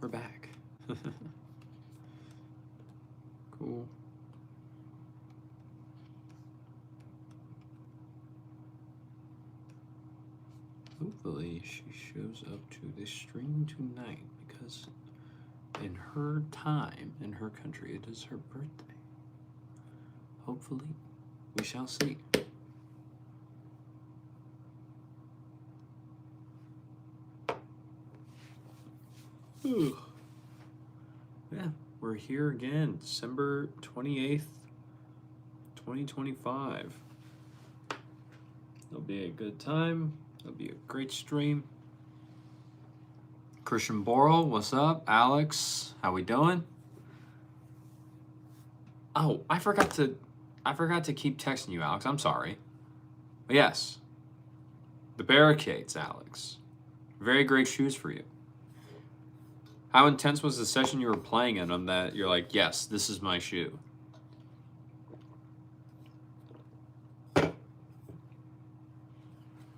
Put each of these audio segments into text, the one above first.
we're back. Cool. Hopefully she shows up to this stream tonight because in her time, in her country, it is her birthday. Hopefully, we shall see. Ooh. Yeah, we're here again, December 28th, 2025. It'll be a good time. It'll be a great stream. Christian Boral, what's up? Alex, how we doing? Oh, I forgot to keep texting you, Alex. I'm sorry. But yes. The Barricades, Alex. Very great shoes for you. How intense was the session you were playing in them that you're like, yes, this is my shoe?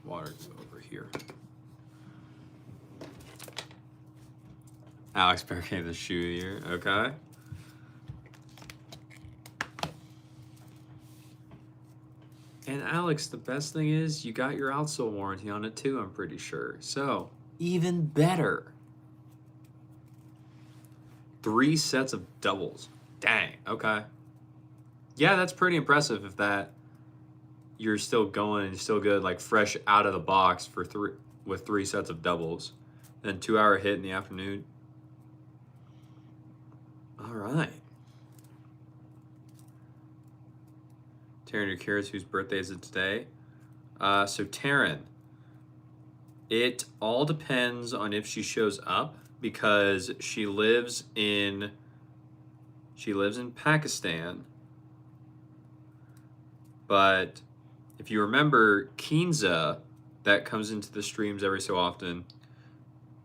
Water over here. Alex Barricade, the shoe here. Okay. And Alex, the best thing is you got your outsole warranty on it too, I'm pretty sure. So, even better. 3 sets of doubles. Dang, okay. Yeah, that's pretty impressive if that you're still going and still good, like fresh out of the box for with 3 sets of doubles. Then 2-hour hit in the afternoon. All right. Taryn, you're curious whose birthday is it today? So Taryn, it all depends on if she shows up because she lives in Pakistan. But if you remember Kinza, that comes into the streams every so often,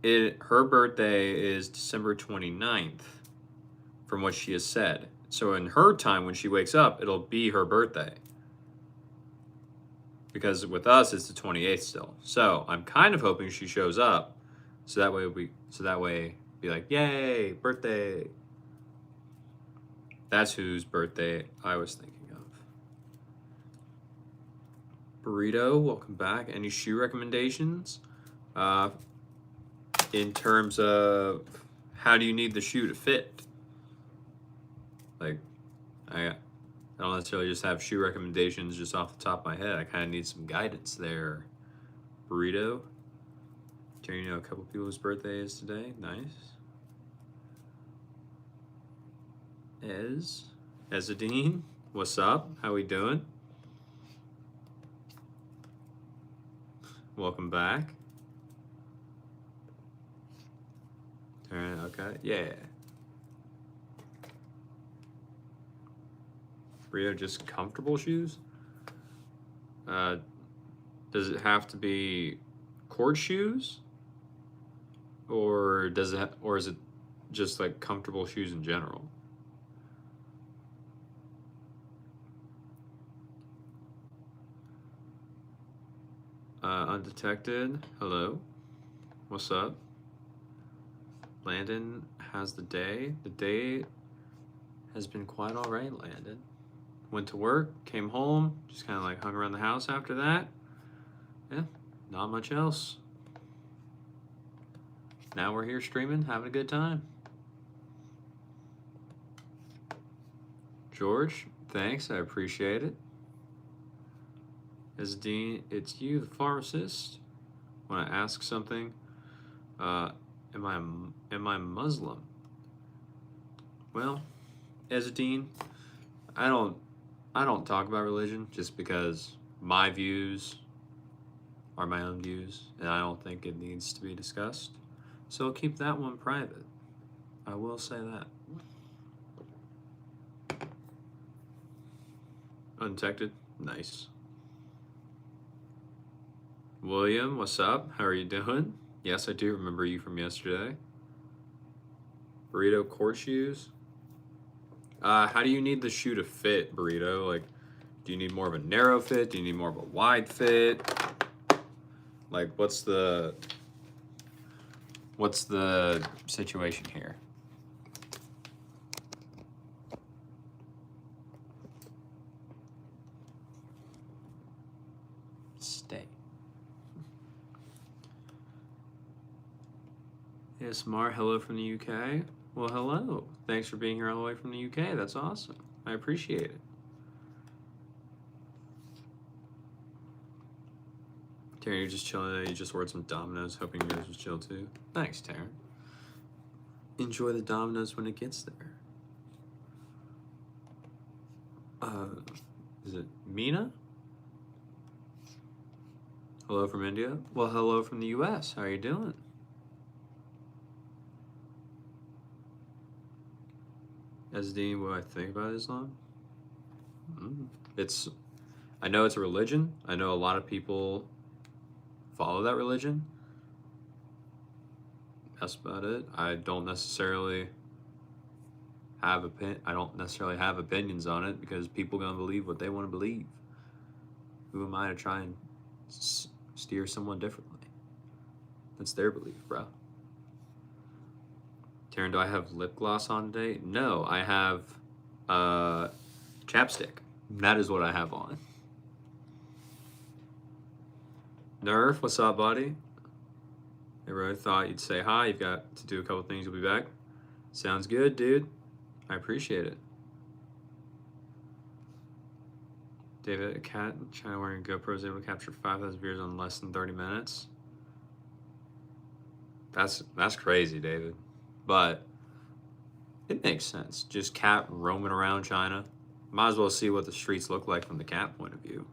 her birthday is December 29th, from what she has said. So in her time, when she wakes up, it'll be her birthday. Because with us, it's the 28th still. So I'm kind of hoping she shows up, so that way be like, yay, birthday. That's whose birthday I was thinking of. Burrito, welcome back. Any shoe recommendations? In terms of how do you need the shoe to fit? Like, I don't necessarily just have shoe recommendations just off the top of my head. I kind of need some guidance there. Burrito. Do you know a couple people's birthday is today? Nice. Ezadine, what's up? How we doing? Welcome back. All right, okay, yeah. Burrito, just comfortable shoes? Does it have to be court shoes? Or is it just like comfortable shoes in general? Undetected, hello. What's up? Landon has the day. The day has been quite all right, Landon. Went to work, came home, just kind of like hung around the house after that. Yeah, not much else. Now we're here streaming, having a good time. George, thanks, I appreciate it. As Dean, it's you, the pharmacist. When I ask something, am I Muslim? Well, as a dean, I don't talk about religion just because my views are my own views, and I don't think it needs to be discussed. So I'll keep that one private. I will say that. Undetected, nice. William, what's up? How are you doing? Yes, I do remember you from yesterday. Burrito court shoes. How do you need the shoe to fit, Burrito? Like, do you need more of a narrow fit? Do you need more of a wide fit? Like, what's the What's the situation here? Stay. ASMR, hello from the UK. Well, hello. Thanks for being here all the way from the UK. That's awesome. I appreciate it. Taryn, you're just chilling. You just ordered some Domino's, hoping yours was chill too. Thanks, Taryn. Enjoy the Domino's when it gets there. Is it Mina? Hello from India. Well, hello from the US. How are you doing? Dean, what I think about Islam? I know it's a religion. I know a lot of people follow that religion. That's about it. I don't necessarily have opinions on it because people gonna believe what they want to believe. Who am I to try and steer someone differently? That's their belief, bro. Taryn, do I have lip gloss on today? No, I have chapstick. That is what I have on. Nerf, what's up, buddy? I really thought you'd say hi. You've got to do a couple things. You'll be back. Sounds good, dude. I appreciate it. David, a cat in China wearing a GoPro is able to capture 5,000 viewers in less than 30 minutes. That's crazy, David. But it makes sense. Just cat roaming around China. Might as well see what the streets look like from the cat point of view.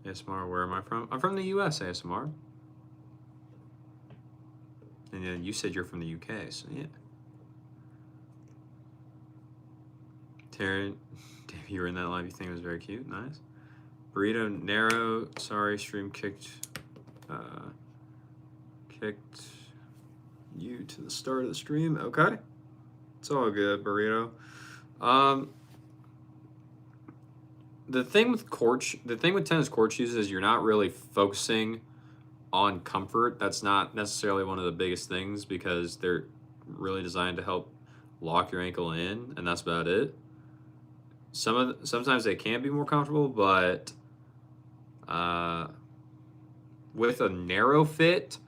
ASMR, where am I from? I'm from the US, ASMR. And then you said you're from the UK, so yeah. Taryn, you were in that live, you think it was very cute, nice. Burrito Narrow, sorry, stream kicked you to the start of the stream. Okay, it's all good, Burrito. The thing with tennis court shoes is you're not really focusing on comfort. That's not necessarily one of the biggest things because they're really designed to help lock your ankle in, and that's about it. Sometimes they can be more comfortable, but with a narrow fit,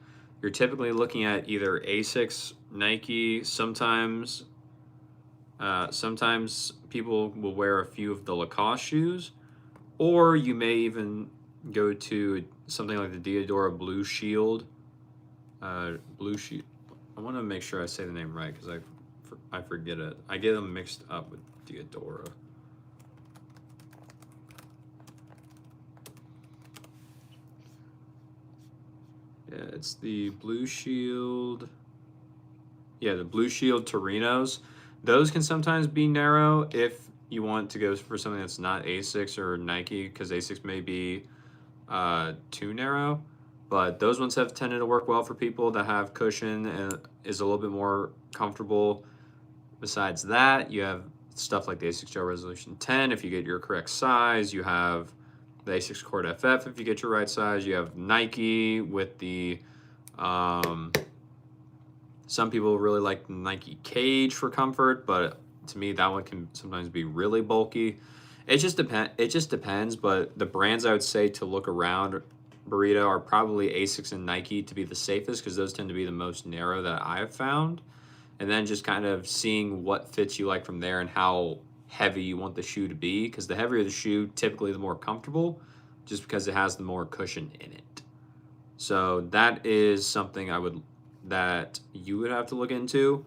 you're typically looking at either Asics, Nike. Sometimes people will wear a few of the Lacoste shoes, or you may even go to something like the Diadora Blue Shield. Blue Shield. I want to make sure I say the name right because I forget it. I get them mixed up with Diadora. Yeah, it's the Blue Shield. Yeah, the Blue Shield Torinos. Those can sometimes be narrow if you want to go for something that's not Asics or Nike, because Asics may be too narrow. But those ones have tended to work well for people that have cushion and is a little bit more comfortable. Besides that, you have stuff like the Asics Gel Resolution 10 if you get your correct size. You have the Asics Cord FF if you get your right size. You have Nike with the some people really like the Nike Cage for comfort, but to me that one can sometimes be really bulky. It just depends, but the brands I would say to look around, Burrito, are probably Asics and Nike to be the safest because those tend to be the most narrow that I have found. And then just kind of seeing what fits you like from there and how heavy you want the shoe to be, because the heavier the shoe, typically the more comfortable, just because it has the more cushion in it. So that is something that you would have to look into.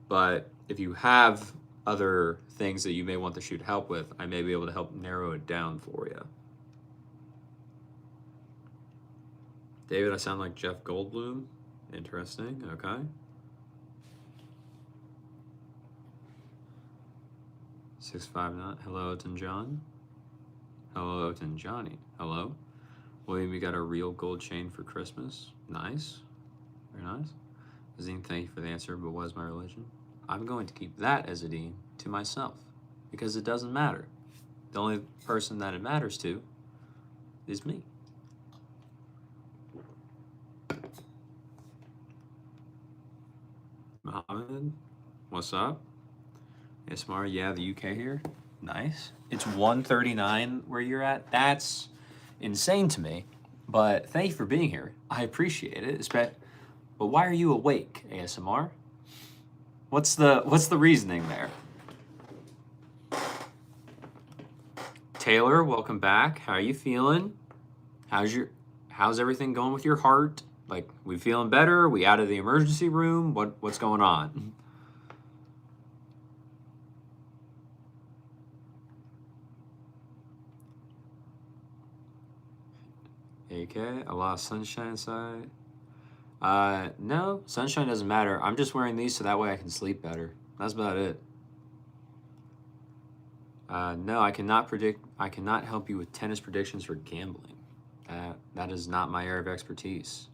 But if you have other things that you may want the shoe to help with, I may be able to help narrow it down for you. David, I sound like Jeff Goldblum. Interesting. Okay. 659. Hello, Oten John. Hello, Oten Johnny. Hello. William, you got a real gold chain for Christmas. Nice. Very nice. Azine, thank you for the answer, but what is my religion? I'm going to keep that, Azadine, to myself because it doesn't matter. The only person that it matters to is me. Mohammed, what's up? ASMR, yeah, the UK here. Nice. It's 1:39 where you're at. That's insane to me. But thank you for being here. I appreciate it. But why are you awake, ASMR? What's the reasoning there? Taylor, welcome back. How are you feeling? How's everything going with your heart? Like, we feeling better? We out of the emergency room? What's going on? AK, a lot of sunshine inside. No, sunshine doesn't matter. I'm just wearing these so that way I can sleep better. That's about it. No, I cannot help you with tennis predictions for gambling. That is not my area of expertise.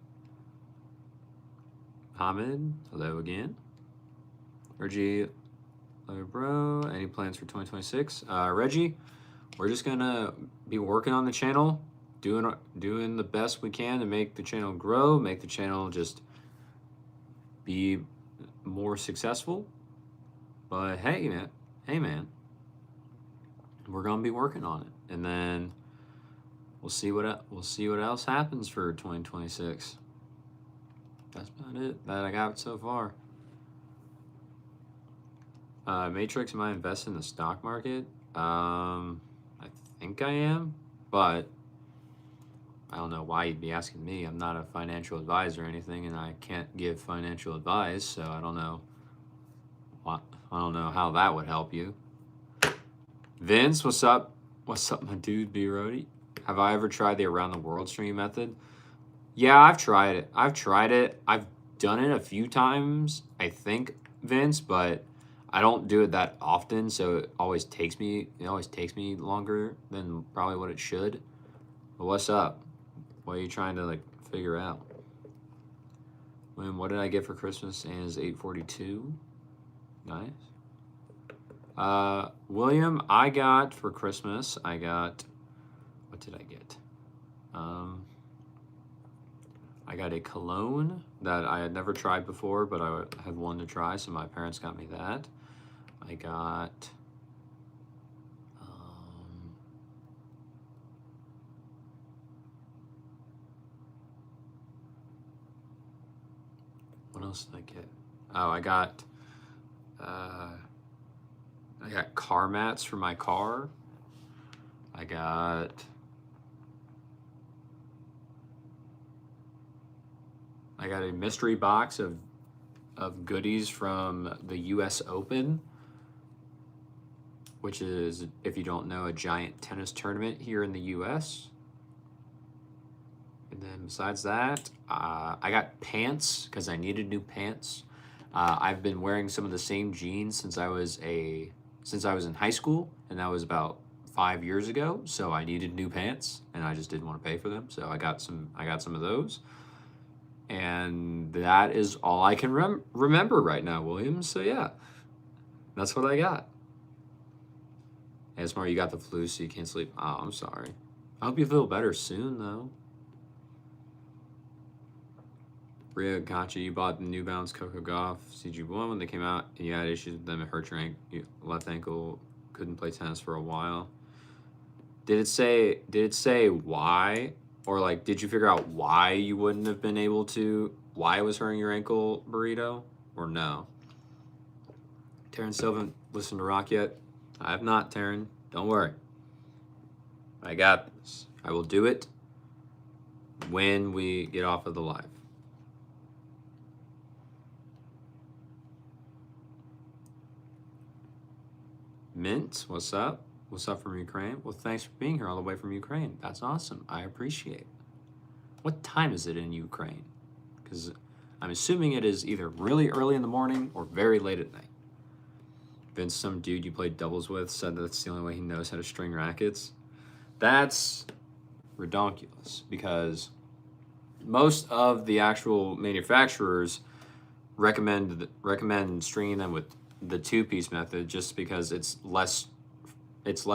Hamid, hello again. Reggie, hello bro. Any plans for 2026? Reggie, we're just gonna be working on the channel, doing the best we can to make the channel grow, make the channel just be more successful. But hey man, we're gonna be working on it, and then we'll see what else happens for 2026. That's about it that I got so far. Matrix, am I invested in the stock market? I think I am, but I don't know why you'd be asking me. I'm not a financial advisor or anything, and I can't give financial advice, so I don't know how that would help you. Vince, what's up? What's up, my dude, B-Rody? Have I ever tried the around the world stream method? Yeah, I've tried it. I've done it a few times, I think, Vince, but I don't do it that often, so it always takes me longer than probably what it should. But what's up? What are you trying to figure out? What did I get for Christmas? And is 842. Nice. William, I got for Christmas, what did I get? I got a cologne that I had never tried before, but I had wanted to try, so my parents got me that. I got what else did I get? Oh, I got car mats for my car. I got a mystery box of goodies from the US Open, which is, if you don't know, a giant tennis tournament here in the US. And then besides that, I got pants because I needed new pants. I've been wearing some of the same jeans since I was in high school, and that was about 5 years ago. So I needed new pants, and I just didn't want to pay for them. So I got some of those, and that is all I can remember right now, Williams. So yeah, that's what I got. ASMR, you got the flu, so you can't sleep. Oh, I'm sorry. I hope you feel better soon, though. Ria Gotcha, you bought the New Balance Coco Gauff CG1 when they came out, and you had issues with them. It hurt your left ankle, couldn't play tennis for a while. Did it say why? Or did you figure out why you wouldn't have been able to, why it was hurting your ankle, Burrito? Or no? Taryn still haven't listened to rock yet? I have not, Taryn. Don't worry. I got this. I will do it when we get off of the live. Mint, what's up? What's up from Ukraine? Well, thanks for being here all the way from Ukraine. That's awesome. I appreciate it. What time is it in Ukraine? Because I'm assuming it is either really early in the morning or very late at night. Vince, some dude you played doubles with, said that's the only way he knows how to string rackets. That's redonkulous, because most of the actual manufacturers recommend stringing them with the two-piece method, just because it's less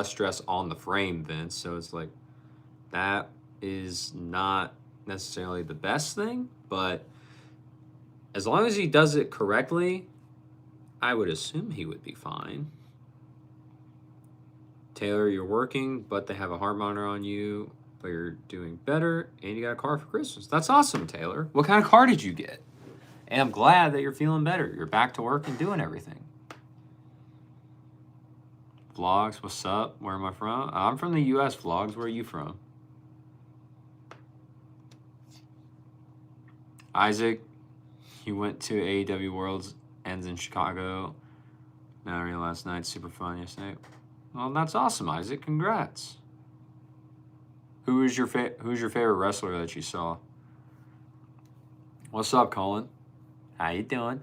stress on the frame, Vince. So it's like that is not necessarily the best thing, but as long as he does it correctly, I would assume he would be fine. Taylor, you're working, but they have a heart monitor on you, but you're doing better, and you got a car for Christmas. That's awesome, Taylor. What kind of car did you get? And I'm glad that you're feeling better. You're back to work and doing everything. Vlogs, what's up? Where am I from? I'm from the U.S. Vlogs, where are you from? Isaac, you went to AEW Worlds, ends in Chicago. Now last night, super fun yesterday. Well, that's awesome, Isaac. Congrats. Who's your favorite wrestler that you saw? What's up, Colin? How you doing?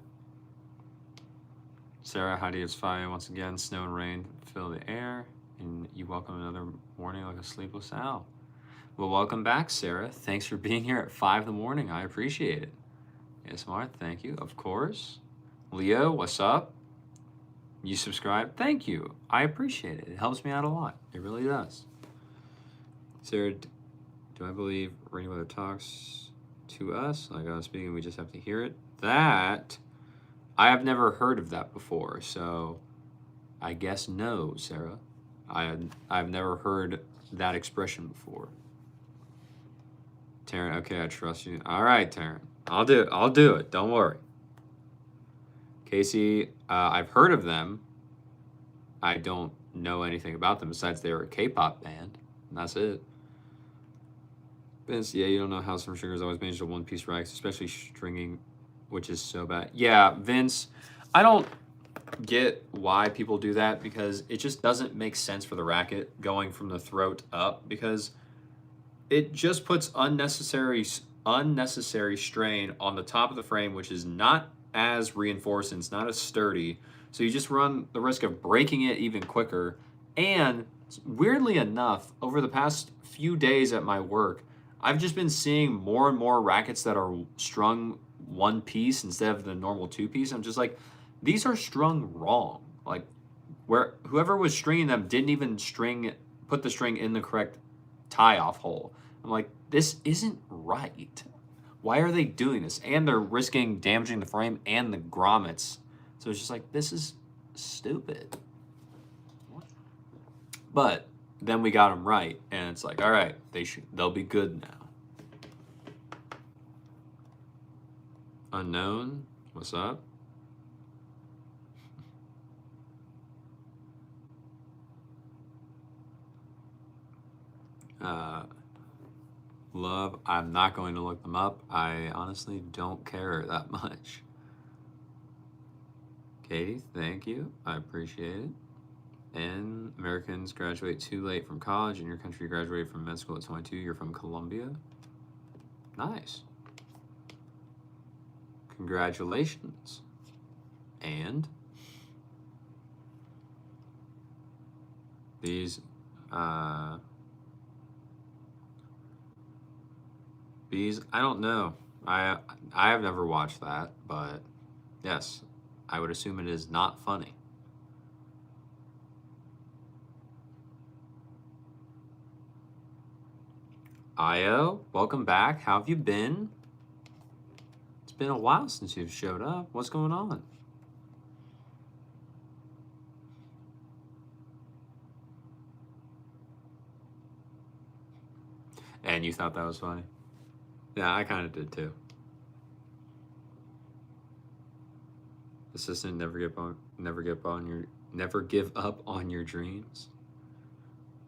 Sarah, how do you fire once again? Snow and rain fill the air, and you welcome another morning like a sleepless owl. Well, welcome back, Sarah. Thanks for being here at 5 in the morning. I appreciate it. Yes, Mark, thank you. Of course. Leo, what's up? You subscribe? Thank you. I appreciate it. It helps me out a lot. It really does. Sarah, do I believe Rainy Weather talks to us? Like I was speaking, we just have to hear it. That, I have never heard of that before, so I guess no, Sarah. I've never heard that expression before. Taryn, okay, I trust you. All right, Taryn. I'll do it. Don't worry. Casey, I've heard of them. I don't know anything about them besides they were a K-pop band, and that's it. Vince, yeah, you don't know how some stringers always manage to one-piece racks, especially stringing, which is so bad. Yeah, Vince, I don't get why people do that because it just doesn't make sense for the racket going from the throat up because it just puts unnecessary strain on the top of the frame, which is not as reinforced and it's not as sturdy. So you just run the risk of breaking it even quicker. And weirdly enough, over the past few days at my work, I've just been seeing more and more rackets that are strung one piece instead of the normal two piece. I'm just like, these are strung wrong. Like, where whoever was stringing them didn't even put the string in the correct tie-off hole. I'm like, this isn't right. Why are they doing this? And they're risking damaging the frame and the grommets. So it's just like, this is stupid. But then we got them right, and it's like, all right, they'll be good now. Unknown, what's up? Love, I'm not going to look them up. I honestly don't care that much. Katie, thank you. I appreciate it. And Americans graduate too late from college. In your country, you graduated from med school at 22. You're from Columbia. Nice. Congratulations. And these bees, I don't know. I have never watched that, but yes, I would assume it is not funny. Io, welcome back. How have you been? It's been a while since you've showed up. What's going on? And you thought that was funny? Yeah, I kind of did too. Assistant, never give up on your dreams.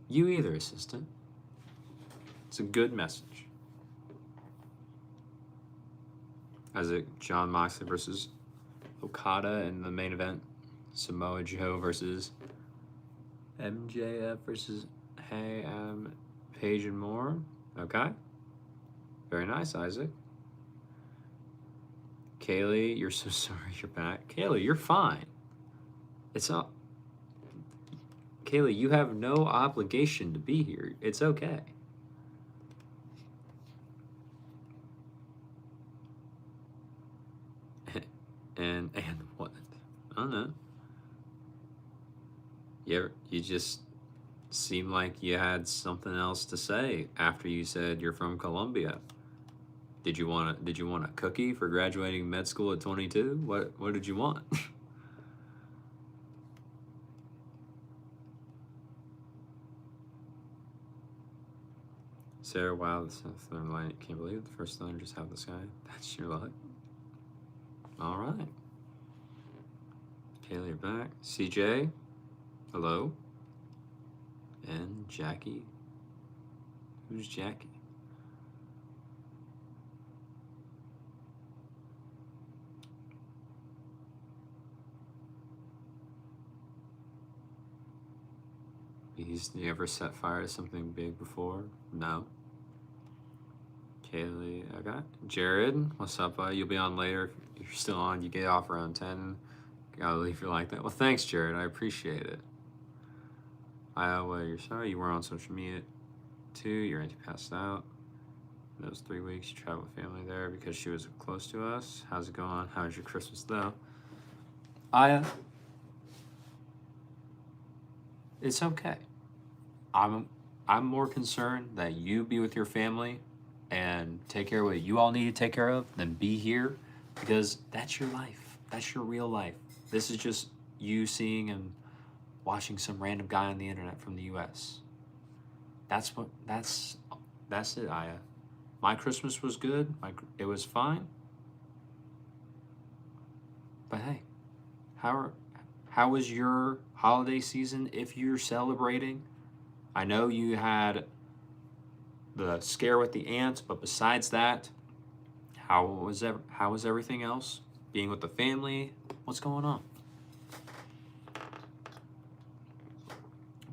You either, assistant. It's a good message. As it John Moxley versus Okada in the main event. Samoa Joe versus MJF versus Page and more. Okay. Very nice, Isaac. Kaylee, you're so sorry you're back. Kaylee, you're fine. It's not. Kaylee, you have no obligation to be here. It's okay. and what? I don't know. You just seemed like you had something else to say after you said you're from Colombia. Did you want a cookie for graduating med school at 22? What did you want? Sarah, wow, the Southern Light. Can't believe it. The first thunder just have the sky. That's your luck. All right. Kaylee, you're back. CJ, hello. And Jackie. Who's Jackie? You ever set fire to something big before? No. Kaylee, I got Jared. What's up, you'll be on later. If you're still on, you get off around 10. Gotta leave you like that. Well, thanks, Jared. I appreciate it. Iowa, you're sorry you weren't on social media too. Your auntie passed out. Those 3 weeks you traveled with family there because she was close to us. How's it going? How's your Christmas though? Aya, it's okay. I'm more concerned that you be with your family and take care of what you all need to take care of than be here, because that's your life. That's your real life. This is just you seeing and watching some random guy on the internet from the US. That's it, Aya. My Christmas was good. It was fine. But hey, how was your holiday season if you're celebrating? I know you had the scare with the ants, but besides that, how was everything else? Being with the family, what's going on?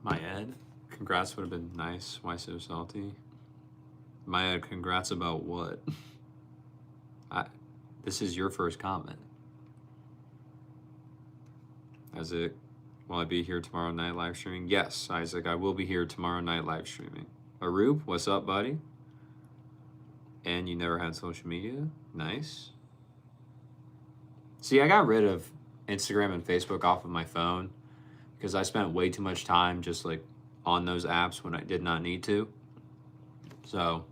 My Ed, congrats would have been nice. Why so salty? My Ed, congrats about what? This is your first comment. Will I be here tomorrow night live streaming? Yes, Isaac, I will be here tomorrow night live streaming. Arup, what's up, buddy? And you never had social media? Nice. See, I got rid of Instagram and Facebook off of my phone because I spent way too much time just like on those apps when I did not need to. So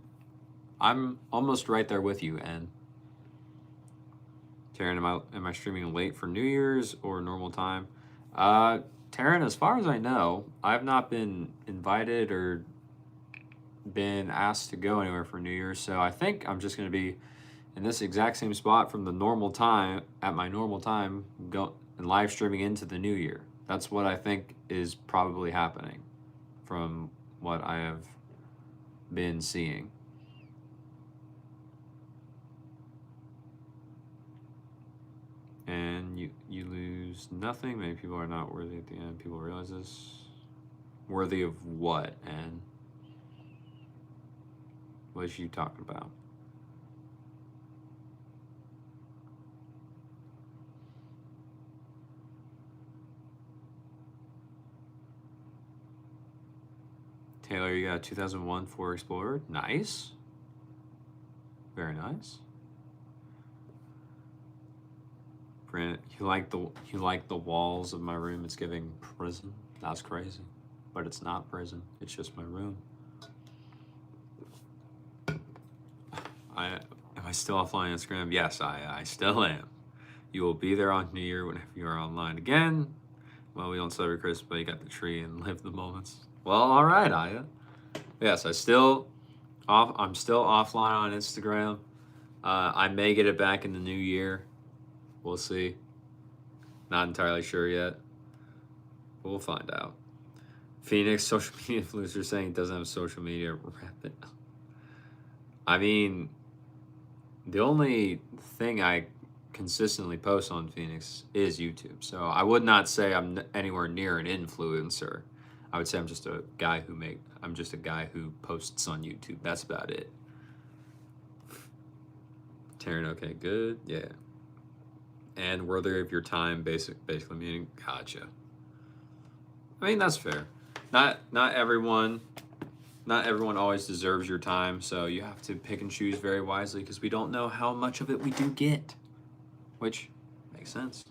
I'm almost right there with you, and Taryn, am I streaming late for New Year's or normal time? Taryn, as far as I know, I've not been invited or been asked to go anywhere for New Year's, so I think I'm just going to be in this exact same spot from the normal time, at my normal time, go and live streaming into the new year. That's what I think is probably happening from what I have been seeing. And you lose nothing. Many people are not worthy at the end. People realize this. Worthy of what? And what is you talking about? Taylor, you got a 2001 Ford Explorer. Nice. Very nice. Brent, you like the walls of my room? It's giving prison. That's crazy, but it's not prison. It's just my room. Am I still offline on Instagram? Yes, I still am. You will be there on New Year whenever you are online again. Well, we don't celebrate Christmas, but you got the tree and live the moments. Well, all right, Aya. Yes, I'm still offline on Instagram. I may get it back in the new year. We'll see. Not entirely sure yet. But we'll find out. Phoenix, social media influencer saying it doesn't have social media. I mean, the only thing I consistently post on Phoenix is YouTube. So I would not say I'm anywhere near an influencer. I would say I'm just a guy who posts on YouTube. That's about it. Taryn, okay, good. Yeah. And worthy of your time, basically meaning gotcha. I mean, that's fair. Not everyone always deserves your time, so you have to pick and choose very wisely because we don't know how much of it we do get, which makes sense.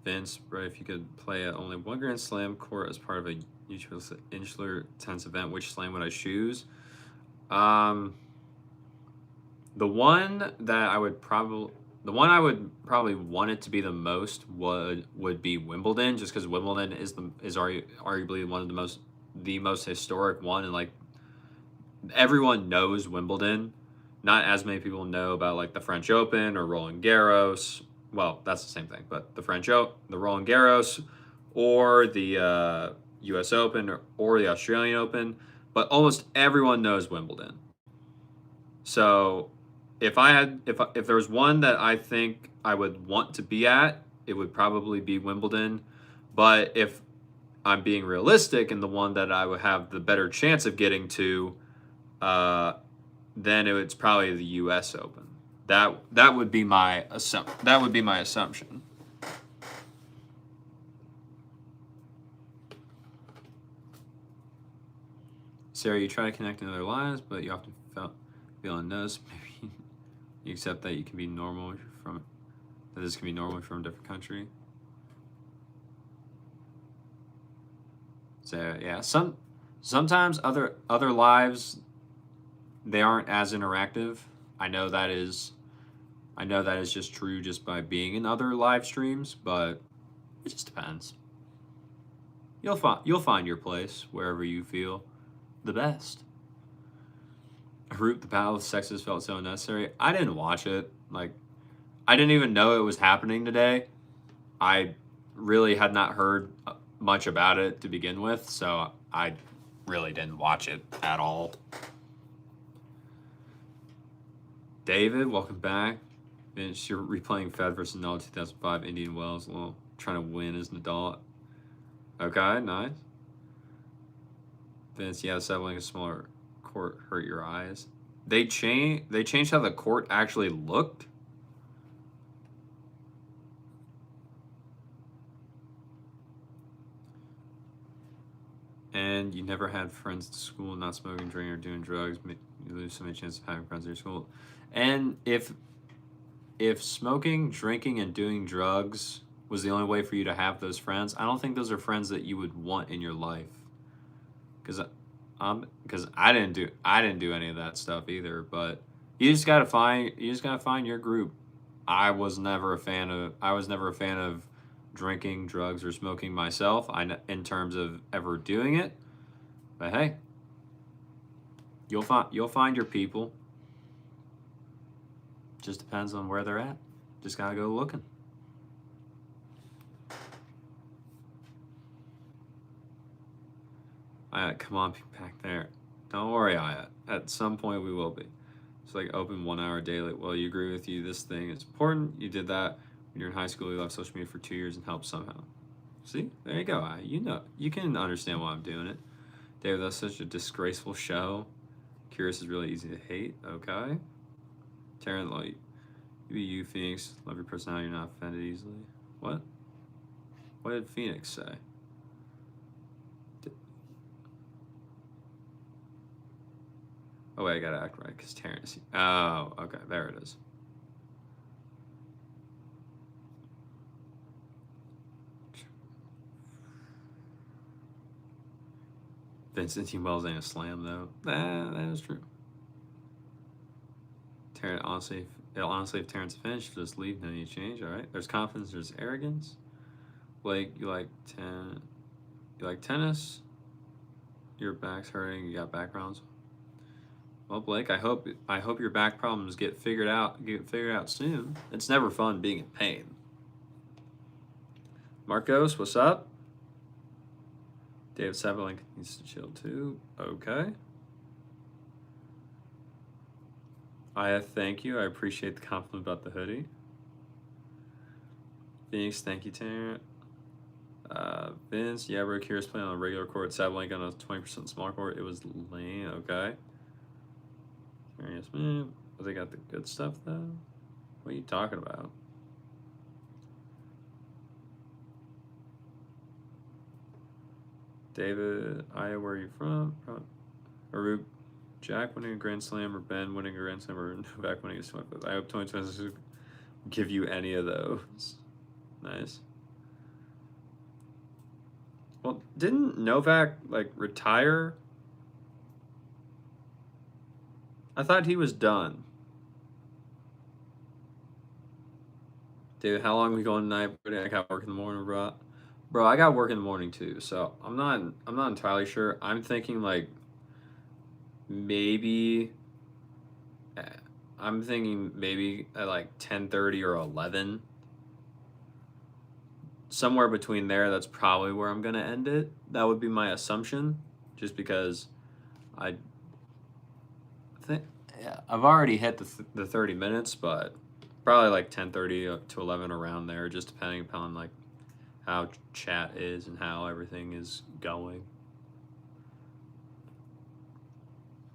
Vince, bro, if you could play at only one Grand Slam court as part of a insular tennis event, which slam would I choose? The one that I would probably want it to be the most would be Wimbledon, just because Wimbledon is arguably one of the most historic one, and like everyone knows Wimbledon. Not as many people know about like the French Open or Roland Garros. Well, that's the same thing, but the Roland Garros, or the U.S. Open, or the Australian Open. But almost everyone knows Wimbledon. So if there was one that I think I would want to be at, it would probably be Wimbledon. But if I'm being realistic, and the one that I would have the better chance of getting to, then it's probably the U.S. Open. That would be my assumption. Sarah, you try to connect in other lives, but you often feel unnoticed. Maybe you accept that you can be normal that this can be normal from a different country. So yeah, sometimes other lives, they aren't as interactive. I know that is just true just by being in other live streams, but it just depends. You'll find your place wherever you feel the best. Root, the battle of sexes felt so unnecessary. I didn't watch it. Like, I didn't even know it was happening today. I really had not heard much about it to begin with, so I really didn't watch it at all. David, welcome back. Vince, you're replaying Fed versus Nadal 2005 Indian Wells. Well, trying to win as Nadal. Okay, nice. Vince, yeah, settling a smaller court hurt your eyes. They changed how the court actually looked. And you never had friends at school not smoking, drinking, or doing drugs. You lose so many chances of having friends at your school. And if smoking, drinking, and doing drugs was the only way for you to have those friends, I don't think those are friends that you would want in your life. Because I didn't do any of that stuff either. But you just gotta find your group. I was never a fan of drinking, drugs, or smoking myself. In terms of ever doing it. But hey, you'll find your people. Just depends on where they're at. Just gotta go looking. Come on, back there. Don't worry, Ayat. At some point we will be. It's like open 1 hour daily. Well, you agree with you. This thing is important. You did that when you're in high school. You left social media for 2 years and helped somehow. See, there you go. You know, you can understand why I'm doing it. David, that's such a disgraceful show. Curious is really easy to hate. Okay. Taryn, like, you Phoenix. Love your personality. You're not offended easily. What? What did Phoenix say? Oh wait, I gotta act right because Terrence. Oh, okay, there it is. Vincent T. Wells ain't a slam though. That is true. Terrence, honestly, if Terrence finished, just leave. No need to change. All right. There's confidence. There's arrogance. Blake, you like tennis. Your back's hurting. You got back problems. Well, Blake, I hope your back problems get figured out soon. It's never fun being in pain. Marcos, what's up? David Sabalink needs to chill too. Okay. Thank you. I appreciate the compliment about the hoodie. Phoenix, thank you, Taryn. Vince, yeah, we're curious playing on a regular court. Sabalink on a 20% smaller court. It was lame. Okay. Yes, man. But they got the good stuff though. What are you talking about? David, Aya, where are you from? Arub, Jack winning a Grand Slam, or Ben winning a Grand Slam, or Novak winning a Slam. I hope 2026 give you any of those. Nice. Didn't Novak like retire? I thought he was done. Dude, how long are we going tonight? I got work in the morning, bro. Bro, I got work in the morning too, so I'm not entirely sure. I'm thinking like maybe eh, I'm thinking maybe at like 10:30 or 11. Somewhere between there, that's probably where I'm gonna end it. That would be my assumption, just because I think yeah, I've already hit the 30 minutes, but probably like 10:30 to 11 around there, just depending upon like how chat is and how everything is going.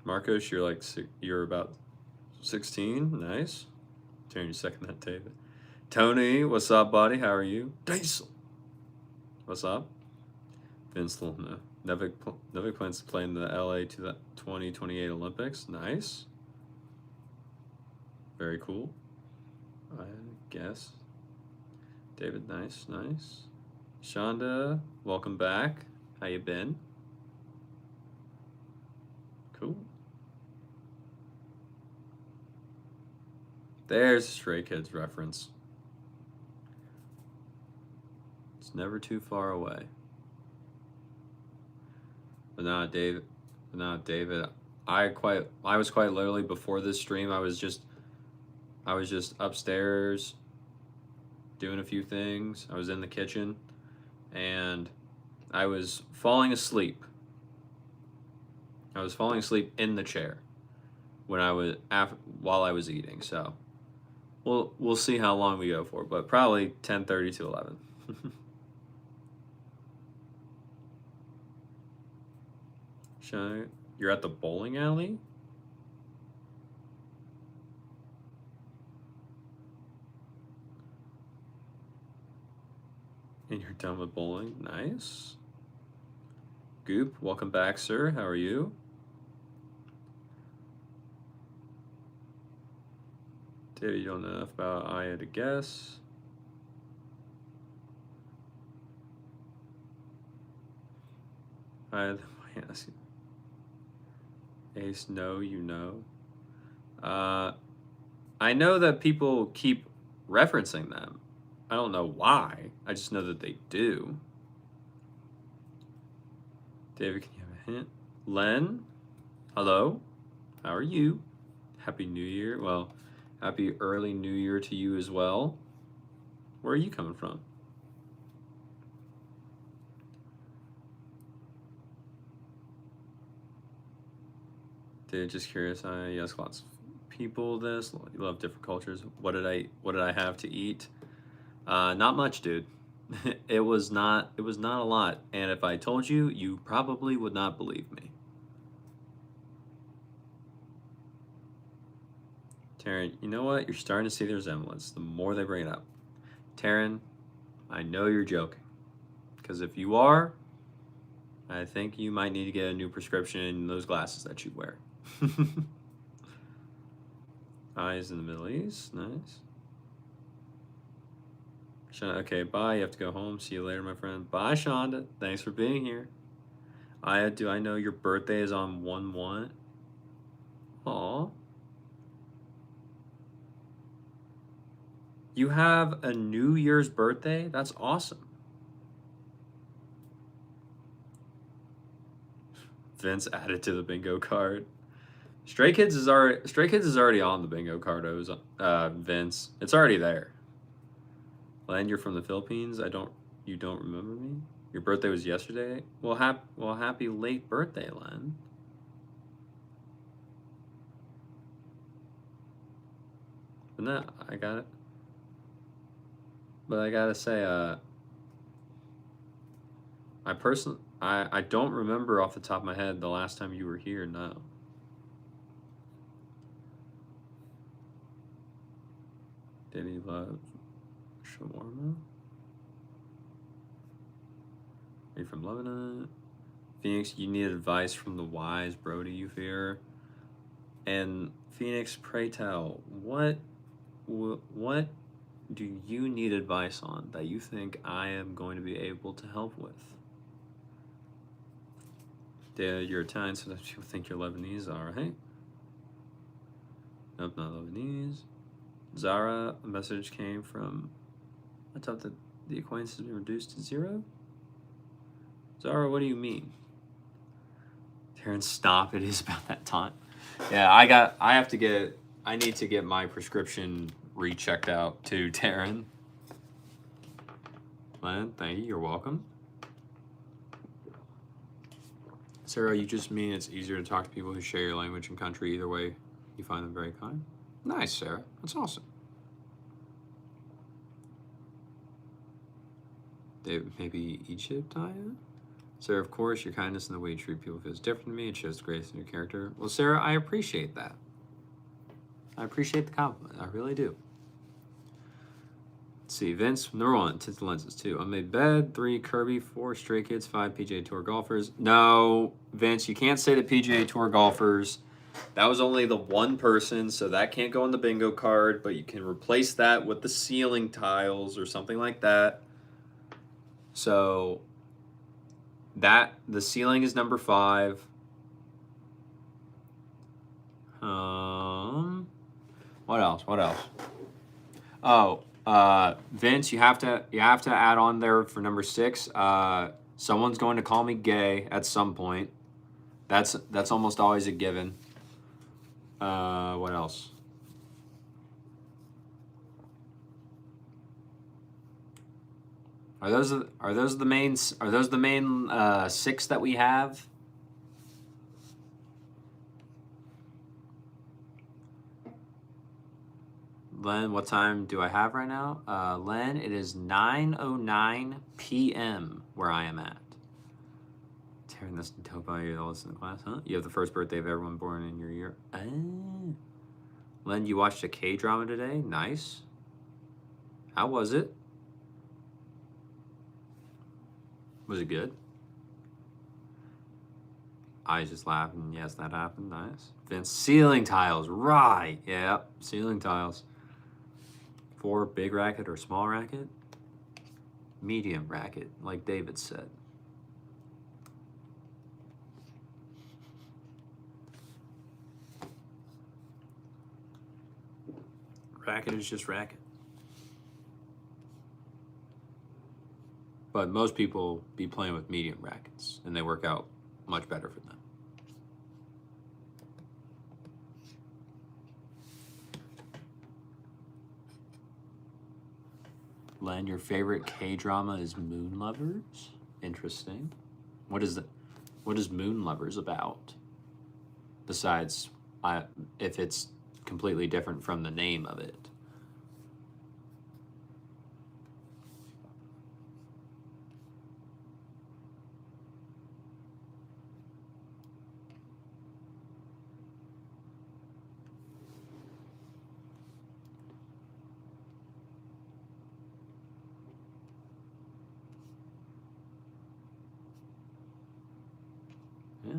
Marcos, you're like you're about 16. Nice. Turn your second that David. Tony, what's up, buddy? How are you? Diesel, what's up? Vince Luna. Nevik plans to play in the LA to the 2028 Olympics. Nice. Very cool. I guess. David, nice. Shonda, welcome back. How you been? Cool. There's a Stray Kids reference. It's never too far away. But not David. I was quite literally before this stream. I was just upstairs doing a few things. I was in the kitchen and I was falling asleep. I was falling asleep in the chair when while I was eating. So we'll see how long we go for, but probably 10:30 to 11. You're at the bowling alley? And you're done with bowling? Nice. Goop, welcome back, sir. How are you? David, you don't know enough about Aya to guess. I ask you. Ace, no, you know. I know that people keep referencing them. I don't know why. I just know that they do. David, can you have a hint? Len, hello. How are you? Happy New Year. Well, happy early New Year to you as well. Where are you coming from? Dude, just curious. I ask lots of people this. You love different cultures. What did I have to eat? Not much, dude. It was not a lot. And if I told you, you probably would not believe me. Taryn, you know what? You're starting to see the resemblance the more they bring it up. Taryn, I know you're joking. Because if you are, I think you might need to get a new prescription in those glasses that you wear. Eyes in the Middle East. Nice. Okay, bye. You have to go home. See you later, my friend. Bye, Shonda. Thanks for being here. Do I know your birthday is on 1/1? Aw. You have a New Year's birthday? That's awesome. Vince added to the bingo card. Stray Kids is already on the bingo card. Vince. It's already there. Len, you're from the Philippines. You don't remember me? Your birthday was yesterday? Well, happy late birthday, Len. But no, I got it. But I gotta say, I don't remember off the top of my head the last time you were here. No. Did he love shawarma? Are you from Lebanon? Phoenix, you need advice from the wise Brody you fear. And Phoenix, pray tell, what do you need advice on that you think I am going to be able to help with? Yeah, you're Italian, so people think you're Lebanese. All right. Nope, not Lebanese. Zara, a message came from. I thought that the acquaintance has been reduced to 0. Zara, what do you mean? Terrence, stop! It is about that time. Yeah, I need to get my prescription rechecked out too, Taryn. Len, thank you. You're welcome. Sarah, you just mean it's easier to talk to people who share your language and country. Either way, you find them very kind. Nice, Sarah. That's awesome. Maybe Egypt, Aya? Sarah, of course, your kindness and the way you treat people feels different to me. It shows grace in your character. Well, Sarah, I appreciate that. I appreciate the compliment. I really do. Let's see, Vince, number 1, tinted lenses. 2, unmade bed. 3, Kirby. 4, Stray Kids. 5, PGA Tour golfers. No, Vince, you can't say the PGA Tour golfers. That was only the one person, so that can't go on the bingo card, but you can replace that with the ceiling tiles or something like that. So that the ceiling is number 5. What else? Oh, Vince, you have to add on there for number 6. Someone's going to call me gay at some point. That's almost always a given. What else? Are those the main 6 that we have? Len, what time do I have right now? Len, it is 9:09 p.m. where I am at. Tearing this dope out of your listen to class, huh? You have the first birthday of everyone born in your year. Len, you watched a K-drama today? Nice. How was it? Was it good? I just laughing. Yes, that happened. Nice. Vince, ceiling tiles. Right. Yeah, ceiling tiles. 4, big racket or small racket? Medium racket, like David said. Racket is just racket. But most people be playing with medium rackets, and they work out much better for them. Len, your favorite K-drama is Moon Lovers? Interesting. What is Moon Lovers about? Besides, if it's completely different from the name of it. Yeah.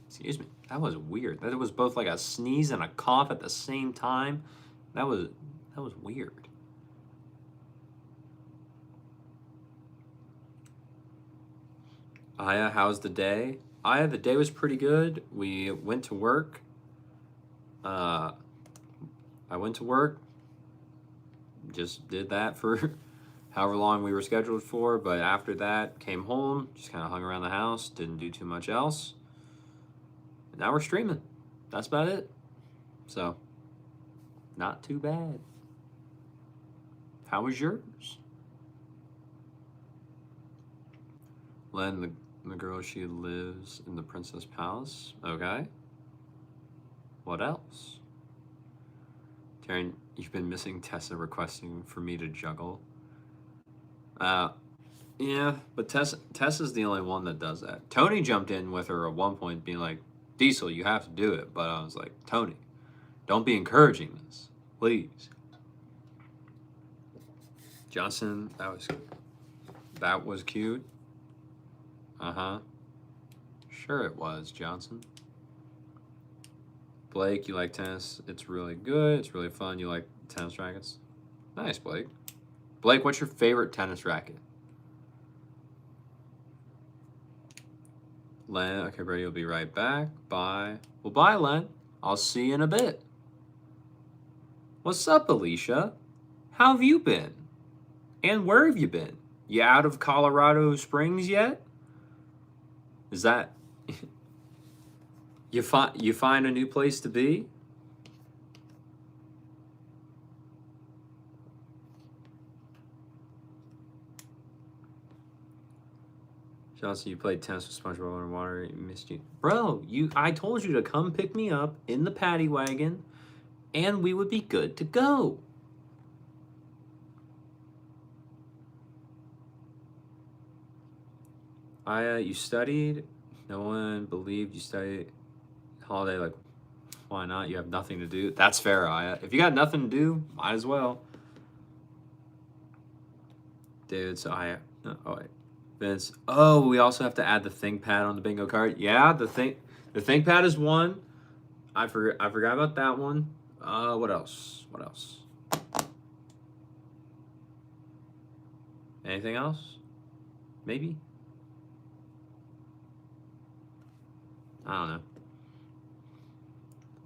Excuse me. That was weird. That was both like a sneeze and a cough at the same time. That was weird. Aya, how's the day? Aya, the day was pretty good. We went to work. I went to work. Just did that for however long we were scheduled for. But after that, came home. Just kind of hung around the house. Didn't do too much else. And now we're streaming. That's about it. So, not too bad. How was yours? Len, the girl, she lives in the Princess Palace. Okay. What else? Taryn, you've been missing Tessa requesting for me to juggle. Yeah, but Tessa's the only one that does that. Tony jumped in with her at one point being like, Diesel, you have to do it. But I was like, Tony, don't be encouraging this, please. Johnson, that That was cute. Uh-huh. Sure it was, Johnson. Blake, you like tennis? It's really good. It's really fun. You like tennis rackets? Nice, Blake. Blake, what's your favorite tennis racket? Len, okay, Brady will be right back. Bye. Well, bye, Len. I'll see you in a bit. What's up, Alicia? How have you been? And where have you been? You out of Colorado Springs yet? Is that you find a new place to be? Johnson, you played tennis with SpongeBob underwater. You missed you, bro. I told you to come pick me up in the paddy wagon, and we would be good to go. Aya, you studied. No one believed you studied. Holiday, like, why not? You have nothing to do. That's fair, Aya. If you got nothing to do, might as well. David, so Aya. Oh wait. Vince. Oh, we also have to add the ThinkPad on the bingo card. Yeah, the ThinkPad is one. I forgot about that one. What else? What else? Anything else? Maybe? I don't know.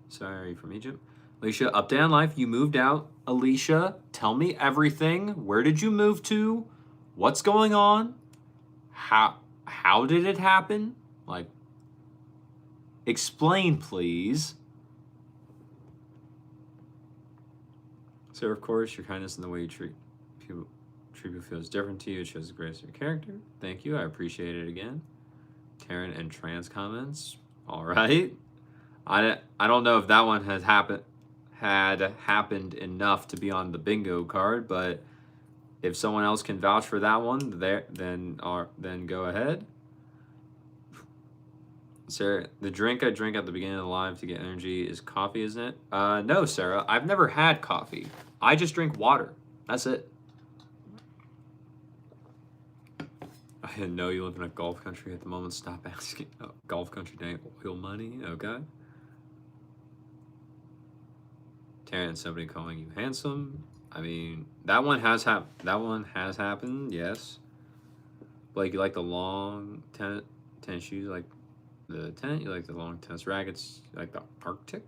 Sorry, from Egypt. Alicia, update on life. You moved out. Alicia, tell me everything. Where did you move to? What's going on? How did it happen? Like, explain, please. So, of course, your kindness and the way you treat people feels different to you. It shows the grace of your character. Thank you. I appreciate it again. Taryn and trans comments. All right. I don't know if that one had happened enough to be on the bingo card, but if someone else can vouch for that one, then go ahead. Sarah, the drink I drink at the beginning of the live to get energy is coffee, isn't it? No, Sarah. I've never had coffee. I just drink water. That's it. I didn't know you live in a golf country at the moment. Stop asking. Oh, golf country dang oil money. Okay. Terrence, somebody calling you handsome. I mean, that one has happened. Yes. Blake, you like the long tennis shoes, you like the tent. You like the long tennis rackets. You like the Arctic.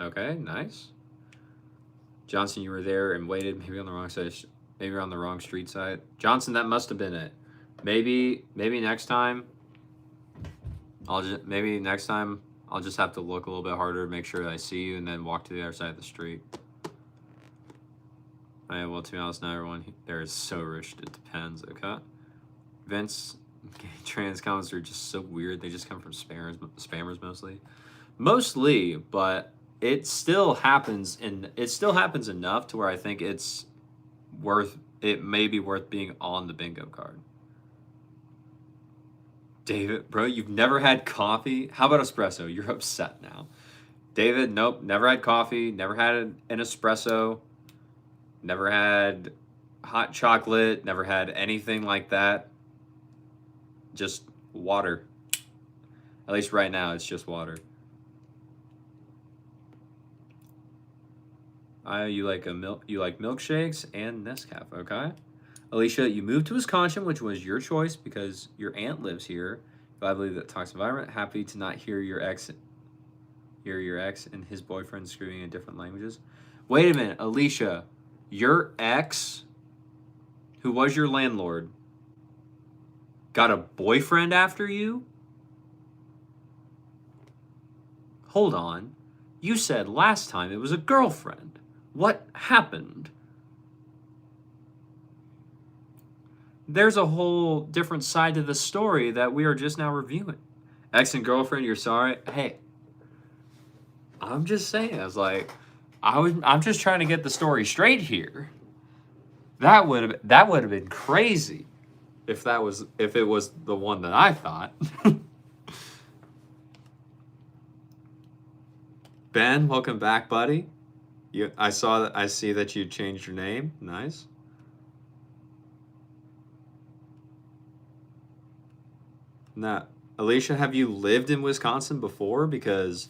Okay, nice. Johnson, you were there and waited. Maybe on the wrong side. Maybe you're on the wrong street side. Johnson, that must have been it. Maybe next time. I'll just have to look a little bit harder, make sure that I see you, and then walk to the other side of the street. Well, to be honest, not everyone there is so rich. It depends, okay? Vince, trans comments are just so weird. They just come from spammers mostly. But it still happens, and it still happens enough to where I think it may be worth being on the bingo card. David, bro, you've never had coffee? How about espresso? You're upset now. David, nope, never had coffee, never had an espresso, never had hot chocolate, never had anything like that. Just water. At least right now, it's just water. You like milkshakes and Nescafe, okay? Alicia, you moved to Wisconsin, which was your choice because your aunt lives here. I believe that toxic environment. Happy to not hear your ex and his boyfriend screaming in different languages. Wait a minute, Alicia, your ex, who was your landlord, got a boyfriend after you? Hold on. You said last time it was a girlfriend. What happened? There's a whole different side to the story that we are just now reviewing. Ex and girlfriend, you're sorry? Hey, I'm just saying. I'm just trying to get the story straight here. That would have been crazy if it was the one that I thought. Ben, welcome back, buddy. I see that you changed your name. Nice. Nah, Alicia, have you lived in Wisconsin before? Because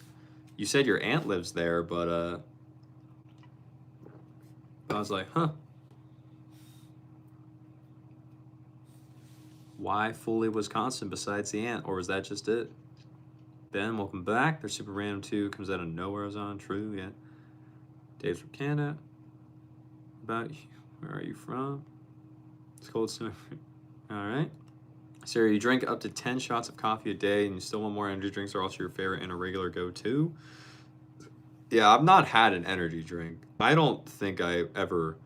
you said your aunt lives there, but I was like, huh, why fully Wisconsin besides the aunt, or was that just it? Ben, welcome back. They're super random too. Comes out of nowhere. Was on true, yeah. Dave's from Canada. About you. Where are you from? It's cold snow. All right. Sarah, you drink up to 10 shots of coffee a day and you still want more energy drinks are also your favorite and a regular go-to? Yeah, I've not had an energy drink. I don't think I ever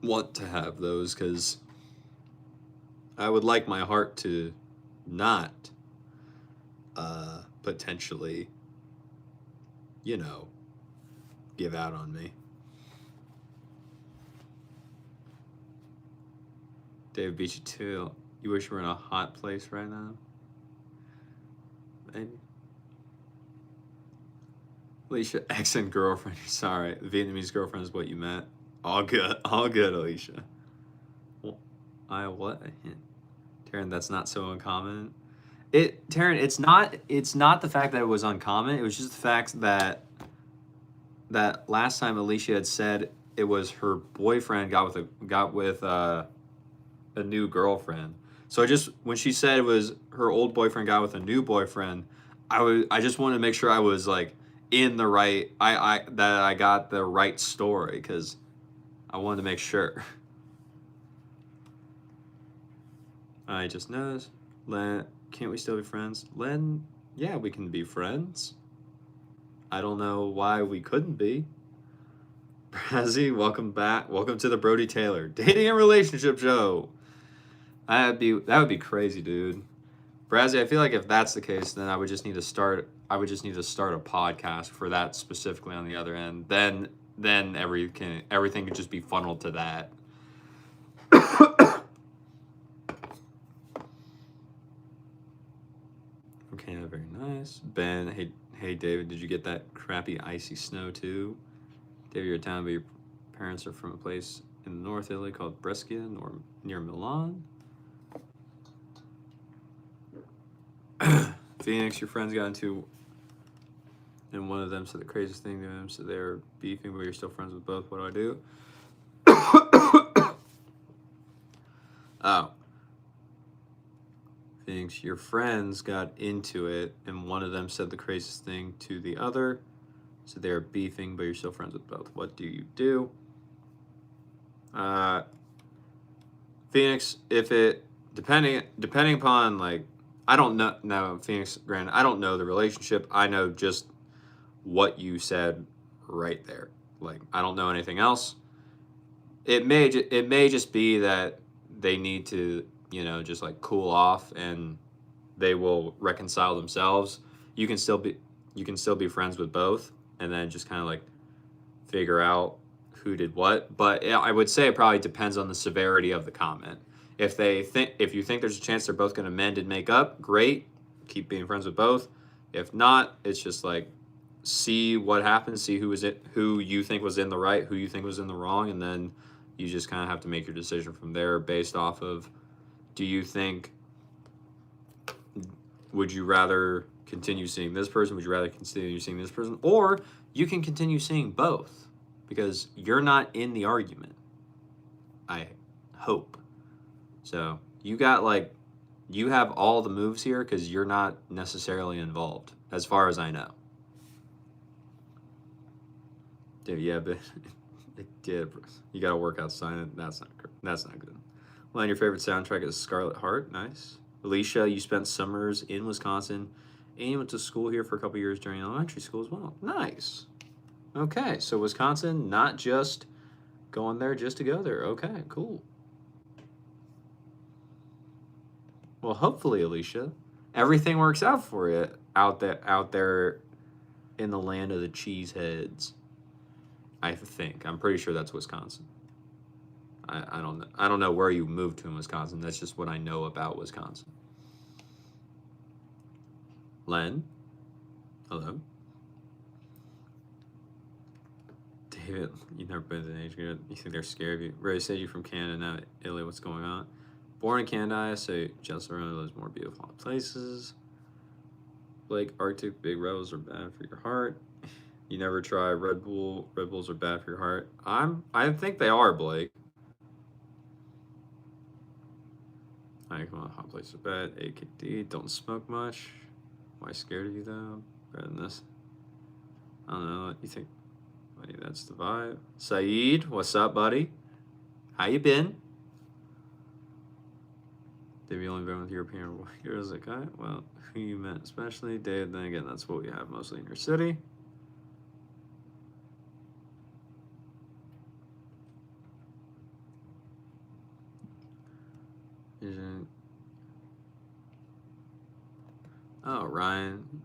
want to have those because I would like my heart to not potentially, you know, give out on me. David beat you too. You wish you were in a hot place right now? Maybe. Alicia, ex and girlfriend. Sorry, Vietnamese girlfriend is what you meant. All good, Alicia. Well, what a hint, Taryn. That's not so uncommon. Taryn, it's not the fact that it was uncommon. It was just the fact that last time Alicia had said it was her boyfriend got with a new girlfriend. So just when she said it was her old boyfriend got with a new boyfriend, I just wanted to make sure I was like in the right I that I got the right story because I wanted to make sure. I just noticed. Len, can't we still be friends? Len, yeah, we can be friends. I don't know why we couldn't be. Brazzy, welcome back. Welcome to the Brody Taylor Dating and Relationship Show. That would be crazy, dude. Brazzy, I feel like if that's the case, then I would just need to start a podcast for that specifically on the other end. Then everything could just be funneled to that. Okay, very nice. Ben, hey David, did you get that crappy icy snow too? David, you're a town, but your parents are from a place in North Italy called Brescia, near Milan. Phoenix, your friends got into, and one of them said the craziest thing to them, so they're beefing, but you're still friends with both. What do I do? Oh. Phoenix, your friends got into it, and one of them said the craziest thing to the other, so they're beefing, but you're still friends with both. What do you do? Phoenix, if it depending upon like I don't know no Phoenix granted I don't know the relationship. I know just what you said right there. Like I don't know anything else. It may just be that they need to, just like cool off and they will reconcile themselves. You can still be friends with both and then just kind of like figure out who did what. But I would say it probably depends on the severity of the comment. If you think there's a chance they're both going to mend and make up, great. Keep being friends with both. If not, it's just like see what happens, see who you think was in the right, who you think was in the wrong, and then you just kind of have to make your decision from there based off of do you think would you rather continue seeing this person, would you rather continue seeing this person, or you can continue seeing both because you're not in the argument. I hope. So you have all the moves here because you're not necessarily involved, as far as I know. Dude, yeah, but yeah, you got to work outside. That's not good. Well, and your favorite soundtrack is Scarlet Heart. Nice. Alicia, you spent summers in Wisconsin, and you went to school here for a couple years during elementary school as well. Nice. Okay, so Wisconsin, not just going there just to go there. Okay, cool. Well, hopefully, Alicia, everything works out for you out there in the land of the cheeseheads. I think I'm pretty sure that's Wisconsin. I don't know. I don't know where you moved to in Wisconsin. That's just what I know about Wisconsin. Len, hello. David, you've never been to an age group. You think they're scared of you? Ray said you're from Canada now. Italy, what's going on? Born in Canada, I say just around those more beautiful places. Blake, Arctic Big Rebels are bad for your heart. You never try Red Bull. Red Bulls are bad for your heart. I think they are, Blake. I come on, hot places are bad. AKD, don't smoke much. Why scared of you though? Better than this. I don't know. You think? Buddy, that's the vibe. Saeed, what's up, buddy? How you been? They've only been with European warriors. Okay, well, who you met especially? Dave, then again, that's what we have mostly in your city. Oh, Ryan.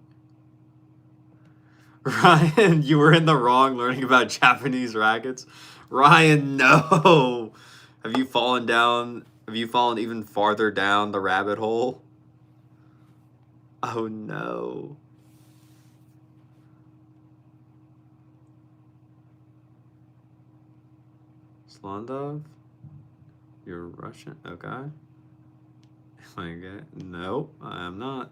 Ryan, you were in the wrong learning about Japanese rackets. Ryan, no. Have you fallen down? Have you fallen even farther down the rabbit hole? Oh no. Slondov? You're Russian? Okay. Okay. No, I am not.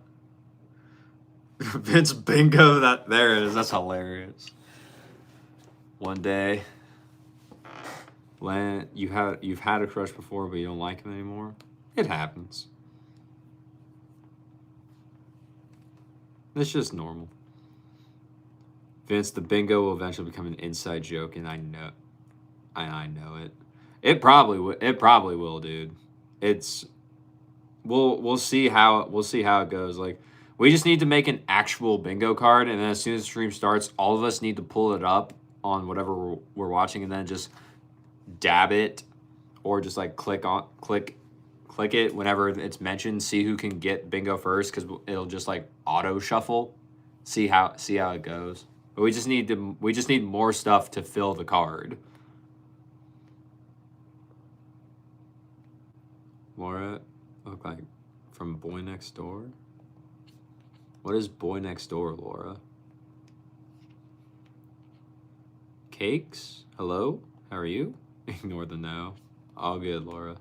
Vince Bingo, that there it is. That's hilarious. One day, you've had a crush before, but you don't like him anymore. It happens. It's just normal. Vince, the bingo will eventually become an inside joke, and I know it. It probably will, dude. It's we'll see how it goes. Like, we just need to make an actual bingo card, and then as soon as the stream starts, all of us need to pull it up on whatever we're watching, and then just dab it, or just like click it whenever it's mentioned. See who can get bingo first, because it'll just like auto shuffle. See how it goes. But we just need more stuff to fill the card. Laura look like from Boy Next Door? What is Boy Next Door, Laura? Cakes? Hello? How are you? Ignore the no. All good, Laura.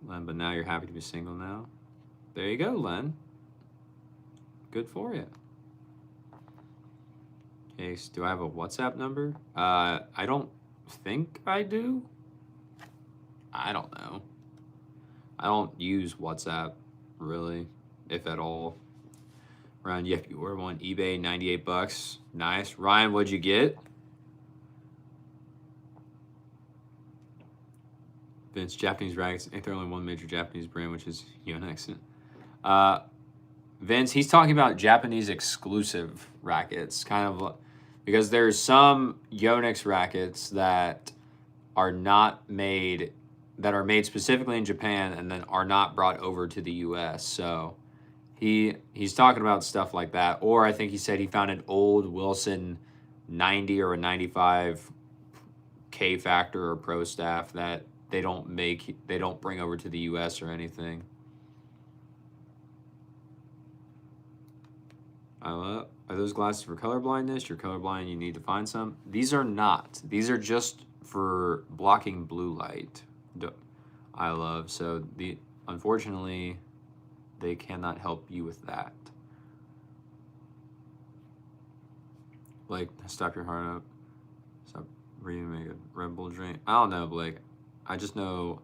Len, but now you're happy to be single now? There you go, Len. Good for you. Cakes, do I have a WhatsApp number? I don't think I do. I don't know. I don't use WhatsApp, really, if at all. Ryan, you order one eBay, $98. Nice. Ryan, what'd you get? Vince, Japanese rackets. Ain't there only one major Japanese brand, which is Yonex? Vince, he's talking about Japanese exclusive rackets, kind of because there's some Yonex rackets that are made specifically in Japan and then are not brought over to the US. So he's talking about stuff like that. Or I think he said he found an old Wilson 90 or a 95 K Factor or Pro Staff that they don't bring over to the US or anything. Are those glasses for color blindness? You're colorblind, you need to find some. These are not. These are just for blocking blue light. I love. So unfortunately, they cannot help you with that. Blake, stop your heart up. Stop reading, make a Red Bull drink. I don't know, Blake. I just know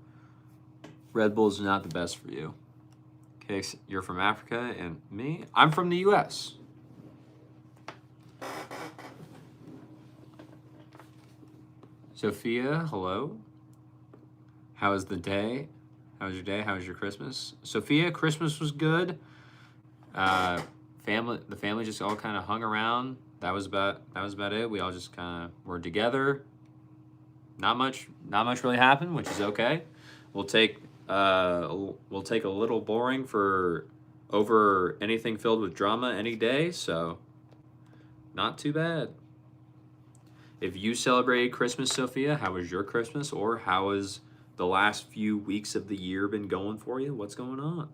Red Bull's not the best for you. Okay, you're from Africa, and me, I'm from the US. Sophia, hello. How was the day? How was your day? How was your Christmas? Sophia, Christmas was good. The family just all kind of hung around. That was about it. We all just kind of were together. Not much really happened, which is okay. We'll take a little boring for over anything filled with drama any day, so not too bad. If you celebrated Christmas, Sophia, how was your Christmas, or how has the last few weeks of the year been going for you? What's going on?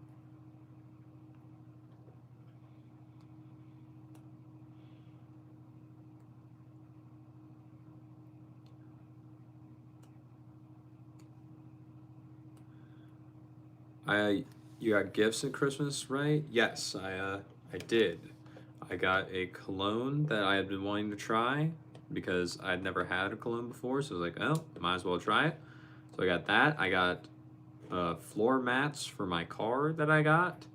You got gifts at Christmas, right? Yes, I did. I got a cologne that I had been wanting to try because I'd never had a cologne before, so I was like, oh, might as well try it. So I got that. I got floor mats for my car that I got.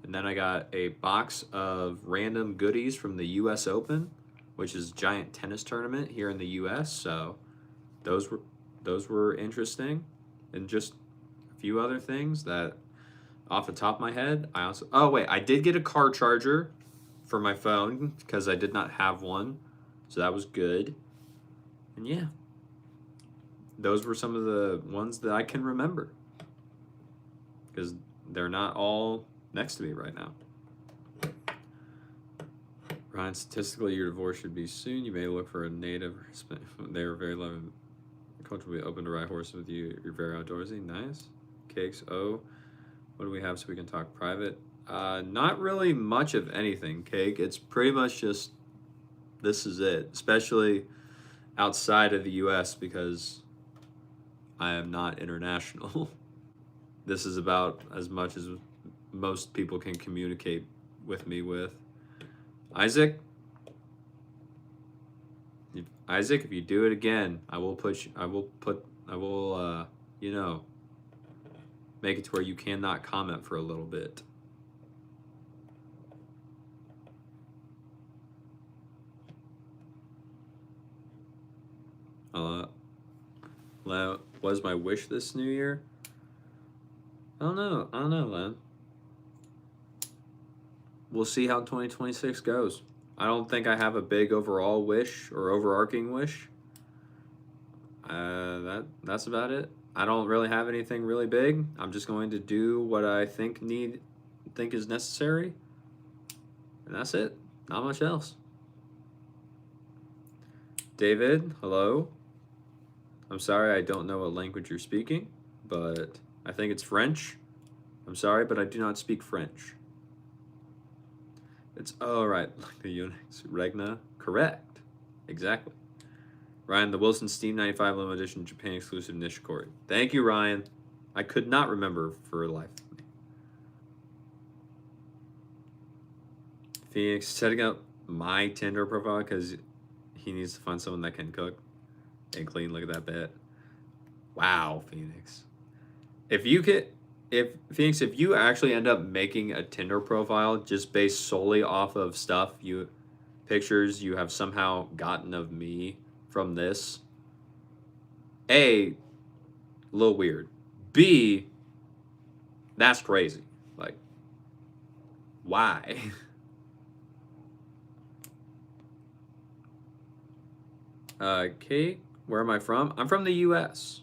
And then I got a box of random goodies from the US Open, which is a giant tennis tournament here in the US. So those were those were interesting. And just a few other things that off the top of my head, I did get a car charger for my phone because I did not have one. So that was good. And yeah, those were some of the ones that I can remember because they're not all next to me right now. Ryan, statistically, your divorce should be soon. You may look for a native. They were very loving. Coach will be open to ride horses with you. You're very outdoorsy. Nice. Cakes. Oh, what do we have so we can talk private? Not really much of anything, Cake. It's pretty much just this is it, especially outside of the U.S. because I am not international. This is about as much as most people can communicate with me with. Isaac, if you do it again, I will make it to where you cannot comment for a little bit. What is my wish this new year? I don't know, Len. We'll see how 2026 goes. I don't think I have a big overall wish or overarching wish. That's about it. I don't really have anything really big. I'm just going to do what I think is necessary. And that's it. Not much else. David, hello. I'm sorry I don't know what language you're speaking, but I think it's French. I'm sorry, but I do not speak French. It's right, like the Unix Regna. Correct. Exactly. Ryan, the Wilson Steam 95 limited edition Japan exclusive Nishikori. Thank you, Ryan. I could not remember for life. Phoenix setting up my Tinder profile because he needs to find someone that can cook and clean. Look at that bit. Wow, Phoenix. If you actually end up making a Tinder profile just based solely off of pictures you have somehow gotten of me from this, A, a little weird. B, that's crazy. Like, why? Kate, where am I from? I'm from the U.S.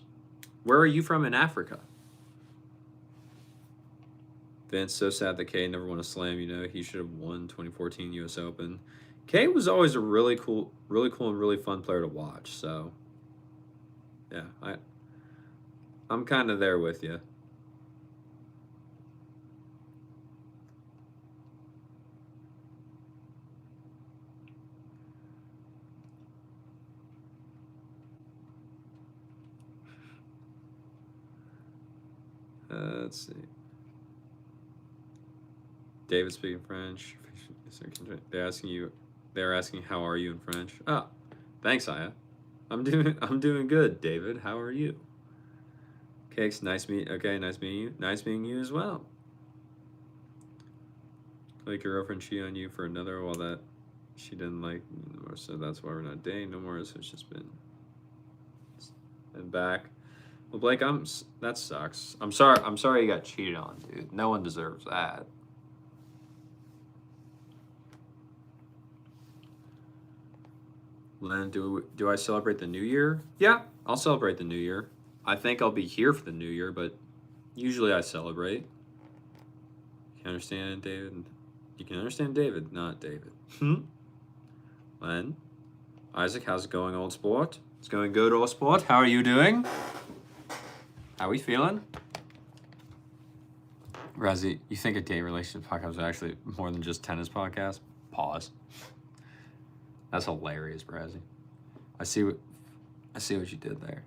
Where are you from in Africa? Vince, so sad that Kay never won a slam. You know, he should have won 2014 U.S. Open. Kay was always a really cool and really fun player to watch. So, yeah, I'm kind of there with you. Let's see. David speaking French. They're asking how are you in French. Oh, thanks, Aya. I'm doing good, David. How are you? Cakes, nice meeting you. Nice meeting you as well. Like your girlfriend cheated on you for another while that she didn't like more, so that's why we're not dating no more. So it's just been and back. Well, Blake, that sucks. I'm sorry you got cheated on, dude. No one deserves that. Len, do I celebrate the new year? Yeah, I'll celebrate the new year. I think I'll be here for the new year, but usually I celebrate. You can understand David? You can understand David, not David. Len? Isaac, how's it going, old sport? It's going good, old sport. How are you doing? How are we feeling? Razzie, you think a gay relationship podcast is actually more than just tennis podcast? Pause. That's hilarious, Razzie. I see what you did there.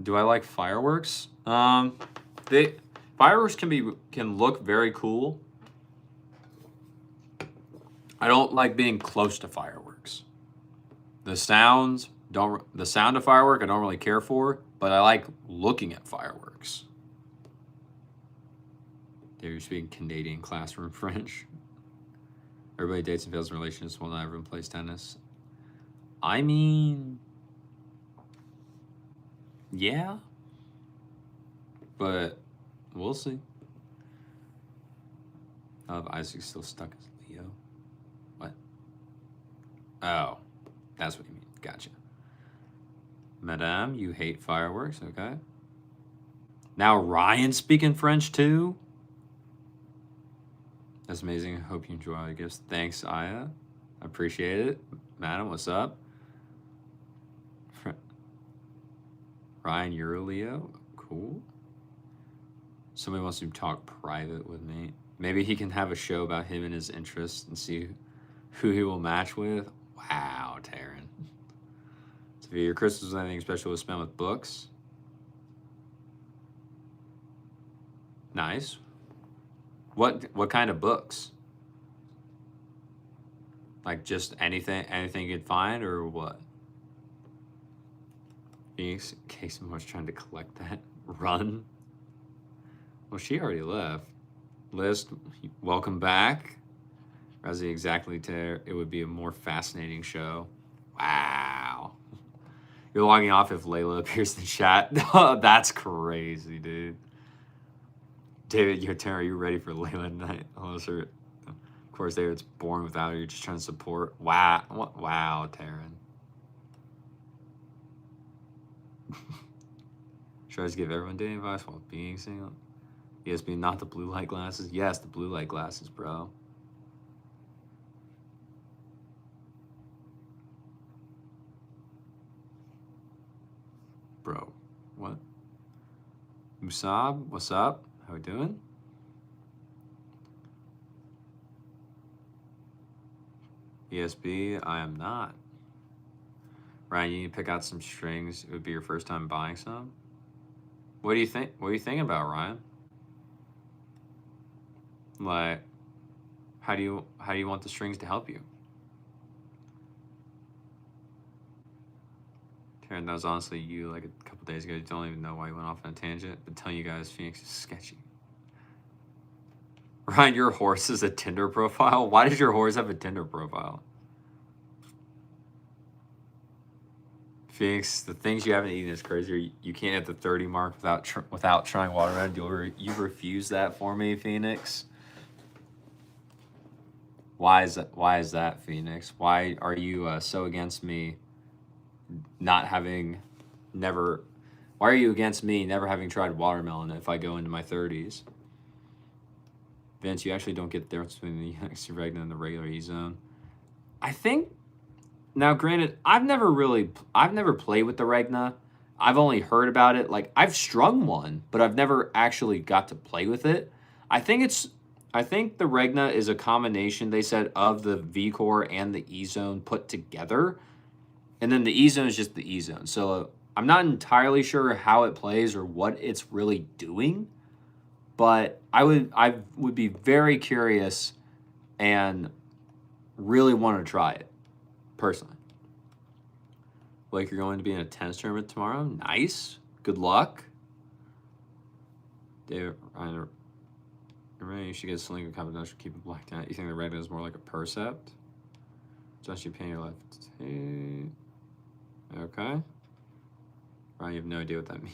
Do I like fireworks? Fireworks can look very cool. I don't like being close to fireworks. The sound of firework I don't really care for, but I like looking at fireworks. They're speaking Canadian classroom French. Everybody dates and fails in relationships while not everyone plays tennis. I mean, yeah, but we'll see. Isaac's still stuck as Leo. What? Oh, that's what you mean. Gotcha. Madame, you hate fireworks. Okay. Now Ryan speaking French too. That's amazing. I hope you enjoy all your gifts. Thanks, Aya. I appreciate it. Madam, what's up? Ryan, you're a Leo. Cool. Somebody wants to talk private with me. Maybe he can have a show about him and his interests and see who he will match with. Wow, Taryn. So if your Christmas was anything special, was spent with books. Nice. What kind of books? Like just anything you could find, or what? Phoenix, in case someone's trying to collect that. Run. Well, she already left. List, welcome back. Razzie, exactly, Taylor. It would be a more fascinating show. Wow. You're logging off if Layla appears in chat. That's crazy, dude. David, Taryn, are you ready for Layla tonight? Oh, sir. Of course, David's boring without her. You're just trying to support. Wow. Wow, Taryn. Should I just give everyone dating advice while being single? ESB, not the blue light glasses. Yes, the blue light glasses, bro. Bro, what? Musab, what's up? How we doing? ESB, I am not. Ryan, you need to pick out some strings. It would be your first time buying some. What do you think? What are you thinking about, Ryan? Like, how do you want the strings to help you? Taryn, that was honestly you like a couple days ago. You don't even know why you went off on a tangent. But telling you guys Phoenix is sketchy. Ryan, your horse is a Tinder profile? Why does your horse have a Tinder profile? Phoenix, the things you haven't eaten is crazy. You can't hit the 30 mark without trying watermelon. You refuse that for me, Phoenix. Why is that, Phoenix? Why are you so against me not having never? Why are you against me never having tried watermelon if I go into my 30s? Vince, you actually don't get the difference between the Regna and the regular E-Zone. I think. Now, granted, I've never played with the Regna. I've only heard about it. Like, I've strung one, but I've never actually got to play with it. I think the Regna is a combination, they said, of the V-Core and the E-Zone put together. And then the E-Zone is just the E-Zone. So I'm not entirely sure how it plays or what it's really doing. But I would be very curious and really want to try it. Personally. Blake, you're going to be in a tennis tournament tomorrow. Nice. Good luck. David, Ryan, you should get a sling confidential, keep it blacked out. You think the Regna is more like a percept? Just you paying your life. Okay. Ryan, you have no idea what that means.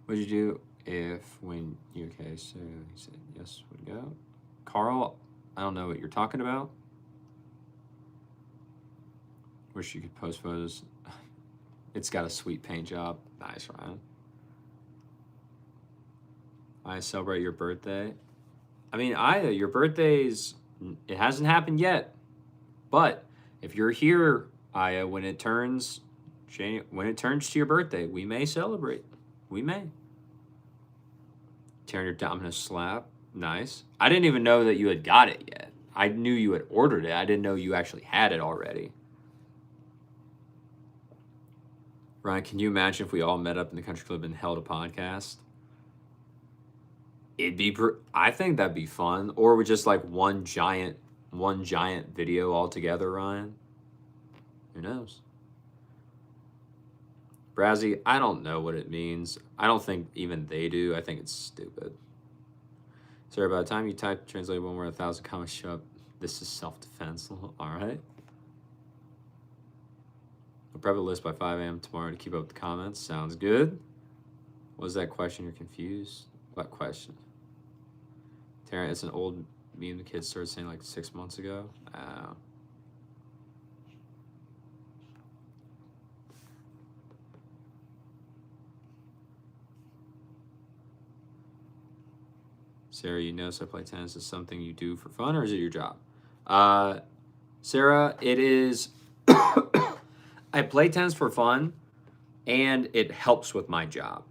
What did you do if when you okay? So he said yes would go. Carl, I don't know what you're talking about. Wish you could post photos. It's got a sweet paint job. Nice, Ryan. I celebrate your birthday. I mean, Aya, your birthday's, it hasn't happened yet. But if you're here, Aya, when it turns to your birthday, we may celebrate. We may. Tearing your Dominus slap. Nice. I didn't even know that you had got it yet. I knew you had ordered it. I didn't know you actually had it already. Ryan, can you imagine if we all met up in the country club and held a podcast? It'd be, I think that'd be fun. Or we just like one giant video all together, Ryan. Who knows? Brazzy, I don't know what it means. I don't think even they do. I think it's stupid. Sorry, by the time you type translate one word 1,000 comments show up, this is self-defense. All right. I'll prep a list by 5 a.m. tomorrow to keep up with the comments. Sounds good. What was that question? You're confused? What question? Taryn, it's an old meme the kids started saying like 6 months ago. Sarah, you notice I play tennis. Is something you do for fun or is it your job? Sarah, it is. I play tennis for fun and it helps with my job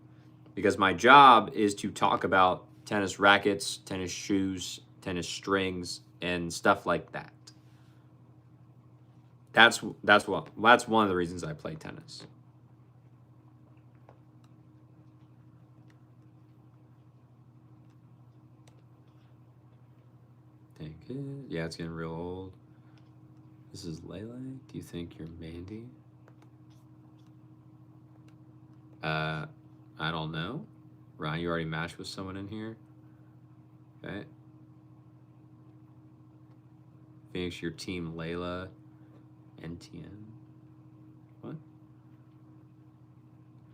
because my job is to talk about tennis rackets, tennis shoes, tennis strings, and stuff like that. That's one of the reasons I play tennis. Thank you. Yeah, it's getting real old. This is Lele. Do you think you're Mandy? I don't know. Ryan, you already matched with someone in here. Okay. Phoenix, your team Layla. NTN. What?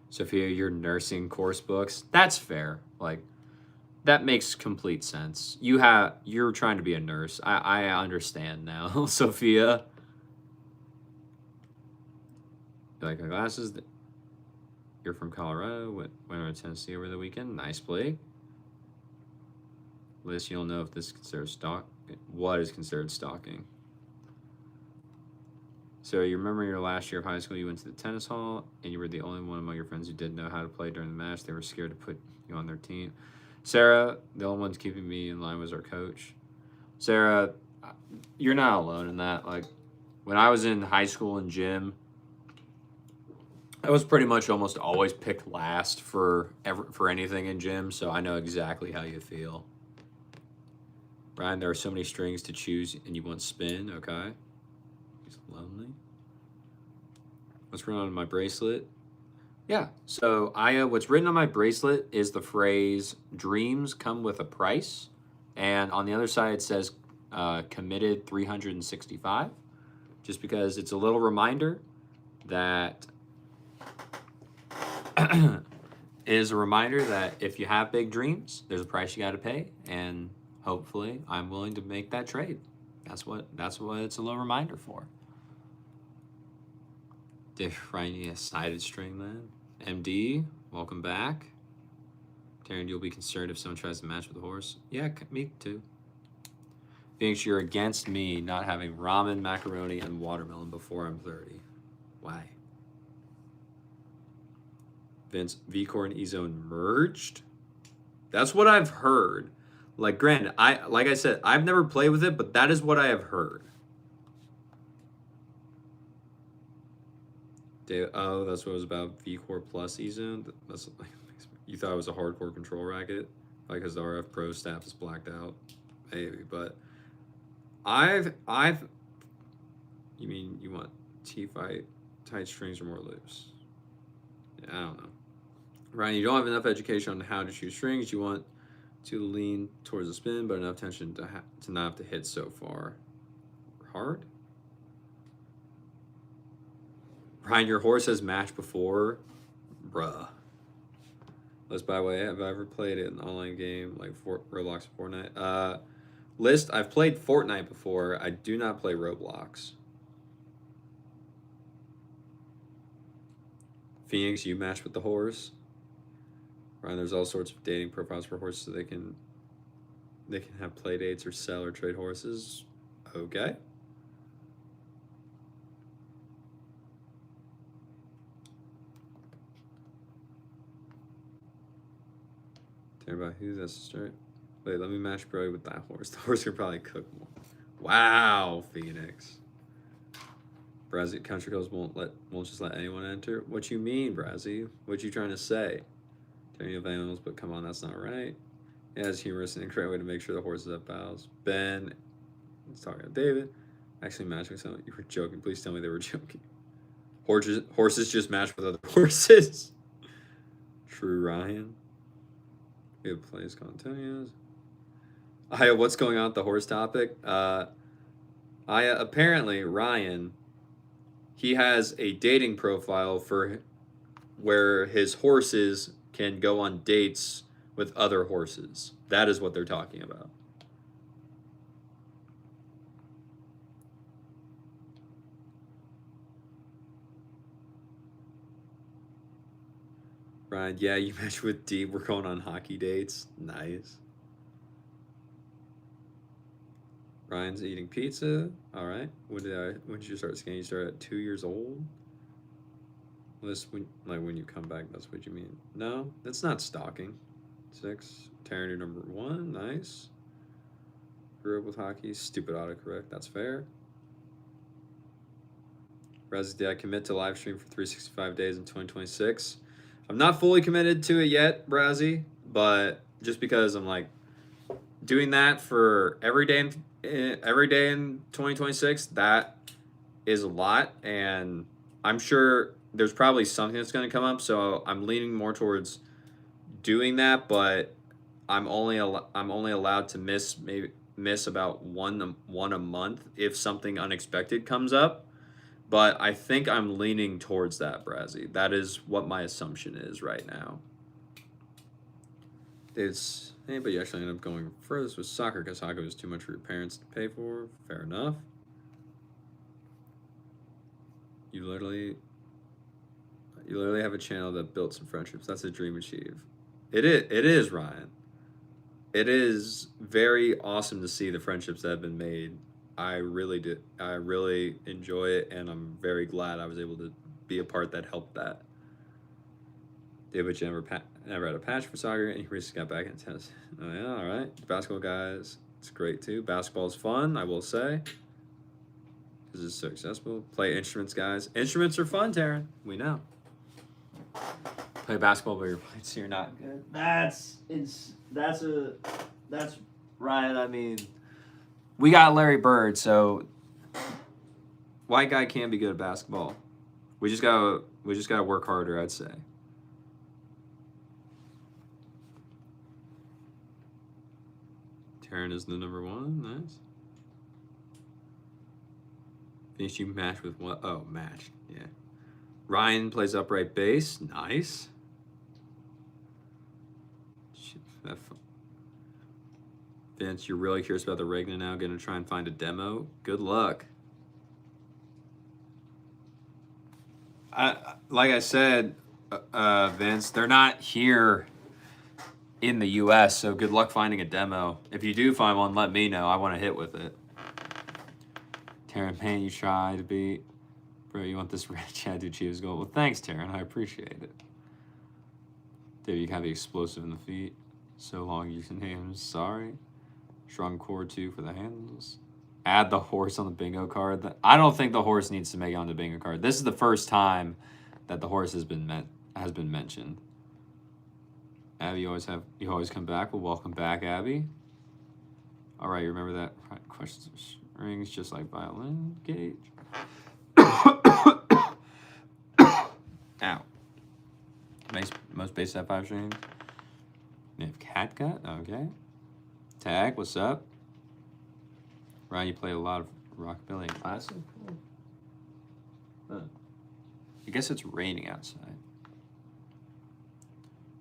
Sophia, your nursing course books. That's fair. Like, that makes complete sense. You're trying to be a nurse. I understand now, Sophia. You like my glasses? You're from Colorado. Went to Tennessee over the weekend. Nice play. Liz, you'll know if this is considered what is considered stalking. So you remember your last year of high school, you went to the tennis hall, and you were the only one among your friends who didn't know how to play during the match. They were scared to put you on their team. Sarah, the only one's keeping me in line was our coach. Sarah, you're not alone in that. Like, when I was in high school and gym, I was pretty much almost always picked last for anything in gym, so I know exactly how you feel. Brian, there are so many strings to choose, and you want spin, okay? He's lonely. What's written on my bracelet? Yeah, so what's written on my bracelet is the phrase, dreams come with a price, and on the other side it says committed 365, just because it's a little reminder that is a reminder that if you have big dreams, there's a price you got to pay, and hopefully I'm willing to make that trade. That's what it's a little reminder for. Defining a sided string then. MD, welcome back. Taryn, you'll be concerned if someone tries to match with a horse. Yeah, me too. Phoenix, you're against me not having ramen, macaroni, and watermelon before I'm 30. Why? Vince, VCore and E-Zone merged? That's what I've heard. Like, granted, like I said, I've never played with it, but that is what I have heard. Oh, that's what it was about. VCore plus E-Zone? That's, you thought it was a hardcore control racket? Because the RF Pro staff is blacked out? Maybe, but you mean you want T-Fight tight strings or more loose? Yeah, I don't know. Ryan, you don't have enough education on how to choose strings. You want to lean towards the spin, but enough tension to not have to hit so far. Hard? Ryan, your horse has matched before? Bruh. List, by the way, have I ever played an online game like Roblox or Fortnite? List, I've played Fortnite before. I do not play Roblox. Phoenix, you match with the horse? Ryan, there's all sorts of dating profiles for horses so they can have play dates or sell or trade horses. Okay. Tell me about who that's start. Wait, let me match Brody with that horse. The horse could probably cook more. Wow, Phoenix. Brazzy country clubs won't just let anyone enter. What you mean, Brazzy? What you trying to say? Turning of animals, but come on, that's not right. Yeah, it's humorous and a great way to make sure the horses have bows. Ben, he's talking to David. Actually, matching someone. You were joking. Please tell me they were joking. Horses just match with other horses. True, Ryan. We have plays called Antonio's. What's going on with the horse topic? Apparently Ryan, he has a dating profile for where his horses can go on dates with other horses. That is what they're talking about. Ryan, yeah, you match with Deep. We're going on hockey dates. Nice. Ryan's eating pizza. All right. When did you start skating? You started at 2 years old. This when you come back, that's what you mean. No, that's not stalking. 6. Taryn number 1. Nice. Grew up with hockey. Stupid autocorrect. That's fair. Res, did I commit to live stream for 365 days in 2026? I'm not fully committed to it yet, Brazzy, but just because I'm like doing that for every day in 2026, that is a lot, and I'm sure there's probably something that's going to come up, so I'm leaning more towards doing that, but I'm only allowed to miss about one a month if something unexpected comes up. But I think I'm leaning towards that, Brazzy. That is what my assumption is right now. It's but you actually end up going furthest with soccer because soccer was too much for your parents to pay for. Fair enough. You literally have a channel that built some friendships. That's a dream achieved. It is, Ryan. It is very awesome to see the friendships that have been made. I really did. I really enjoy it, and I'm very glad I was able to be a part that helped that. David never had a patch for soccer, and he recently got back in tennis. Oh yeah, all right. Basketball guys, it's great too. Basketball is fun, I will say, because it's so accessible. Play instruments, guys. Instruments are fun, Taryn. We know. Play basketball, but you're not good. That's Ryan. I mean, we got Larry Bird, so white guy can be good at basketball. We just gotta work harder, I'd say. Taryn is the number 1. Nice. Finish you match with what? Oh, match. Yeah. Ryan plays upright bass. Nice. Vince, you're really curious about the Regna now. Gonna try and find a demo. Good luck. Like I said, Vince, they're not here in the U.S., so good luck finding a demo. If you do find one, let me know. I want to hit with it. Taryn Payne, you try to be... Bro, you want this red chat to achieve his goal? Well, thanks, Taryn. I appreciate it. Dude, you have the explosive in the feet. So long you can name. Sorry. Strong core 2 for the handles. Add the horse on the bingo card. I don't think the horse needs to make it on the bingo card. This is the first time that the horse has been mentioned. Abby, you always come back. Well, welcome back, Abby. All right, you remember that? Right, questions, rings, just like violin gauge. Ow. Most base at 5 strings. We have Catgut. Okay. Tag, what's up? Ryan, you play a lot of rockabilly and classic. Huh. I guess it's raining outside.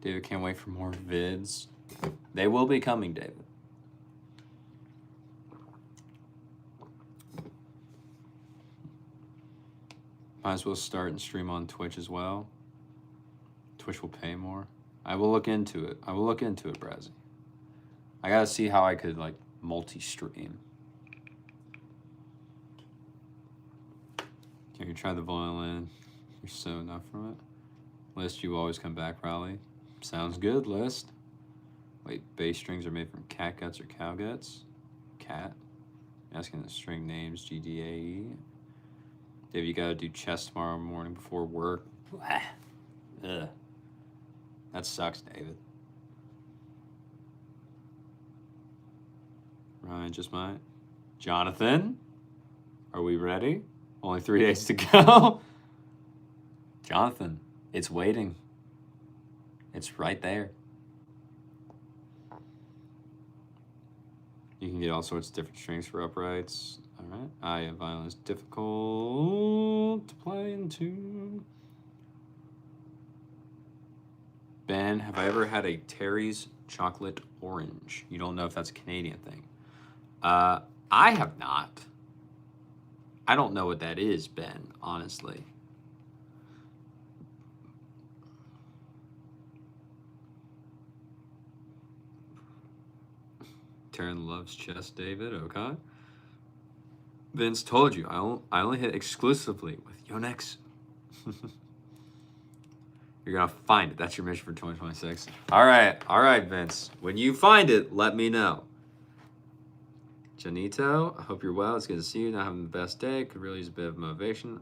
David, can't wait for more vids. They will be coming, David. Might as well start and stream on Twitch as well. Twitch will pay more. I will look into it. Brazzy. I gotta see how I could like multi-stream. Can you try the violin? You're so enough from it. List, you always come back, Raleigh. Sounds good, List. Wait, bass strings are made from cat guts or cow guts? Cat. Asking the string names, GDAE. Dave, you gotta do chest tomorrow morning before work. Ugh. That sucks, David. Ryan just might. Jonathan, are we ready? Only 3 days to go. Jonathan, it's waiting. It's right there. You can get all sorts of different strings for uprights. All right. Violin is difficult to play in tune. Ben, have I ever had a Terry's chocolate orange? You don't know if that's a Canadian thing. I have not. I don't know what that is, Ben, honestly. Taryn loves chess, David. Okay. Vince told you, I only hit exclusively with Yonex. You're going to find it. That's your mission for 2026. All right, Vince. When you find it, let me know. Janito, I hope you're well. It's good to see you. Not having the best day. Could really use a bit of motivation.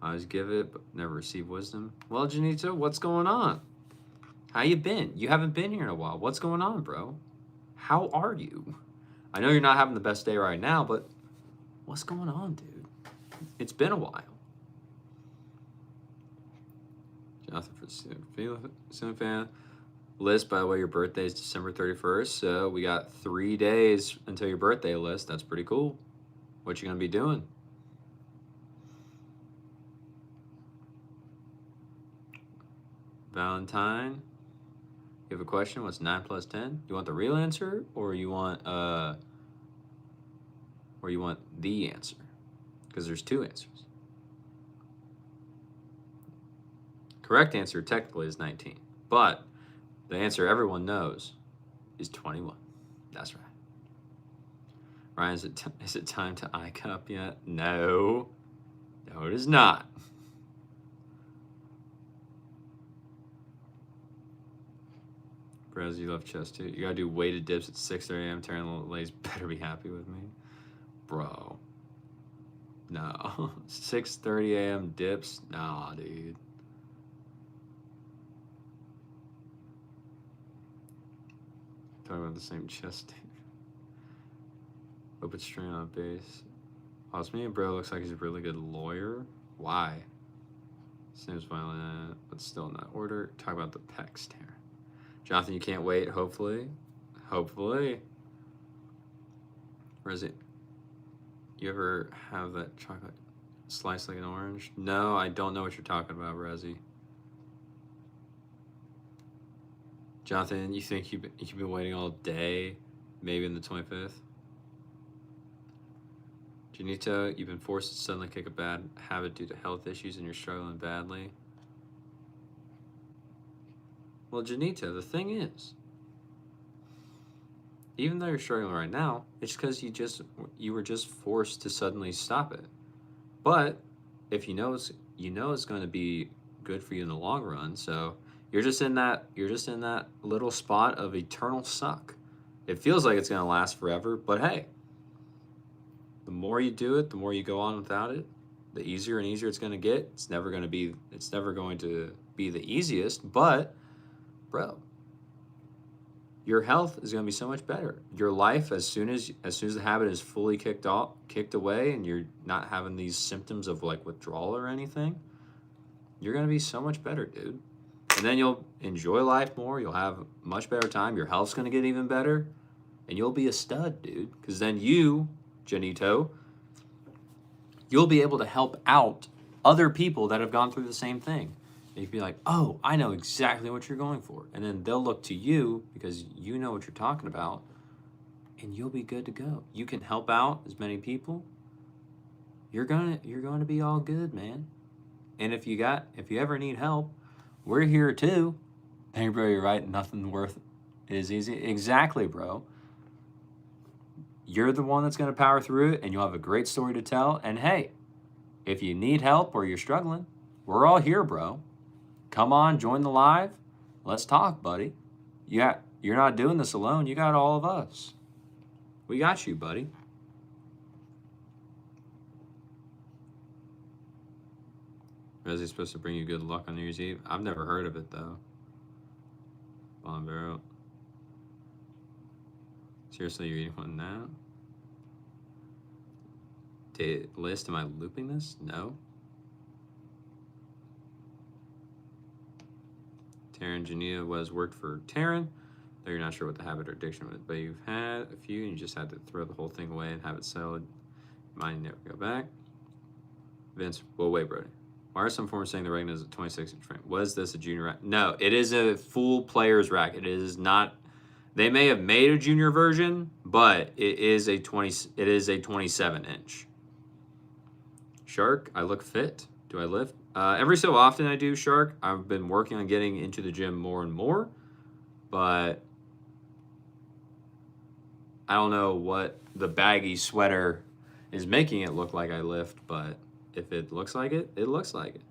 I always give it, but never receive wisdom. Well, Janito, what's going on? How you been? You haven't been here in a while. What's going on, bro? How are you? I know you're not having the best day right now, but what's going on, dude? It's been a while. Jonathan for Soon fan. List, by the way, your birthday is December 31st, so we got 3 days until your birthday list. That's pretty cool. What you gonna be doing? Valentine, you have a question? What's 9 plus 10? You want the real answer, or you want the answer? Because there's 2 answers. Correct answer technically is 19, but the answer everyone knows is 21. That's right. Ryan, is it time to iCup yet? No. No, it is not. Braz, you love chess too. You gotta do weighted dips at 6:30 a.m. Taryn Lays better be happy with me. Bro. No. 6:30 a.m. dips? Nah, dude. Talking about the same chess tape. Open string on bass. Osmian bro looks like he's a really good lawyer. Why? Seems violent, but still in that order. Talk about the pecs, Taryn. Jonathan, you can't wait, hopefully. Hopefully. Where is it? You ever have that chocolate sliced like an orange? No, I don't know what you're talking about, Rezzy. Jonathan, you think you've been waiting all day? Maybe in the 25th? Janito, you've been forced to suddenly kick a bad habit due to health issues and you're struggling badly. Well, Janito, the thing is, even though you're struggling right now, it's because you were just forced to suddenly stop it. But if you know it's going to be good for you in the long run, so you're just in that little spot of eternal suck. It feels like it's going to last forever, but hey, the more you do it, the more you go on without it, the easier and easier it's going to get. It's never going to be the easiest, but bro, your health is going to be so much better. Your life, as soon as the habit is fully kicked away, and you're not having these symptoms of like withdrawal or anything, you're going to be so much better, dude. And then you'll enjoy life more. You'll have much better time. Your health's going to get even better, and you'll be a stud, dude. Because then you, Janito, you'll be able to help out other people that have gone through the same thing. And you can be like, oh, I know exactly what you're going for. And then they'll look to you because you know what you're talking about, and you'll be good to go. You can help out as many people. You're going to be all good, man. And if you ever need help, we're here too. Hey, bro, you're right. Nothing worth it is easy. Exactly, bro. You're the one that's going to power through it, and you'll have a great story to tell. And hey, if you need help or you're struggling, we're all here, bro. Come on, join the live. Let's talk, buddy. You're not doing this alone. You got all of us. We got you, buddy. Is he supposed to bring you good luck on New Year's Eve? I've never heard of it though. Bombero. Seriously, you're eating one now? List, am I looping this? No. Taryn Janita was worked for Taryn. Though you're not sure what the habit or addiction was, but you've had a few and you just had to throw the whole thing away and have it settled. Mine never go back. Vince, well, wait, Brody. Why are some forms saying the Regna is a 26-inch frame? Was this a junior rack? No, it is a full player's rack. It is not. They may have made a junior version, but it is a 27-inch. Shark, I look fit. Do I lift? Every so often I do, Shark. I've been working on getting into the gym more and more, but I don't know what the baggy sweater is making it look like I lift, but if it looks like it, it looks like it.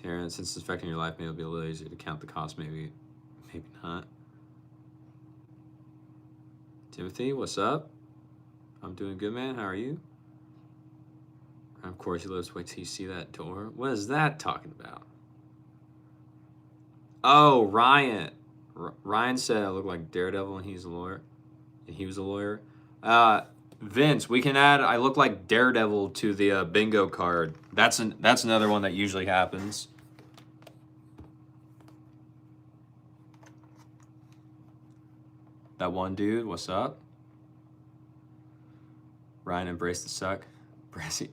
Taryn, since it's affecting your life, maybe it'll be a little easier to count the cost. Maybe not. Timothy, what's up? I'm doing good, man. How are you? Of course, he lives. Wait till you see that door. What is that talking about? Oh, Ryan. Ryan said I look like Daredevil and he's a lawyer. And he was a lawyer. Vince, we can add I look like Daredevil to the bingo card. That's another one that usually happens. That one dude, what's up? Ryan embraced the suck.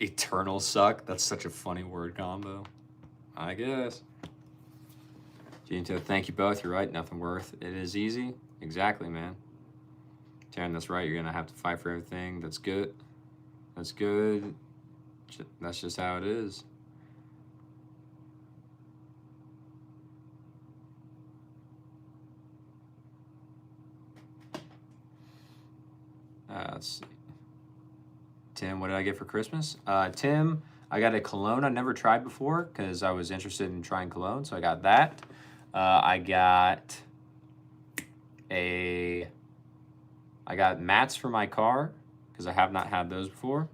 Eternal suck. That's such a funny word combo. I guess. Ginto, thank you both. You're right. Nothing worth it is easy. Exactly, man. Taryn, that's right. You're going to have to fight for everything. That's good. That's good. That's just how it is. Let's see. Tim, what did I get for Christmas? Tim, I got a cologne I never tried before because I was interested in trying cologne, so I got that. I got mats for my car because I have not had those before.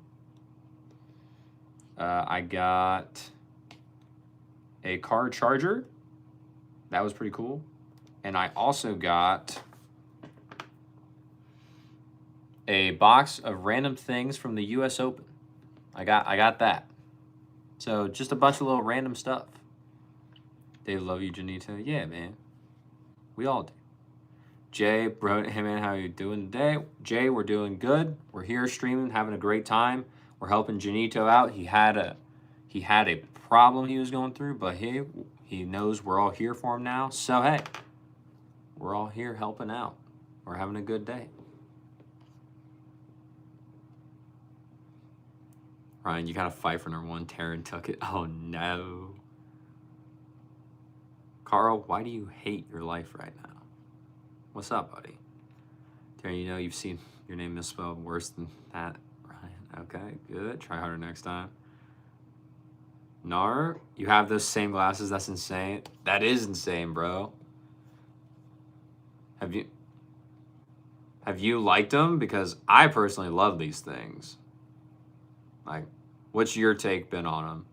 I got a car charger. That was pretty cool. And I also got a box of random things from the US Open. I got that. So just a bunch of little random stuff. They love you, Janita. Yeah, man. We all do. Jay, bro, hey man, how you doing today? Jay, we're doing good. We're here streaming, having a great time. We're helping Janito out. He had a problem he was going through, but he knows we're all here for him now. So hey, we're all here helping out. We're having a good day. Ryan, you got to fight for number one. Taryn took it. Oh, no. Carl, why do you hate your life right now? What's up, buddy? Taryn, you know you've seen your name misspelled worse than that. Ryan, okay, good. Try harder next time. Nar, you have those same glasses. That's insane. That is insane, bro. Have you liked them? Because I personally love these things. Like, what's your take been on them?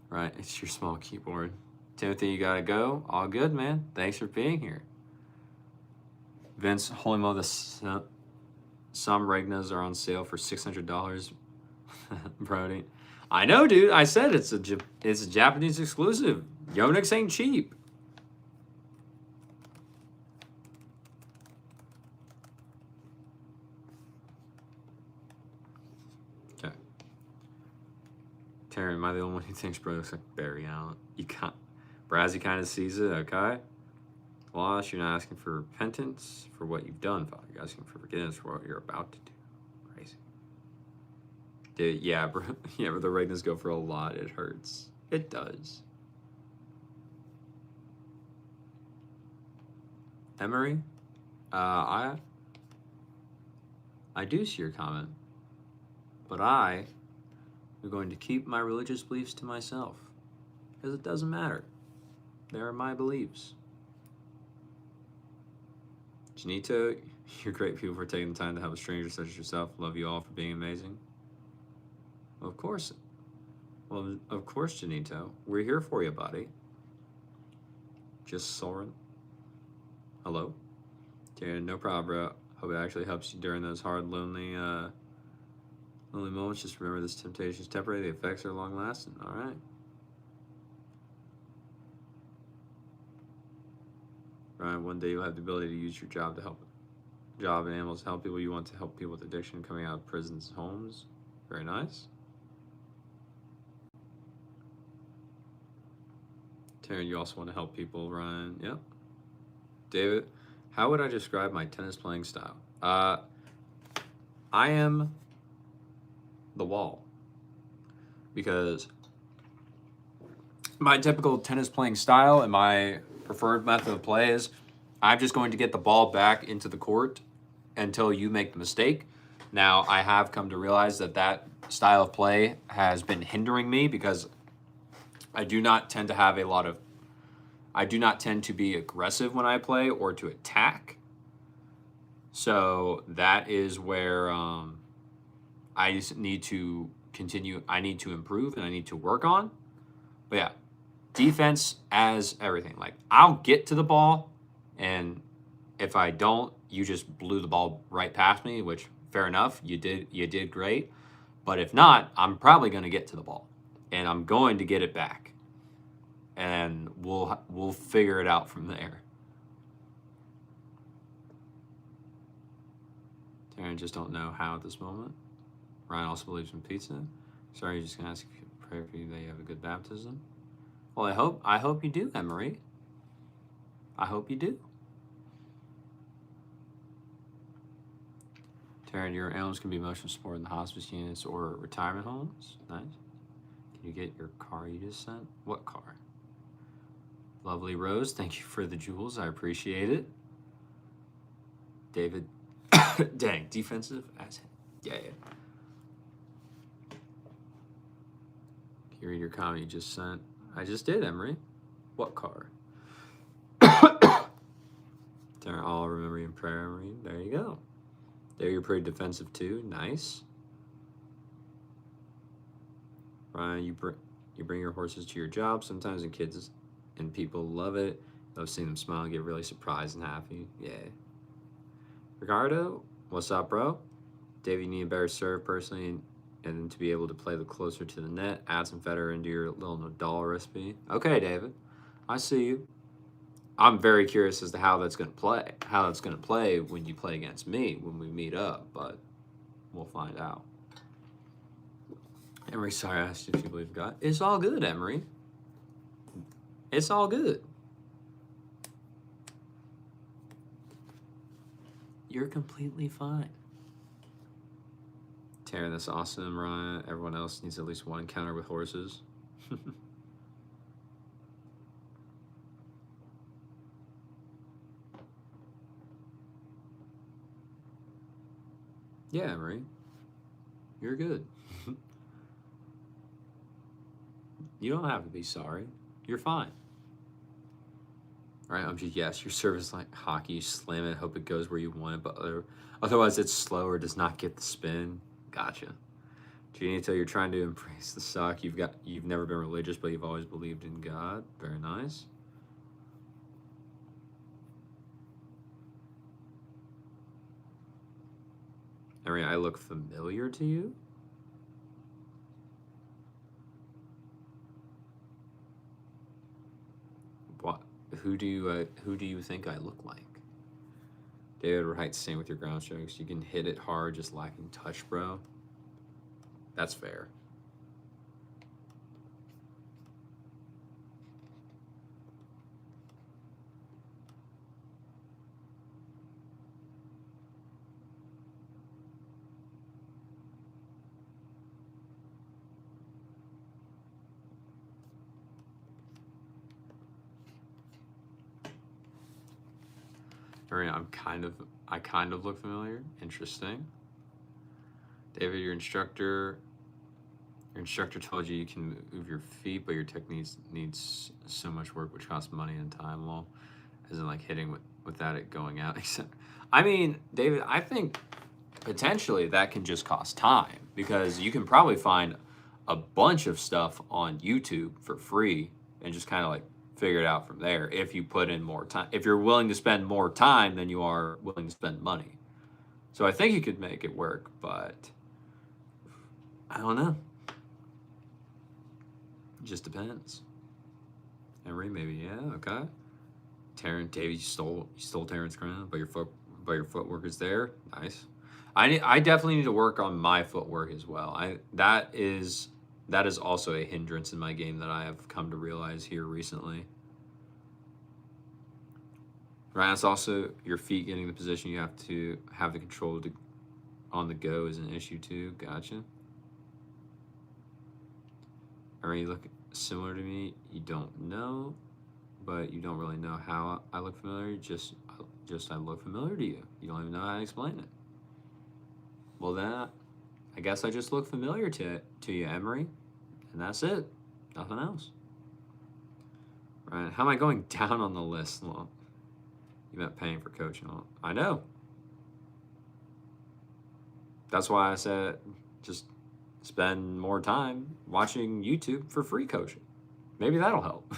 Right, it's your small keyboard. Timothy, you gotta go. All good, man. Thanks for being here. Vince, holy moly, some Regnas are on sale for $600. Brody, I know, dude. I said it's a Japanese exclusive. Yonex ain't cheap. Taryn, am I the only one who thinks bro looks like Barry Allen? You can't. Brazzy kind of sees it, okay? Loss, you're not asking for repentance for what you've done, Father. You're asking for forgiveness for what you're about to do. Crazy. Dude, yeah, bro. Yeah, but the Regnas go for a lot. It hurts. It does. Emery, I do see your comment, but I'm going to keep my religious beliefs to myself because it doesn't matter. They're my beliefs. Janito, you're great people for taking the time to help a stranger such as yourself. Love you all for being amazing. Well, of course. Well, of course, Janito. We're here for you, buddy. Just Soren. Hello. Darren, no problem, bro. Hope it actually helps you during those hard, lonely moments. Just remember this temptation is temporary. The effects are long lasting. All right. Ryan, one day you'll have the ability to use your job and animals to help people. You want to help people with addiction coming out of prisons and homes. Very nice. Taryn, you also want to help people, Ryan. Yep. David, how would I describe my tennis playing style? I am the wall. Because my typical tennis playing style and my preferred method of play is I'm just going to get the ball back into the court until you make the mistake. Now, I have come to realize that style of play has been hindering me because I do not tend to be aggressive when I play or to attack. So that is where I just need to continue. I need to improve and I need to work on. But yeah, defense as everything. Like, I'll get to the ball, and if I don't, you just blew the ball right past me, which fair enough. You did great. But if not, I'm probably going to get to the ball, and I'm going to get it back, and we'll figure it out from there. Taryn, just don't know how at this moment. Ryan also believes in pizza. Sorry, just gonna ask if you pray for you that you have a good baptism. Well, I hope you do, Emery. I hope you do. Taryn, your animals can be emotional support in the hospice units or retirement homes. Nice. Can you get your car you just sent? What car? Lovely Rose, thank you for the jewels. I appreciate it. David, dang, defensive as yeah. Can you read your comment you just sent? I just did, Emery. What car? I'll remember you in prayer, Emery. There you go. There, you're pretty defensive too. Nice. Ryan, you bring your horses to your job sometimes, and kids and people love it. Love seeing them smile and get really surprised and happy. Yeah. Ricardo, what's up, bro? David, you need a better serve personally, and to be able to play the closer to the net. Add some Federer into your little Nadal recipe. Okay, David, I see you. I'm very curious as to how that's going to play. How that's going to play when you play against me when we meet up, but we'll find out. Emery, sorry I asked you if you believe in God. It's all good, Emery. It's all good. You're completely fine. Taryn, that's awesome, Ryan. Everyone else needs at least one encounter with horses. Yeah, Emery. You're good. You don't have to be sorry. You're fine. All right, I'm just, yes, your service like hockey. You slam it, hope it goes where you want it, but otherwise it's slow or does not get the spin. Gotcha. Janito, you're trying to embrace the suck. You've never been religious, but you've always believed in God. Very nice. Emery, I look familiar to you? What? Who do you think I look like? David Wright, same with your ground strokes. You can hit it hard, just lacking touch, bro. That's fair. I kind of look familiar. Interesting. David, your instructor Your instructor told you can move your feet, but your technique needs so much work, which costs money and time. Well, as in like hitting without it going out. Except, I mean, David, I think potentially that can just cost time because you can probably find a bunch of stuff on YouTube for free and just kind of like figure it out from there if you put in more time. If you're willing to spend more time than you are willing to spend money. So I think you could make it work, but I don't know. It just depends. Emery, maybe, yeah, okay. David, you stole Terrence crown, but your footwork is there. Nice. I definitely need to work on my footwork as well. That is also a hindrance in my game that I have come to realize here recently. Right, it's also your feet getting the position you have to have the control on the go is an issue too. Gotcha. Are you look similar to me? You don't know, but you don't really know how I look familiar. Just I look familiar to you. You don't even know how to explain it. Well, then I guess I just look familiar to you, Emery, and that's it. Nothing else. Right? How am I going down on the list? Well, you meant paying for coaching. I know. That's why I said just spend more time watching YouTube for free coaching. Maybe that'll help.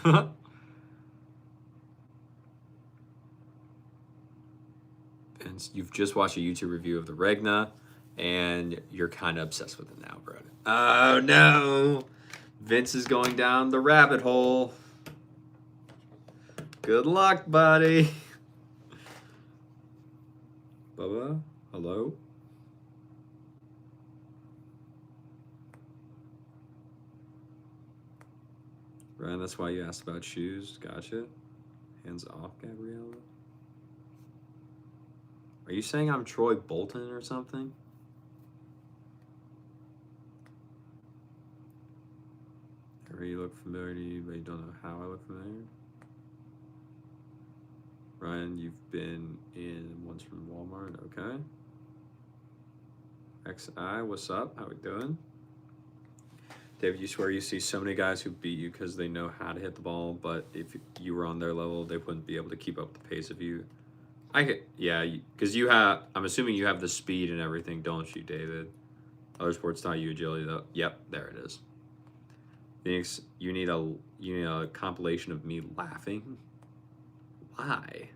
Vince, you've just watched a YouTube review of the Regna, and you're kind of obsessed with it now, bro. Oh, no. Vince is going down the rabbit hole. Good luck, buddy. Bubba, hello? Ryan, that's why you asked about shoes. Gotcha. Hands off, Gabriella. Are you saying I'm Troy Bolton or something? Or you look familiar to you, but you don't know how I look familiar? Ryan, you've been in ones from Walmart. Okay. XI, what's up? How we doing? David, you swear you see so many guys who beat you because they know how to hit the ball, but if you were on their level, they wouldn't be able to keep up the pace of you. Yeah, because you have. I'm assuming you have the speed and everything, don't you, David? Other sports taught you agility, though. Yep, there it is. Phoenix, you need a compilation of me laughing. Why?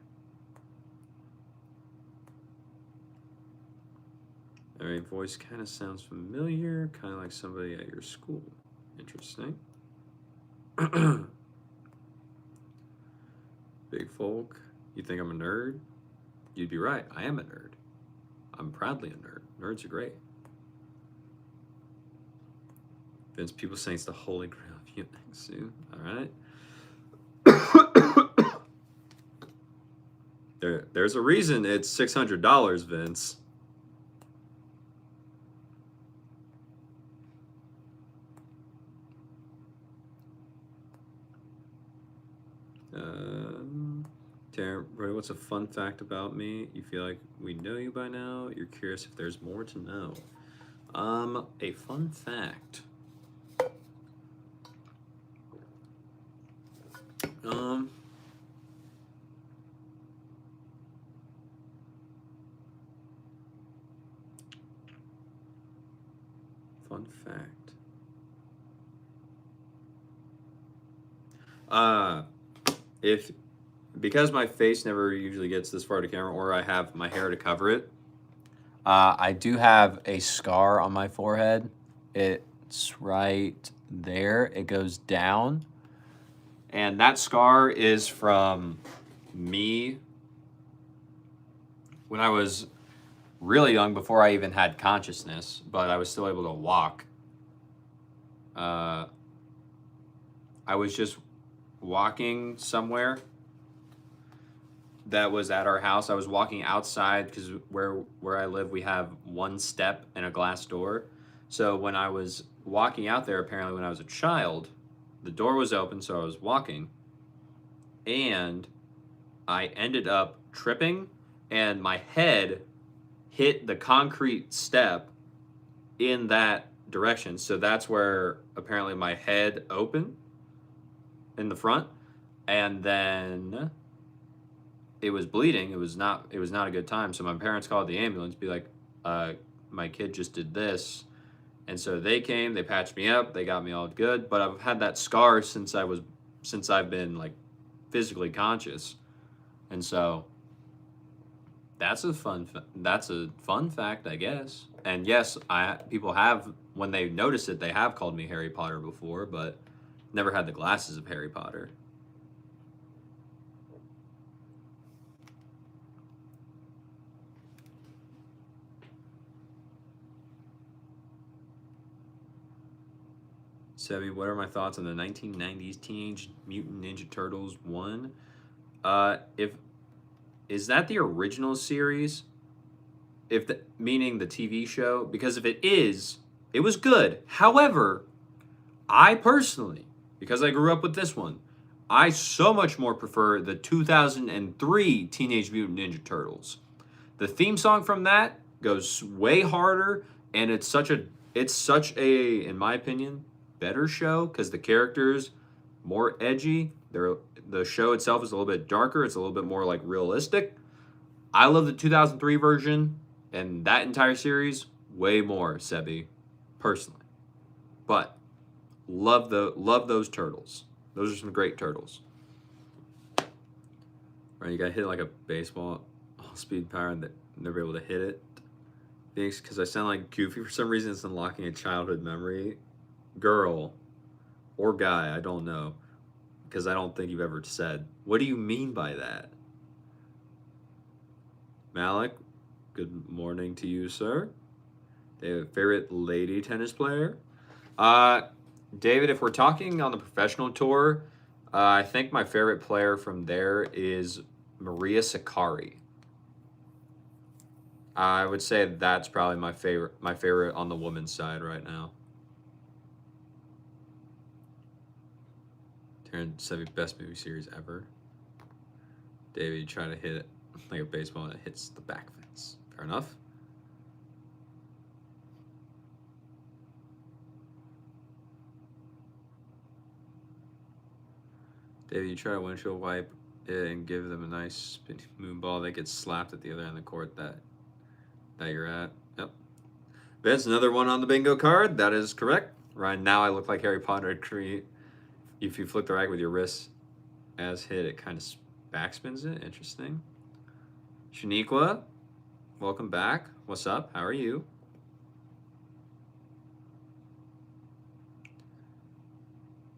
All right, voice kind of sounds familiar, kind of like somebody at your school. Interesting. Big folk, you think I'm a nerd? You'd be right. I am a nerd. I'm proudly a nerd. Nerds are great. Vince, people saying it's the holy grail of human soon. All right. There's a reason it's $600, Vince. Roy, what's a fun fact about me? You feel like we know you by now. You're curious if there's more to know. A fun fact. Fun fact. Because my face never usually gets this far to camera, or I have my hair to cover it, I do have a scar on my forehead. It's right there. It goes down. And that scar is from me when I was really young, before I even had consciousness, but I was still able to walk. I was just walking somewhere that was at our house. I was walking outside because where I live, we have one step and a glass door. So when I was walking out there, apparently when I was a child, the door was open, so I was walking, and I ended up tripping, and my head hit the concrete step in that direction. So that's where apparently my head opened in the front, and then it was bleeding. It was not a good time. So my parents called the ambulance, be like, my kid just did this. And so they came, they patched me up, they got me all good. But I've had that scar since I've been like physically conscious. And so that's a fun fact, I guess. And yes, people have, when they notice it, they have called me Harry Potter before, but never had the glasses of Harry Potter. Sebi, what are my thoughts on the 1990s Teenage Mutant Ninja Turtles 1? Is that the original series? Meaning the TV show? Because if it is, it was good. However, I personally, because I grew up with this one, I so much more prefer the 2003 Teenage Mutant Ninja Turtles. The theme song from that goes way harder, and it's such a, in my opinion, better show because the characters more edgy. The show itself is a little bit darker. It's a little bit more like realistic. I love the 2003 version and that entire series way more, Sebi, personally. But love those turtles. Those are some great turtles. Right, you got hit like a baseball, all speed power, and never able to hit it. Thanks, because I sound like Goofy for some reason. It's unlocking a childhood memory. Girl or guy, I don't know, because I don't think you've ever said. What do you mean by that? Malik, good morning to you, sir. David, favorite lady tennis player? David, if we're talking on the professional tour, I think my favorite player from there is Maria Sakkari. I would say that's probably my favorite on the women's side right now. Taryn Sevi, best movie series ever. David, you try to hit it like a baseball and it hits the back fence. Fair enough. David, you try to windshield wipe it and give them a nice spinning moon ball. They get slapped at the other end of the court that you're at. Yep. Vince, another one on the bingo card. That is correct. Ryan, now I look like Harry Potter. If you flick the rag with your wrist as hit, it kind of backspins it. Interesting. Shaniqua, welcome back. What's up? How are you?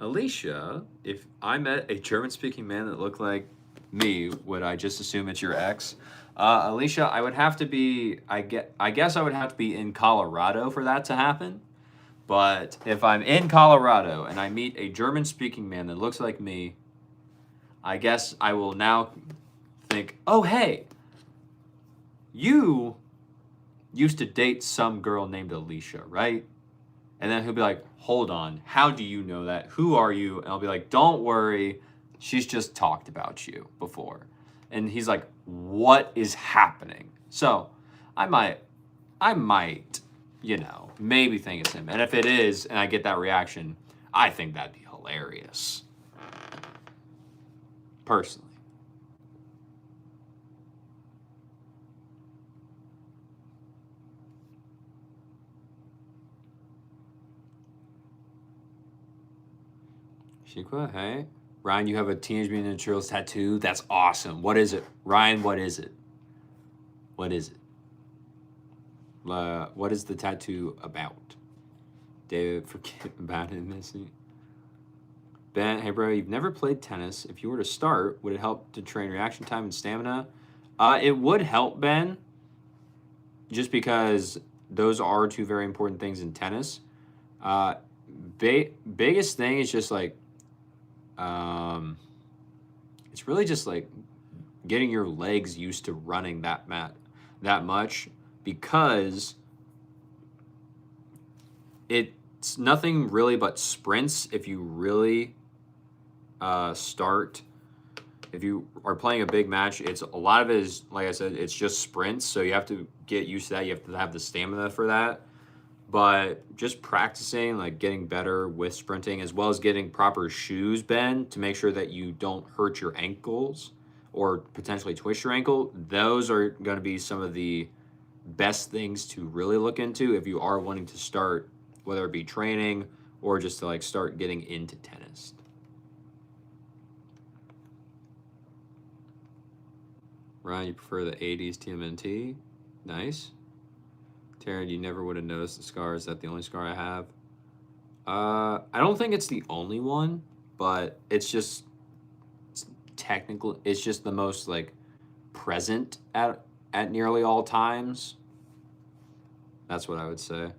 Alicia, if I met a German-speaking man that looked like me, would I just assume it's your ex? Alicia, I would have to be, I guess I would have to be in Colorado for that to happen. But if I'm in Colorado and I meet a German-speaking man that looks like me, I guess I will now think, oh, hey, you used to date some girl named Alicia, right? And then he'll be like, hold on, how do you know that? Who are you? And I'll be like, don't worry, she's just talked about you before. And he's like, what is happening? So I might, maybe think it's him. And if it is, and I get that reaction, I think that'd be hilarious. Personally. Shikwa, hey. Ryan, you have a Teenage Mutant Ninja Turtles tattoo? That's awesome. What is it? Ryan, what is it? What is it? What is the tattoo about? David, forget about it, Missy. Ben, hey bro, you've never played tennis. If you were to start, would it help to train reaction time and stamina? It would help, Ben. Just because those are two very important things in tennis. Biggest thing is just like, it's really just like getting your legs used to running that much, because it's nothing really but sprints. If you really if you are playing a big match, a lot of it is, like I said, it's just sprints. So you have to get used to that. You have to have the stamina for that. but just practicing, like getting better with sprinting, as well as getting proper shoes, Ben, to make sure that you don't hurt your ankles or potentially twist your ankle. Those are going to be some of the best things to really look into if you are wanting to start, whether it be training or just to like start getting into tennis. Ryan, you prefer the 80s TMNT? Nice. Taryn, you never would have noticed the scar. Is that the only scar I have? I don't think it's the only one, but it's just technically, it's just the most like present at nearly all times. That's what I would say.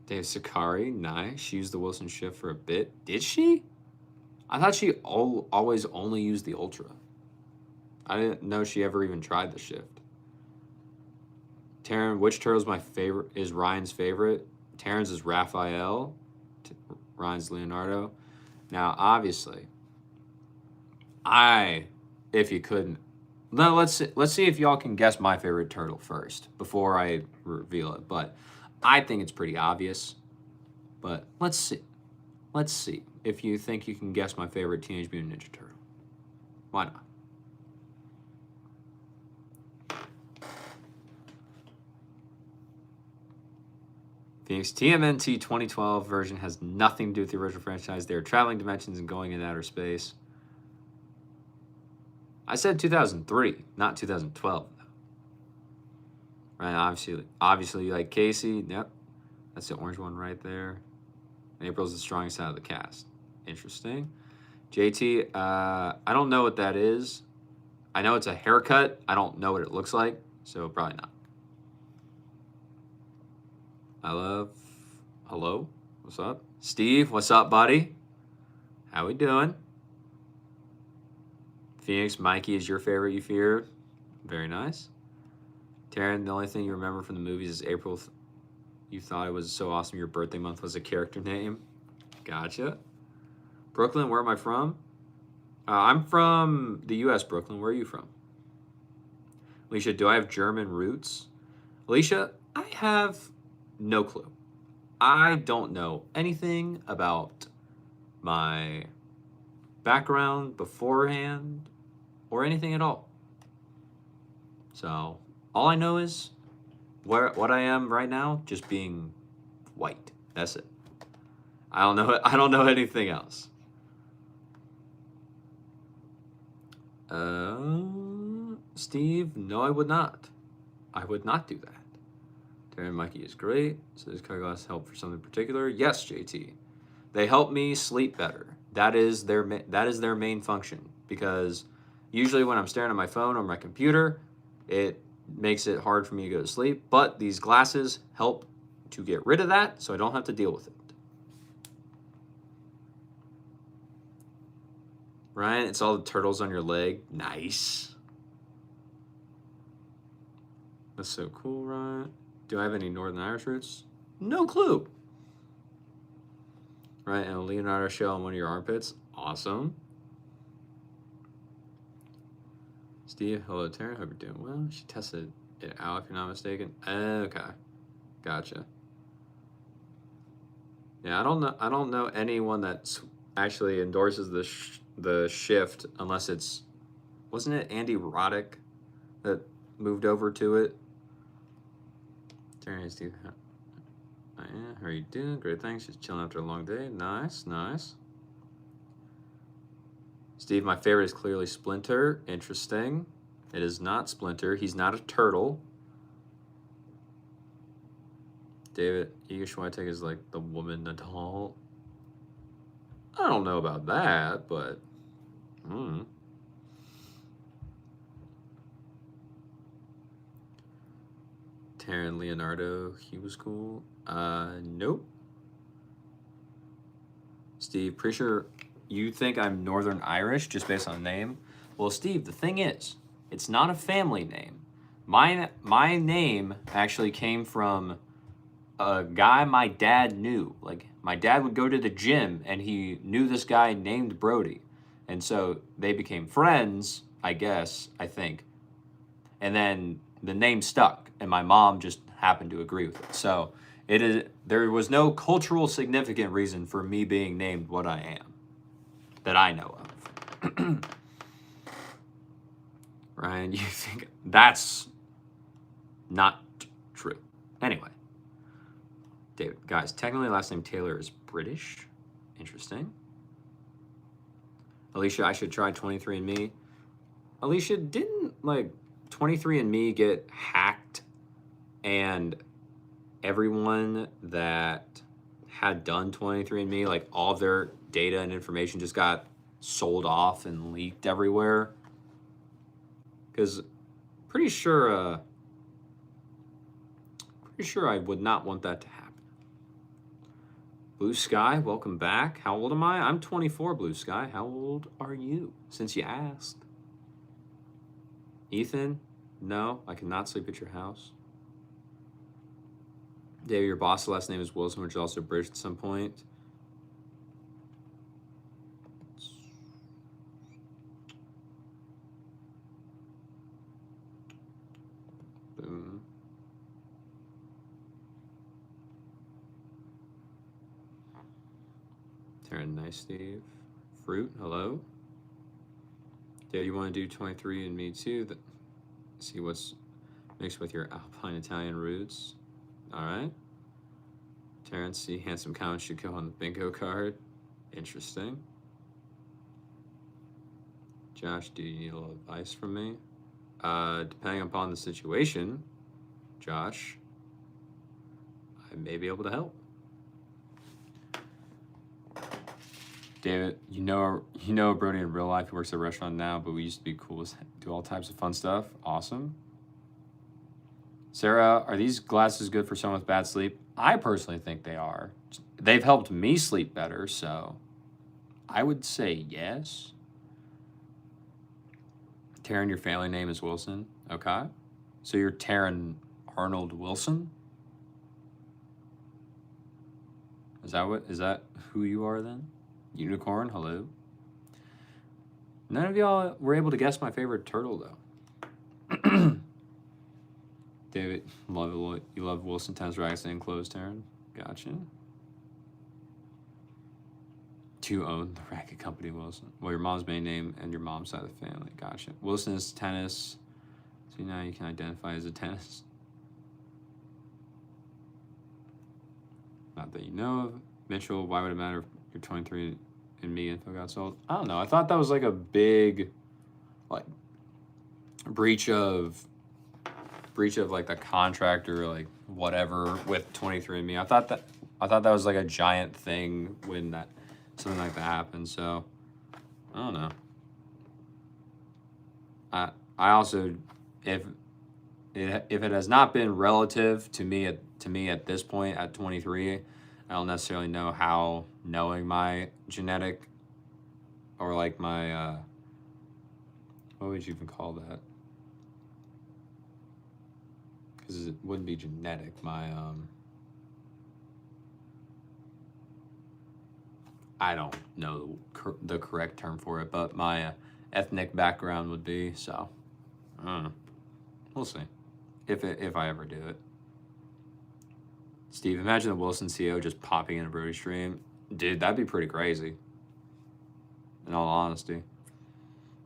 Dave Sakari, nice. She used the Wilson shift for a bit. Did she? I thought she always only used the Ultra. I didn't know she ever even tried the shift. Taryn, which turtle's my favorite? Is Ryan's favorite? Taryn's is Raphael. Ryan's Leonardo. Now, obviously, if you couldn't, no, let's see if y'all can guess my favorite turtle first before I reveal it. But I think it's pretty obvious. But let's see if you think you can guess my favorite Teenage Mutant Ninja Turtle. Why not? Phoenix TMNT 2012 version has nothing to do with the original franchise. They are traveling dimensions and going in outer space. I said 2003, not 2012. Right, obviously, like Casey. Yep, that's the orange one right there. April's the strongest out of the cast. Interesting. JT, I don't know what that is. I know it's a haircut. I don't know what it looks like, so probably not. Hello, what's up? Steve, what's up, buddy? How we doing? Phoenix, Mikey is your favorite you fear. Very nice. Taryn, the only thing you remember from the movies is April. You thought it was so awesome your birthday month was a character name. Gotcha. Brooklyn, where am I from? I'm from the U.S., Brooklyn. Where are you from? Alicia, do I have German roots? Alicia, I have no clue. I don't know anything about my background beforehand or anything at all. So all I know is what I am right now, just being white. That's it. I don't know anything else. Steve, no, I would not. I would not do that. Darren and Mikey is great. So does Carglass help for something particular? Yes, JT. They help me sleep better. That is their main function, because usually when I'm staring at my phone or my computer, it makes it hard for me to go to sleep. But these glasses help to get rid of that, so I don't have to deal with it. Ryan, it's all the turtles on your leg. Nice. That's so cool, Ryan. Do I have any Northern Irish roots? No clue. Right, and a Leonardo shell on one of your armpits. Awesome. Steve, hello, Taryn. Hope you're doing well. She tested it out, if you're not mistaken. Okay, gotcha. Yeah, I don't know anyone that actually endorses the shift unless it's, wasn't it Andy Roddick that moved over to it? Taryn, Steve. Yeah, how are you doing? Great, thanks. Just chilling after a long day. Nice, nice. Steve, my favorite is clearly Splinter. Interesting. It is not Splinter. He's not a turtle. David, Iga Swiatek is like the woman Nadal. I don't know about that, but Taryn Leonardo, he was cool. Nope. Steve, pretty sure you think I'm Northern Irish just based on the name. Well, Steve, the thing is, it's not a family name. My name actually came from a guy my dad knew. Like, my dad would go to the gym and he knew this guy named Brody. And so they became friends, I guess, I think. And then the name stuck, and my mom just happened to agree with it. So there was no cultural significant reason for me being named what I am that I know of. Ryan, you think that's not true? Anyway, David, guys, technically last name Taylor is British. Interesting. Alicia, I should try 23andMe. Alicia, didn't 23andMe get hacked and everyone that had done 23andMe, like all of their data and information just got sold off and leaked everywhere? Because pretty sure I would not want that to happen. Blue Sky, welcome back. How old am I? I'm 24, Blue Sky. How old are you, since you asked? Ethan, no, I cannot sleep at your house. Dave, your boss's last name is Wilson, which is also British at some point. Boom. Taryn, nice, Steve. Fruit, hello. Dave, you want to do 23andMe too? See what's mixed with your Alpine Italian roots. All right. Terrence, see, handsome comments should go on the bingo card. Interesting. Josh, do you need a little advice from me? Depending upon the situation, Josh, I may be able to help. David, you know Brody in real life. He works at a restaurant now, but we used to be cool, do all types of fun stuff. Awesome. Sarah, are these glasses good for someone with bad sleep? I personally think they are. They've helped me sleep better, so I would say yes. Taryn, your family name is Wilson. Okay. So you're Taryn Arnold Wilson? Is that who you are then? Unicorn, hello. None of y'all were able to guess my favorite turtle though. David, you love Wilson Tennis Rackets and Enclosed, Taryn. Gotcha. To own the racket company, Wilson. Well, your mom's main name and your mom's side of the family. Gotcha. Wilson is tennis. So now you can identify as a tennis. Not that you know of. Mitchell, why would it matter if your 23andMe info got sold? I don't know. I thought that was like a big, breach of like the contract or like whatever with 23andMe. I thought that was like a giant thing when something like that happened. So I don't know. I also, if it has not been relative to me at this point at 23, I don't necessarily know how knowing my genetic or like my what would you even call that? Because it wouldn't be genetic. My I don't know the correct term for it, but my ethnic background would be. So I don't know. We'll see if I ever do it. Steve, imagine the Wilson CEO just popping in a Brody stream. Dude, that'd be pretty crazy. In all honesty.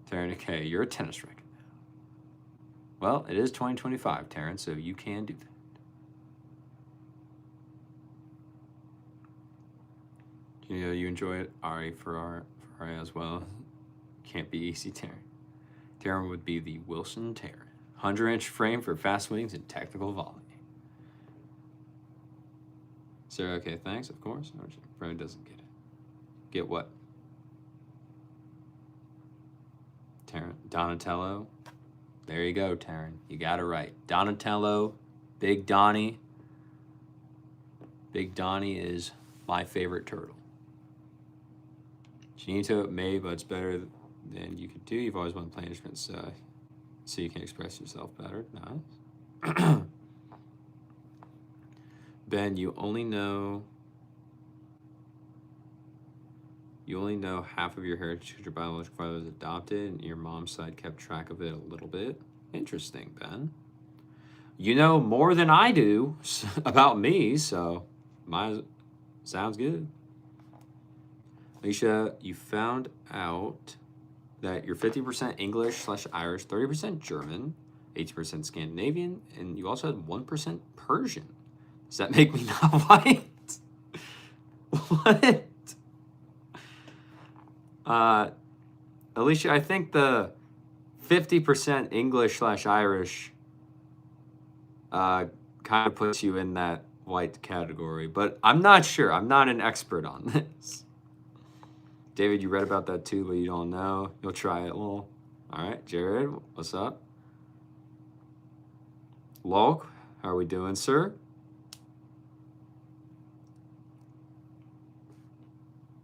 Taryn, okay, you're a tennis racket now. Well, it is 2025, Taryn, so you can do that. You enjoy it, Ari for as well. Can't be easy, Taryn. Taryn would be the Wilson Taryn. 100-inch frame for fast swings and technical volley. Sarah, okay, thanks, of course. Brody doesn't get it. Get what? Taryn, Donatello. There you go, Taryn. You got it right. Donatello, Big Donnie. Big Donnie is my favorite turtle. Chinito, may, but it's better than you could do. You've always wanted to play instruments, so you can express yourself better. Nice. Ben, you only know half of your heritage because your biological father was adopted and your mom's side kept track of it a little bit. Interesting, Ben. you know more than I do about me, so sounds good. Alicia, you found out that you're 50% English/Irish, 30% German, 80% Scandinavian, and you also had 1% Persian. Does that make me not white? What? Alicia, I think the 50% English/Irish kind of puts you in that white category, but I'm not sure. I'm not an expert on this. David, you read about that too, but you don't know. You'll try it. Well, all right. Jared, what's up? Lolk, how are we doing, sir?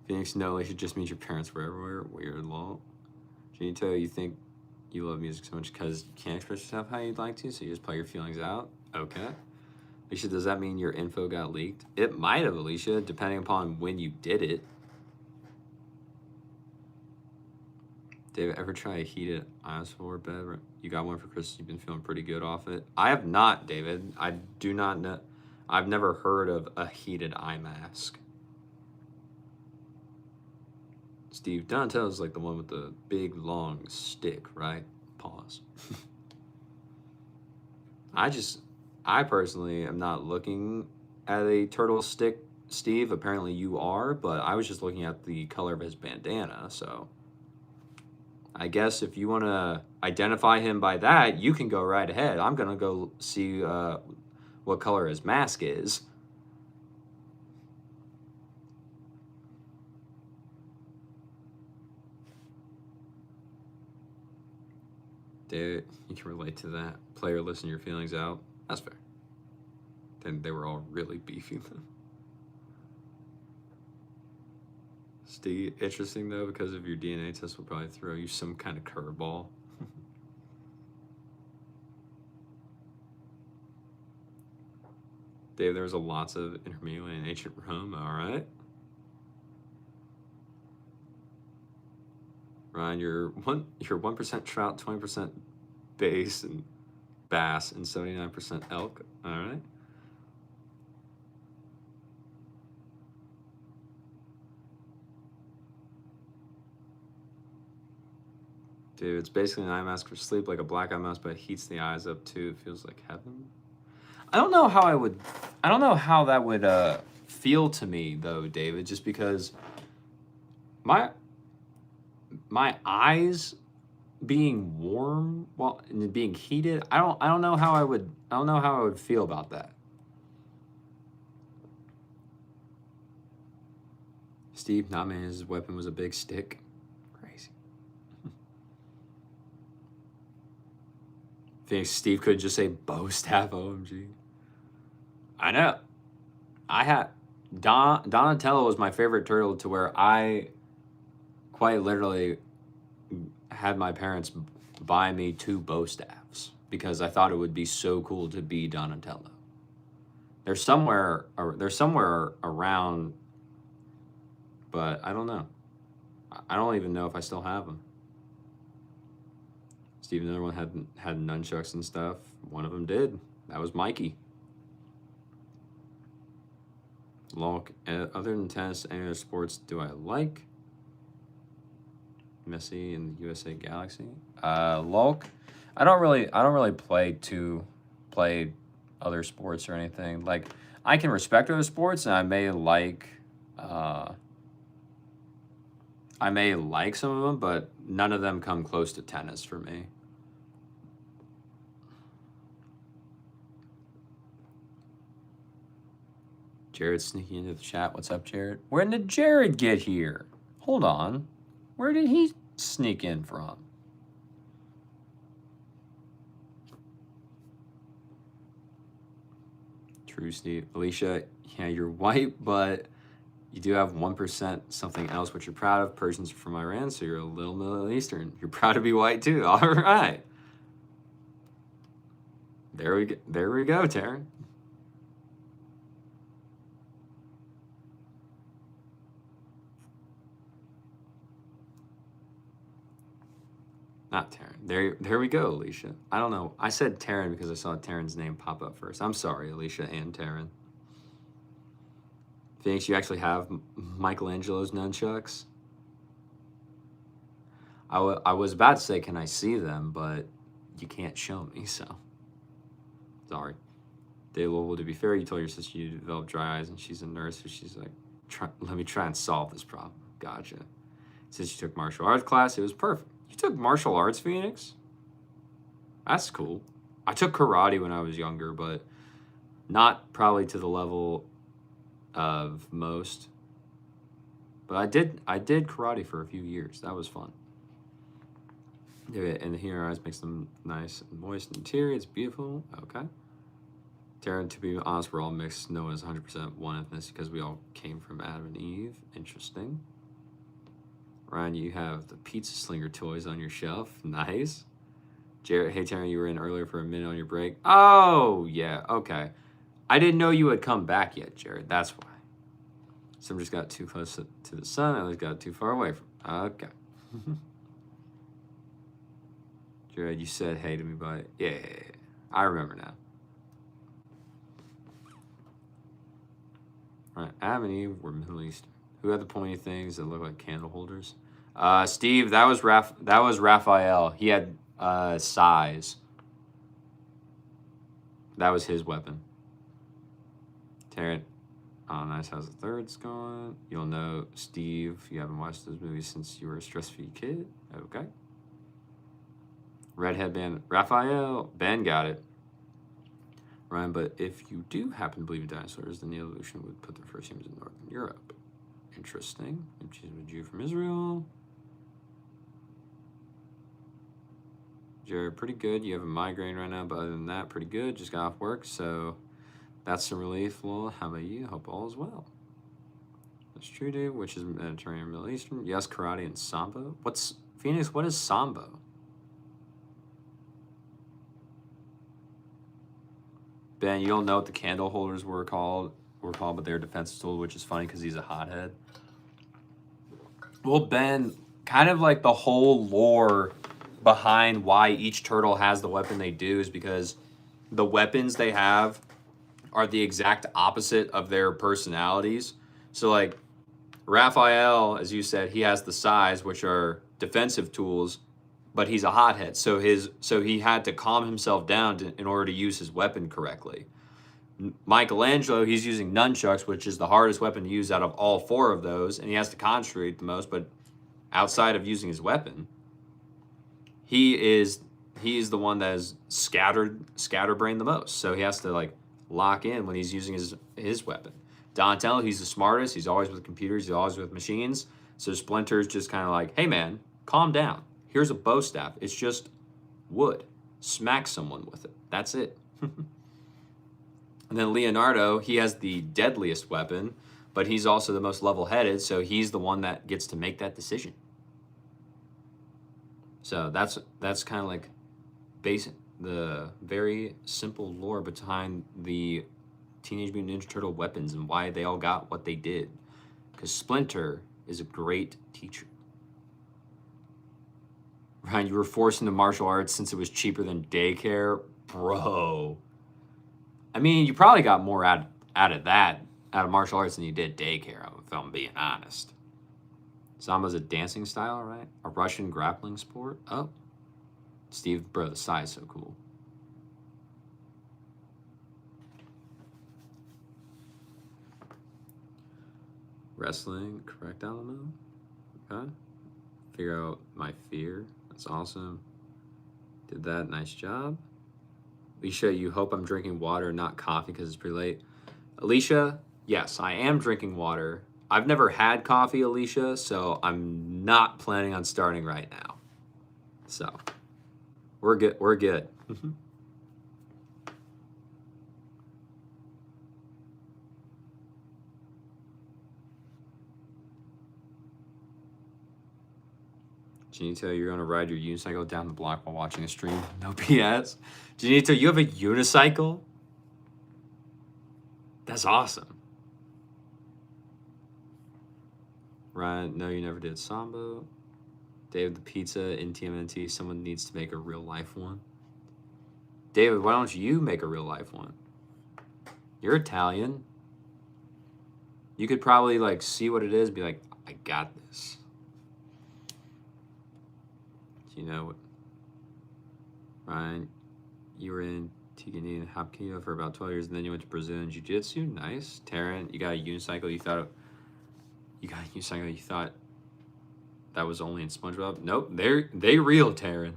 Phoenix, no, it just means your parents were everywhere. Weird, lol. Janito, you think you love music so much because you can't express yourself how you'd like to, so you just play your feelings out? Okay. Alicia, does that mean your info got leaked? It might have, Alicia, depending upon when you did it. David, ever try a heated ionosphere bed? You got one for Christmas. You've been feeling pretty good off it. I have not, David. I do not know. I've never heard of a heated eye mask. Steve, Donatello is like the one with the big long stick, right? Pause. I personally am not looking at a turtle stick, Steve. Apparently you are, but I was just looking at the color of his bandana, so I guess if you want to identify him by that, you can go right ahead. I'm going to go see what color his mask is. Dude, you can relate to that. Player, listen your feelings out. That's fair. Then they were all really beefy. Steve, interesting though, because of your DNA test will probably throw you some kind of curveball. Dave, there was a lots of intermediate in ancient Rome, all right. Ryan, you're 1% trout, 20% bass and bass, and 79% elk. All right. Dude, it's basically an eye mask for sleep, like a black eye mask, but it heats the eyes up too. It feels like heaven. I don't know how that would feel to me though, David, just because my eyes being warm while and being heated, I don't know how I would feel about that. Steve, not man, his weapon was a big stick. Crazy. Think Steve could just say bow staff OMG. I know. I had Donatello was my favorite turtle to where I quite literally had my parents buy me 2 bow staffs because I thought it would be so cool to be Donatello. They're somewhere around, but I don't know. I don't even know if I still have them. Steve, another one had nunchucks and stuff. One of them did. That was Mikey. Lolk, other than tennis, any other sports do I like? Messi and the USA Galaxy. Lolk, I don't really play other sports or anything. Like I can respect other sports, and I may like some of them, but none of them come close to tennis for me. Jared sneaking into the chat. What's up, Jared? When did Jared get here? Hold on. Where did he sneak in from? True, Steve. Alicia, yeah, you're white, but you do have 1% something else which you're proud of. Persians are from Iran, so you're a little Middle Eastern. You're proud to be white too. All right. There we go, Taryn. Not Taryn. There we go, Alicia. I don't know. I said Taryn because I saw Taryn's name pop up first. I'm sorry, Alicia and Taryn. Phoenix, you actually have Michelangelo's nunchucks? I was about to say, can I see them? But you can't show me, so. Sorry. Well, to be fair, you told your sister you developed dry eyes and she's a nurse, so she's like, let me try and solve this problem. Gotcha. Since you took martial arts class, it was perfect. You took martial arts, Phoenix? That's cool. I took karate when I was younger, but not probably to the level of most. But I did karate for a few years. That was fun. And the inner eyes makes them nice and moist and teary. It's beautiful. Okay. Taryn, to be honest, we're all mixed. No one is 100% one ethnicity because we all came from Adam and Eve. Interesting. Ryan, you have the Pizza Slinger toys on your shelf. Nice. Jared, hey Taryn, you were in earlier for a minute on your break. Oh, yeah, okay. I didn't know you had come back yet, Jared. That's why. Some just got too close to the sun, others got too far away from. Okay. Jared, you said hey to me, but yeah, I remember now. All right, Adam and Eve were Middle Eastern. Who had the pointy things that look like candle holders? Steve, that was Raphael. He had size. That was his weapon. Taryn. Oh, nice. How's the thirds going? You'll know, Steve, you haven't watched those movies since you were a stress-free kid. Okay. Redhead band. Raphael. Ben got it. Ryan, but if you do happen to believe in dinosaurs, then the evolution would put the first humans in Northern Europe. Interesting. And she's a Jew from Israel. Jared, pretty good. You have a migraine right now, but other than that, pretty good. Just got off work, so that's some relief. Well, how about you? Hope all is well. That's true, dude. Which is Mediterranean, Middle Eastern. Yes, karate and sambo. What's Phoenix? What is sambo? Ben, you don't know what the candle holders were called, but they're defensive tool, which is funny because he's a hothead. Well, Ben, kind of like the whole lore behind why each turtle has the weapon they do is because the weapons they have are the exact opposite of their personalities. So like Raphael, as you said, he has the size, which are defensive tools, but he's a hothead. So he had to calm himself down in order to use his weapon correctly. Michelangelo, he's using nunchucks, which is the hardest weapon to use out of all four of those, and he has to concentrate the most, but outside of using his weapon, he is the one that is scatterbrained the most. So he has to like lock in when he's using his weapon. Donatello, he's the smartest. He's always with computers. He's always with machines. So Splinter's just kind of like, hey man, calm down. Here's a bow staff. It's just wood. Smack someone with it. That's it. And then Leonardo, he has the deadliest weapon, but he's also the most level-headed, so he's the one that gets to make that decision. So that's kind of like the very simple lore behind the Teenage Mutant Ninja Turtle weapons and why they all got what they did. Because Splinter is a great teacher. Ryan, you were forced into martial arts since it was cheaper than daycare? Bro. I mean, you probably got more out of martial arts than you did daycare, if I'm being honest. Sambo's a dancing style, right? A Russian grappling sport? Oh. Steve, bro, the size is so cool. Wrestling, correct, Alamo? Okay. Figure out my fear. That's awesome. Did that, nice job. Alicia, you hope I'm drinking water, not coffee, because it's pretty late. Alicia, yes, I am drinking water. I've never had coffee, Alicia, so I'm not planning on starting right now. So, we're good. We're good. Janito, you're going to ride your unicycle down the block while watching a stream? No BS. Janito, you have a unicycle? That's awesome. Ryan, no, you never did Sambo. David, the pizza in TMNT, someone needs to make a real life one. David, why don't you make a real life one? You're Italian. You could probably like see what it is, be like, I got this. You know, Ryan, you were in Tigani and Hapkido for about 12 years, and then you went to Brazilian Jiu-Jitsu. Nice. Taryn, you got a unicycle. You thought that was only in SpongeBob. Nope, they real, Taryn.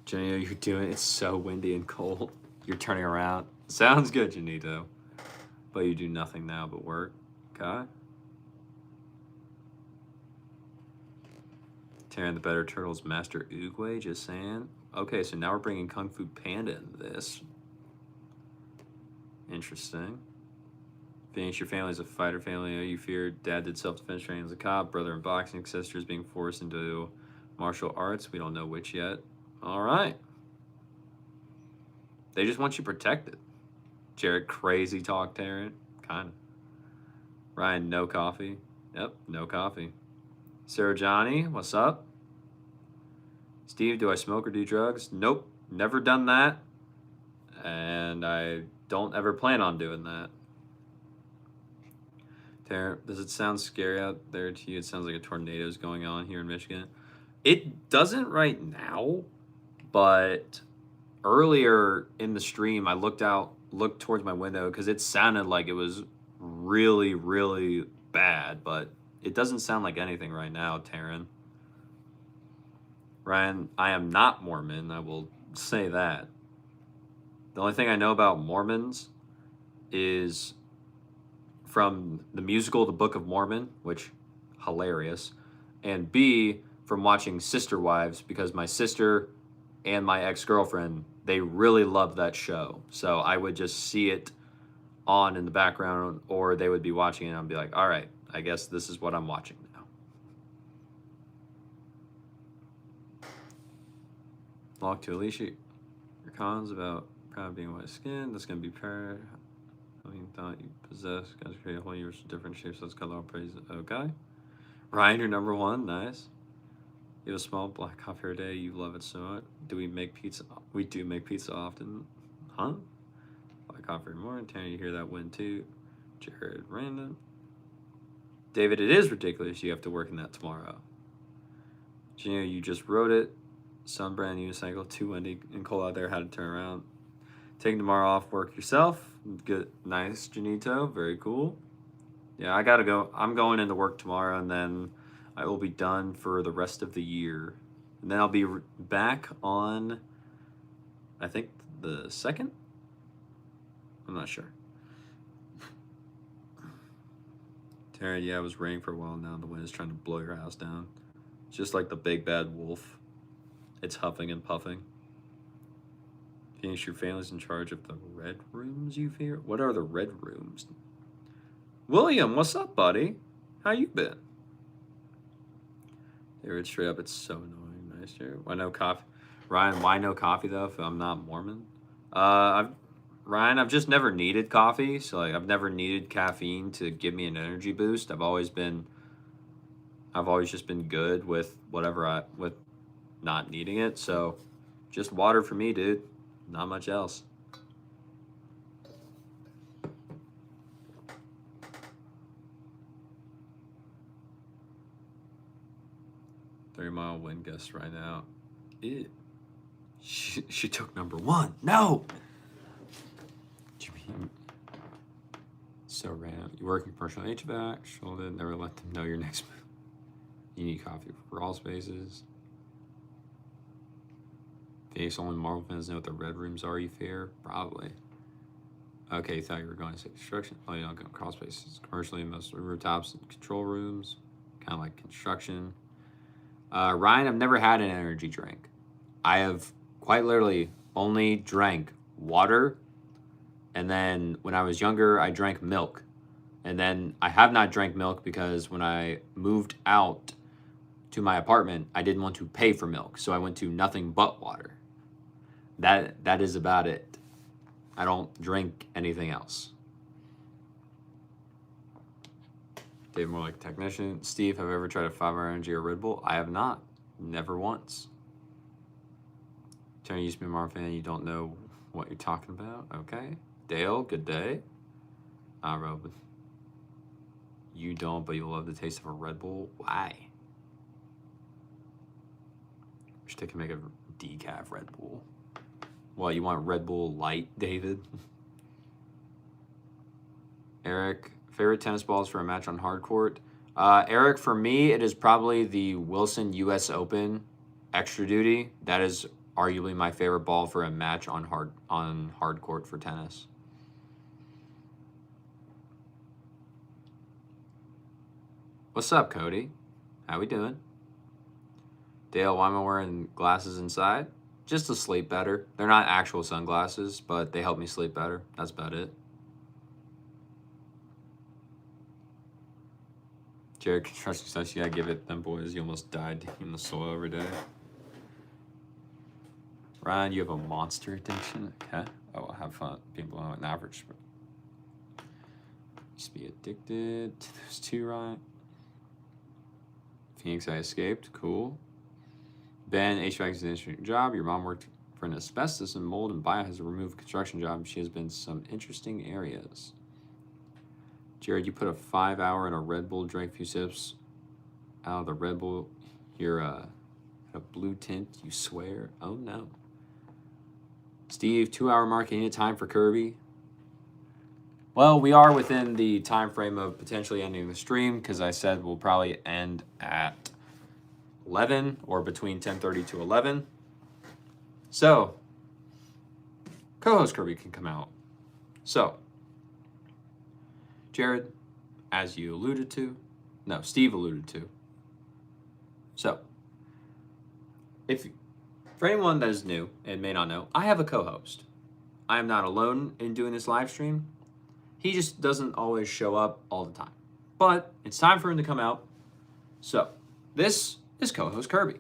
Janito, you're doing it's so windy and cold. You're turning around. Sounds good, Janito. But you do nothing now but work. Okay. Taryn the Better Turtles Master Oogway, just saying. Okay, so now we're bringing Kung Fu Panda into this. Interesting. Phoenix, your family is a fighter family. You fear dad did self-defense training as a cop, brother in boxing, sisters being forced into martial arts. We don't know which yet. All right. They just want you protected. Jared, crazy talk, Taryn. Kind of. Ryan, no coffee. Yep, no coffee. Sarah Johnny, what's up? Steve, do I smoke or do drugs? Nope, never done that. And I don't ever plan on doing that. Taryn, does it sound scary out there to you? It sounds like a tornado is going on here in Michigan. It doesn't right now, but earlier in the stream, I looked towards my window because it sounded like it was really, really bad, but it doesn't sound like anything right now, Taryn. Ryan, I am not Mormon, I will say that. The only thing I know about Mormons is from the musical The Book of Mormon, which, hilarious, and B, from watching Sister Wives, because my sister and my ex-girlfriend, they really loved that show. So I would just see it on in the background, or they would be watching it and I'd be like, all right, I guess this is what I'm watching now. Lock to Alicia. Your cons about proud of being white skin. That's going to be prayer. I mean, thought you possess. Guys create a whole universe of different shapes. Let's cut all praise. Okay. Ryan, you're number one. Nice. You have a small black coffee every day. You love it so much. Do we make pizza? We do make pizza often. Huh? Black coffee every morning. Tanner, you hear that win too. Jared, random. David, it is ridiculous. You have to work in that tomorrow. Gino, you just wrote it. Sunbrand unicycle. Too windy and cold out there. How to turn around. Taking tomorrow off work yourself. Good. Nice, Janito. Very cool. Yeah, I gotta go. I'm going into work tomorrow, and then I will be done for the rest of the year. And then I'll be back on, I think, the 2nd? I'm not sure. Taryn, yeah, it was raining for a while now. The wind is trying to blow your house down. It's just like the big bad wolf. It's huffing and puffing. Phoenix, your family's in charge of the red rooms, you fear? What are the red rooms? William, what's up, buddy? How you been? David, straight up, it's so annoying. Nice, Jared. Why no coffee? Ryan, why no coffee, though, if I'm not Mormon? Ryan, I've just never needed coffee. So, like, I've never needed caffeine to give me an energy boost. I've always just been good with with not needing it. So, just water for me, dude. Not much else. Mile wind gust right now. Ew. She took number one. No. So random. You work in commercial HVAC. Shoulder. Never let them know your next move. You need coffee for all spaces. Face only Marvel fans know what the red rooms are. You fear? Probably. Okay, you thought you were going to say construction. Oh, you don't go crawl spaces. Commercially, most rooftops and control rooms. Kind of like construction. Ryan, I've never had an energy drink. I have quite literally only drank water, and then when I was younger, I drank milk. And then I have not drank milk because when I moved out to my apartment, I didn't want to pay for milk, so I went to nothing but water. That is about it. I don't drink anything else. Dave, more like technician. Steve, have you ever tried a 5-hour energy or Red Bull? I have not. Never once. Tony used to be a Marvel fan. You don't know what you're talking about. Okay. Dale, good day. Rob. You don't, but you love the taste of a Red Bull. Why? Wish they could make a decaf Red Bull. Well, you want Red Bull Light, David? Eric, favorite tennis balls for a match on hard court? Eric, for me, it is probably the Wilson U.S. Open Extra Duty. That is arguably my favorite ball for a match on hard court for tennis. What's up, Cody? How we doing? Dale, why am I wearing glasses inside? Just to sleep better. They're not actual sunglasses, but they help me sleep better. That's about it. Jared, construction success, you gotta give it them boys. You almost died in the soil every day. Ryan, you have a monster addiction? Okay. Oh, I'll have fun being below an average. Just be addicted to those two, Ryan. Phoenix, I escaped. Cool. Ben, HVAC is an interesting job. Your mom worked for an asbestos and mold and bio has a removed construction job. She has been some interesting areas. Jared, you put a 5-hour in a Red Bull, drank a few sips out of the Red Bull. You're a blue tint, you swear? Oh no. Steve, 2-hour mark, any time for Kirby? Well, we are within the time frame of potentially ending the stream because I said we'll probably end at 11 or between 10:30 to 11. So, co-host Kirby can come out. So, Jared, as you alluded to, no, Steve alluded to. So, for anyone that is new and may not know, I have a co-host. I am not alone in doing this live stream. He just doesn't always show up all the time. But it's time for him to come out. So, this is co-host Kirby.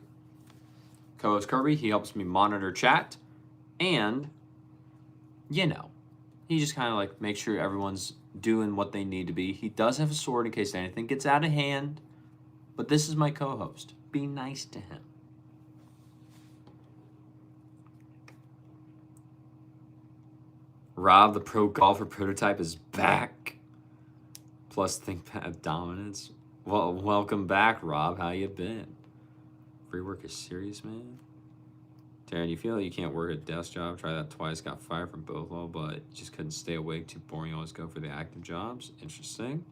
Co-host Kirby, he helps me monitor chat. And, you know, he just kind of like makes sure everyone's doing what they need to be. He does have a sword in case anything gets out of hand. But this is my co-host. Be nice to him. Rob, the pro golfer prototype, is back. Plus ThinkPad dominance. Well, welcome back, Rob. How you been? Free work is serious, man. Darren, you feel like you can't work a desk job? Try that twice. Got fired from both law, but just couldn't stay awake. Too boring. Always go for the active jobs. Interesting.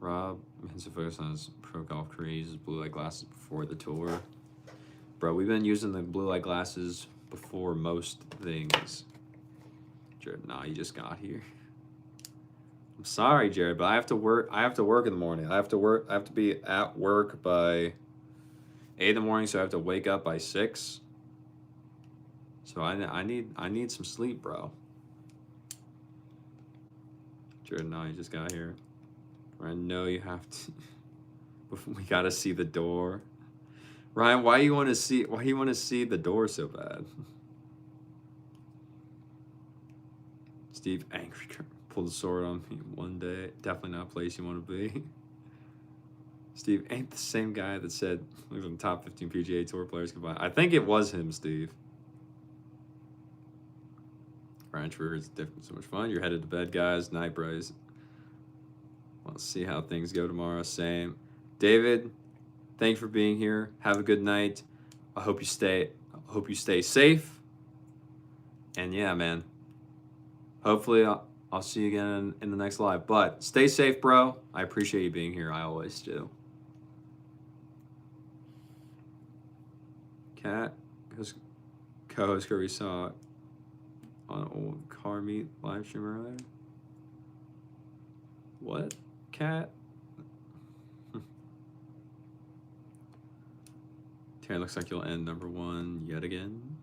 Rob, has to focus on his pro golf career. He uses blue light glasses before the tour. Bro, we've been using the blue light glasses before most things. Jared, nah, you just got here. I'm sorry, Jared, but I have to work. I have to work in the morning. I have to work. I have to be at work by 8 in the morning, so I have to wake up by 6. So I need some sleep, bro. Jared, nah, you just got here. I know you have to. We gotta see the door. Ryan, why you want to see the door so bad? Steve, angry, pulled the sword on me one day. Definitely not a place you want to be. Steve, ain't the same guy that said look at the top 15 PGA Tour players combined. I think it was him, Steve. Ryan Trigger is different, so much fun. You're headed to bed, guys. Night, Bryce. Let's see how things go tomorrow. Same. David, thanks for being here. Have a good night. I hope you stay safe. And yeah, man. Hopefully I'll see you again in the next live. But stay safe, bro. I appreciate you being here. I always do. Cat, co-host Kirby saw it on an old car meet live stream earlier. What? Cat? Taryn, looks like you'll end number 1 yet again.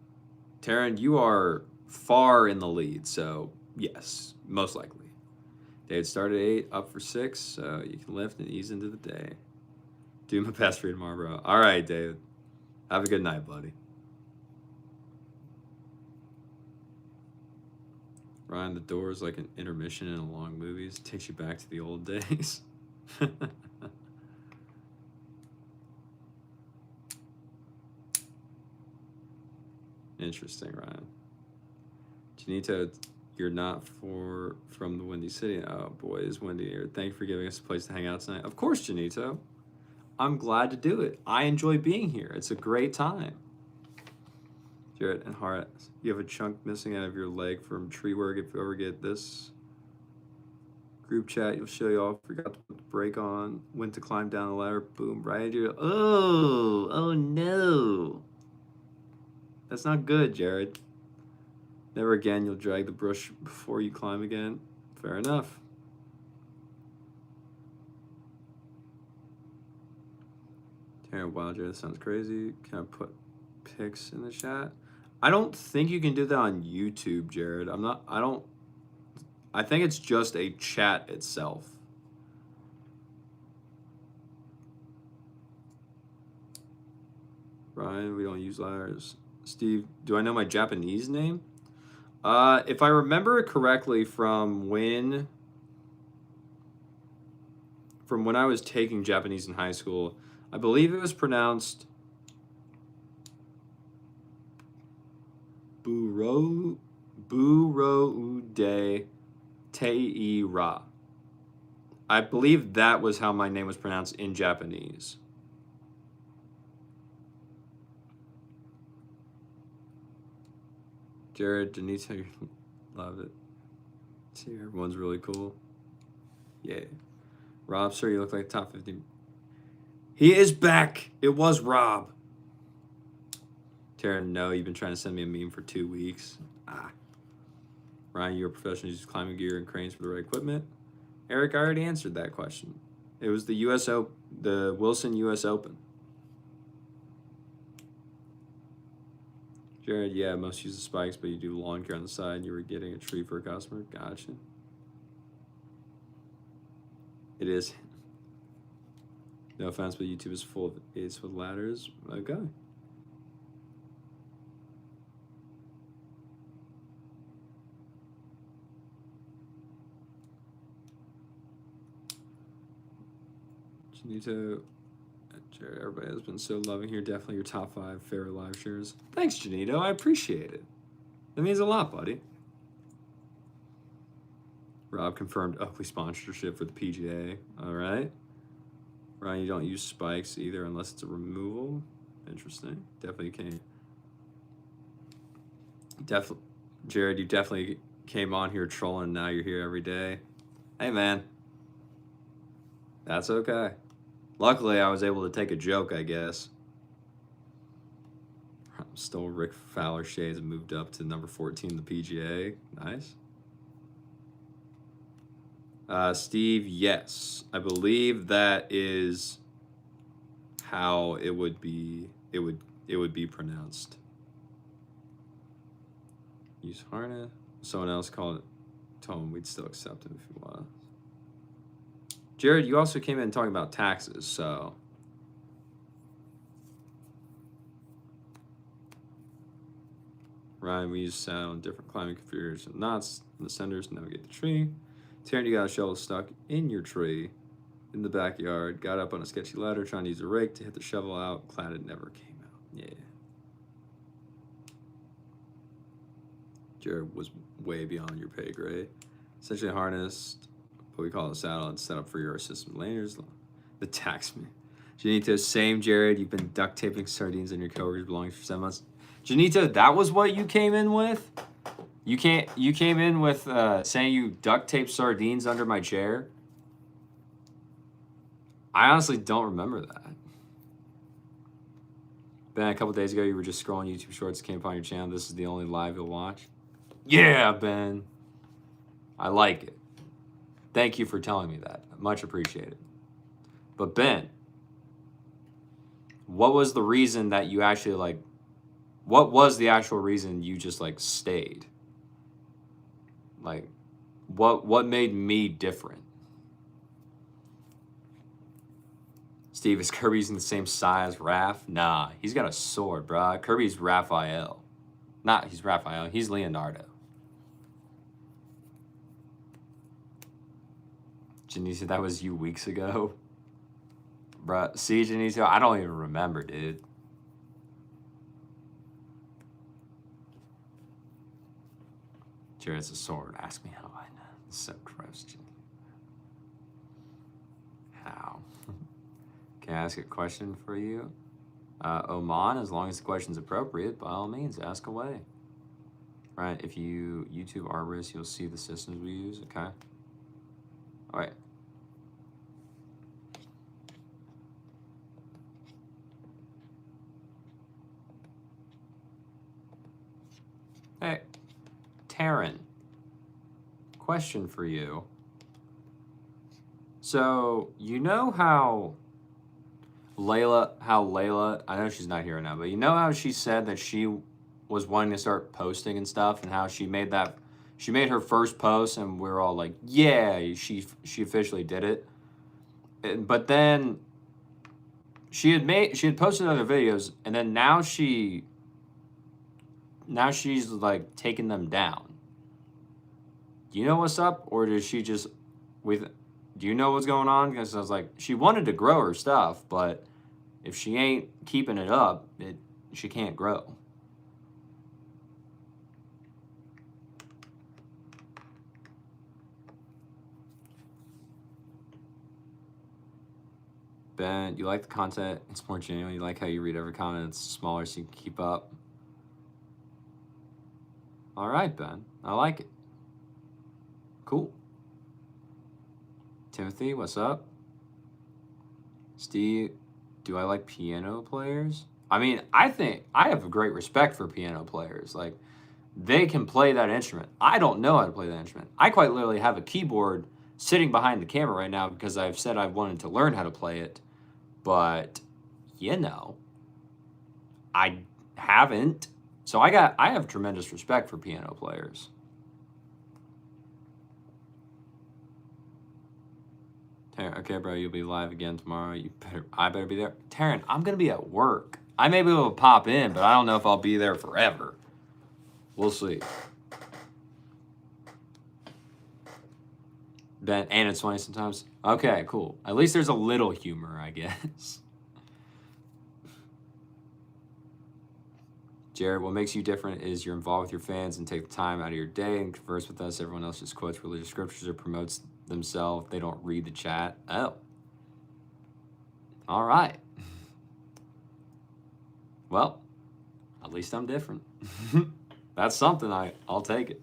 Taryn, you are far in the lead, so yes, most likely. David started at 8, up for 6, so you can lift and ease into the day. Do my best for you tomorrow, bro. All right, David. Have a good night, buddy. Ryan, the door is like an intermission in a long movies. It takes you back to the old days. Interesting, Ryan. Janito, you're not from the Windy City. Oh boy, it's windy here. Thank you for giving us a place to hang out tonight. Of course, Janito. I'm glad to do it. I enjoy being here. It's a great time. Jared and Hart, you have a chunk missing out of your leg from tree work. If you ever get this group chat, you'll show you all. Forgot to put the brake on. Went to climb down the ladder. Boom, right into your. Oh no. That's not good, Jared. Never again. You'll drag the brush before you climb again. Fair enough. Taryn, wow, Jared, that sounds crazy. Can I put pics in the chat? I don't think you can do that on YouTube, Jared. I think it's just a chat itself. Ryan, we don't use ladders. Steve, do I know my Japanese name? If I remember it correctly from when I was taking Japanese in high school, I believe it was pronounced Buroude Teira. I believe that was how my name was pronounced in Japanese. Jared, Denise, love it. See, everyone's really cool. Yeah. Rob, sir, you look like top 50. He is back. It was Rob. Taryn, no, you've been trying to send me a meme for 2 weeks. Ryan, you're a professional. Use climbing gear and cranes for the right equipment. Eric, I already answered that question. It was the the Wilson U.S. Open. Jared, yeah, most use the spikes, but you do lawn care on the side. You were getting a tree for a customer. Gotcha. It is. No offense, but YouTube is full of aids with ladders. Okay. Janito, Jared, everybody has been so loving here. Definitely your top 5 favorite live shares. Thanks, Janito. I appreciate it. That means a lot, buddy. Rob confirmed Oakley sponsorship for the PGA. All right. Ryan, you don't use spikes either unless it's a removal. Interesting. Definitely came. Jared, you definitely came on here trolling. Now you're here every day. Hey, man. That's okay. Luckily, I was able to take a joke, I guess. Stole Rick Fowler shades and moved up to number 14 in the PGA. Nice. Steve, yes. I believe that is how it would be pronounced. Use harness. Someone else called it. Told him we'd still accept him if he was. Jared, you also came in talking about taxes, so. Ryan, we use sound on different climbing configurations. Knots in the centers to navigate the tree. Taryn, you got a shovel stuck in your tree in the backyard. Got up on a sketchy ladder trying to use a rake to hit the shovel out. Glad it never came out. Yeah. Jared was way beyond your pay grade. Essentially harnessed, but we call it a saddle and set up for your assistant laners. The taxman. Janito, same Jared. You've been duct taping sardines in your coworkers' belongings for 7 months. Janito, that was what you came in with? You came in with saying you duct tape sardines under my chair? I honestly don't remember that. Ben, a couple days ago, you were just scrolling YouTube Shorts, came upon your channel. This is the only live you'll watch. Yeah, Ben. I like it. Thank you for telling me that. Much appreciated. But Ben, what was the reason that you actually what was the actual reason you just stayed? What made me different? Steve, is Kirby using the same size as Raph? Nah, he's got a sword, bruh. Kirby's Raphael. He's Raphael. He's Leonardo. Janicia, that was you weeks ago? Bruh, see, Janicia, I don't even remember, dude. Jared's a sword. Ask me how I know. It's so gross, Janicia. How? Can I ask a question for you? Oman, as long as the question's appropriate, by all means, ask away. Right, if you YouTube Arborist, you'll see the systems we use, okay? All right. Hey, Taryn, question for you. So, you know how Layla, I know she's not here now, but you know how she said that she was wanting to start posting and stuff, and how she made her first post, and we were all like, yeah, she officially did it. But then she had posted other videos, and then now she's like taking them down. Do you know what's up, or does she just do you know what's going on? Because I was like, she wanted to grow her stuff, but if she ain't keeping it up, she can't grow. Ben, you like the content? It's more genuine. You like how you read every comment. It's smaller so you can keep up. All right, Ben. I like it. Cool. Timothy, what's up? Steve, do I like piano players? I mean, I think I have a great respect for piano players. Like, they can play that instrument. I don't know how to play that instrument. I quite literally have a keyboard sitting behind the camera right now because I've said I've wanted to learn how to play it. But, I haven't. So I have tremendous respect for piano players. Okay, bro, you'll be live again tomorrow. I better be there. Taryn, I'm gonna be at work. I may be able to pop in, but I don't know if I'll be there forever. We'll see. Ben, and it's funny sometimes. Okay, cool. At least there's a little humor, I guess. Jared, what makes you different is you're involved with your fans and take the time out of your day and converse with us. Everyone else just quotes religious scriptures or promotes themselves. They don't read the chat. Oh. All right. Well, at least I'm different. That's something. I'll take it.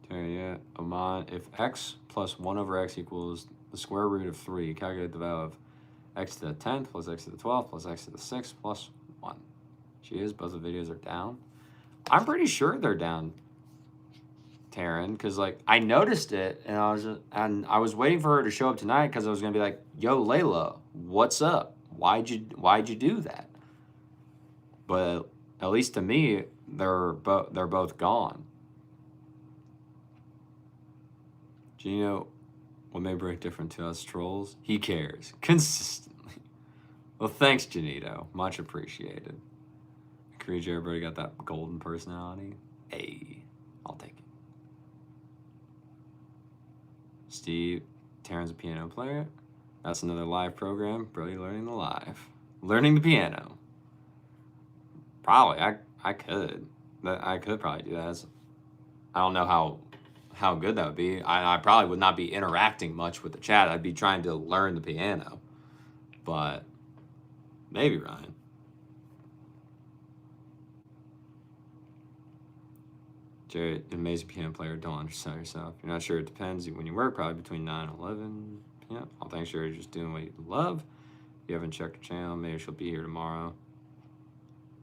Yeah, Aman, if x plus 1 over x equals the square root of 3, calculate the value of x to the 10th plus x to the 12th plus x to the 6th plus 1. She is. Both the videos are down. I'm pretty sure they're down, Taryn, because like I noticed it and I was waiting for her to show up tonight because I was gonna be like, "Yo, Layla, what's up? Why'd you do that?" But at least to me, they're both gone. Do you know what may break different to us trolls? He cares consistently. Well, thanks, Janito. Much appreciated. Creature, everybody got that golden personality. Hey, I'll take it. Steve, Taryn's a piano player. That's another live program. Brody learning the live. Learning the piano. Probably, I could. I could probably do that. I don't know how good that would be. I probably would not be interacting much with the chat. I'd be trying to learn the piano. But maybe, Ryan. Jared, amazing piano player. Don't undersell yourself. You're not sure. It depends when you work. Probably between 9 and 11 p.m. I'll thank Jared. You're just doing what you love. If you haven't checked her channel, maybe she'll be here tomorrow.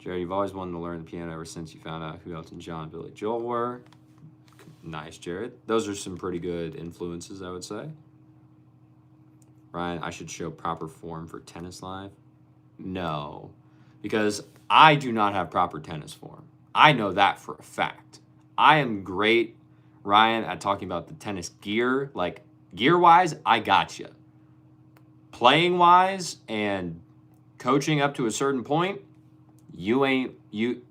Jared, you've always wanted to learn the piano ever since you found out who Elton John and Billy Joel were. Nice, Jared. Those are some pretty good influences, I would say. Ryan, I should show proper form for tennis live. No, because I do not have proper tennis form. I know that for a fact. I am great, Ryan, at talking about the tennis gear. Like, gear-wise, I got you. Playing-wise and coaching up to a certain point,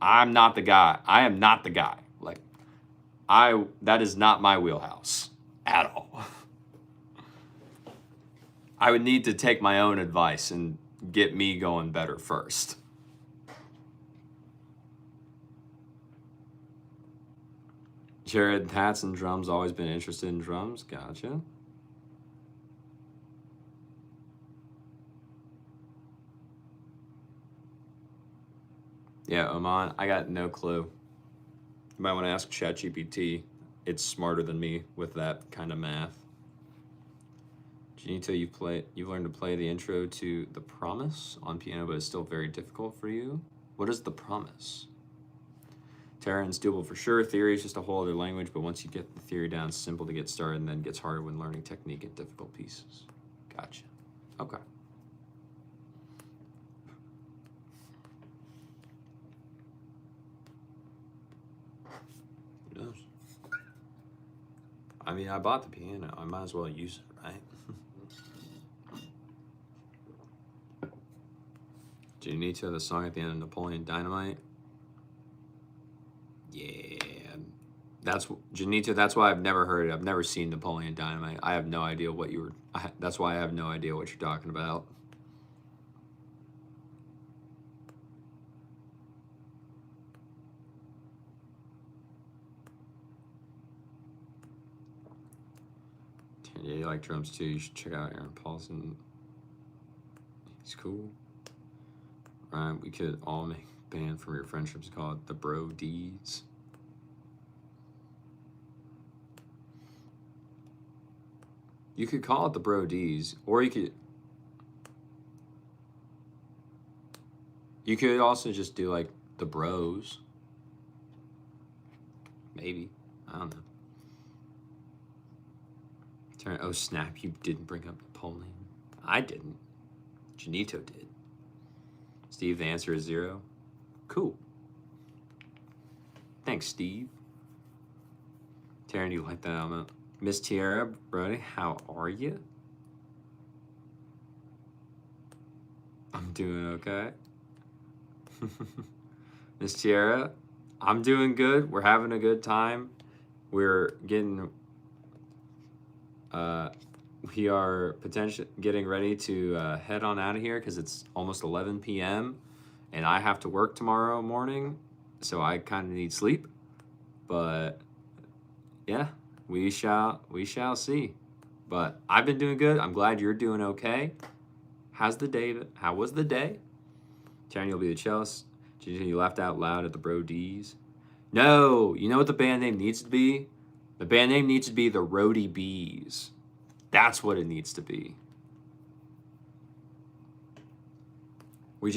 I'm not the guy. I am not the guy. Like, that is not my wheelhouse at all. I would need to take my own advice and get me going better first. Jared, hats and drums, always been interested in drums. Gotcha. Yeah, Oman, I got no clue. You might want to ask ChatGPT. It's smarter than me with that kind of math. Janito, you've learned to play the intro to The Promise on piano, but it's still very difficult for you. What is The Promise? Terran's doable for sure. Theory is just a whole other language, but once you get the theory down, it's simple to get started and then gets harder when learning technique and difficult pieces. Gotcha. Okay. Who knows? I mean, I bought the piano. I might as well use it, right? Do you need to have the song at the end of Napoleon Dynamite? Yeah. Janito, that's why I've never heard it. I've never seen Napoleon Dynamite. I have no idea what you were... that's why I have no idea what you're talking about. Yeah, you like drums too. You should check out Aaron Paulson. He's cool. Right, we could all make a band from your friendships called the Bro D's. You could call it the Bro D's, or you could also just do like the Bros. Maybe. I don't know. Oh snap, you didn't bring up Napoleon. I didn't. Janito did. Steve, the answer is 0. Cool. Thanks, Steve. Taryn, do you like that element? Miss Tiara, Brody, how are you? I'm doing okay. Miss Tiara, I'm doing good. We're having a good time. We're getting... we are potentially getting ready to head on out of here because it's almost 11 p.m. and I have to work tomorrow morning, so I kind of need sleep. But yeah, we shall see. But I've been doing good. I'm glad you're doing okay. How was the day? Taryn, you'll be the cellist. You laughed out loud at the Bro D's. No, you know what the band name needs to be? The band name needs to be the Roadie Bees. That's what it needs to be. We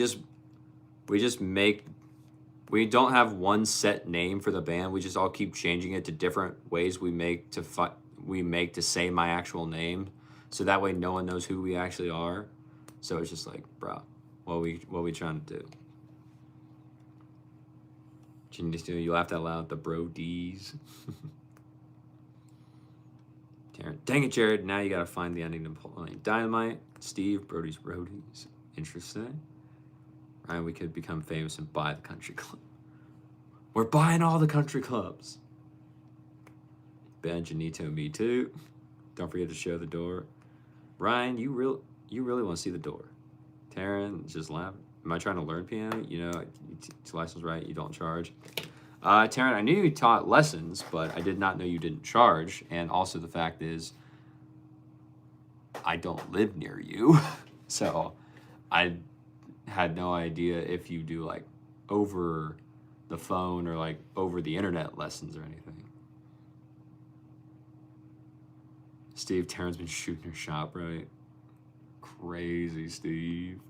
don't have one set name for the band. We just all keep changing it to different ways we make to say my actual name. So that way no one knows who we actually are. So it's just like, bro, what we trying to do? You laughed out loud at the Bro D's. Dang it, Jared. Now you got to find the ending of Napoleon Dynamite. Steve, Brody's Roadies. Interesting. Right, we could become famous and buy the country club. We're buying all the country clubs. Ben, Janito, me too. Don't forget to show the door. Ryan, you really want to see the door. Taryn, just laughing. Am I trying to learn piano? You know, it's license right, you don't charge. Taryn, I knew you taught lessons, but I did not know you didn't charge. And also the fact is, I don't live near you. So I had no idea if you do like over the phone or like over the internet lessons or anything. Steve, Taryn's been shooting her shot, right? Crazy, Steve.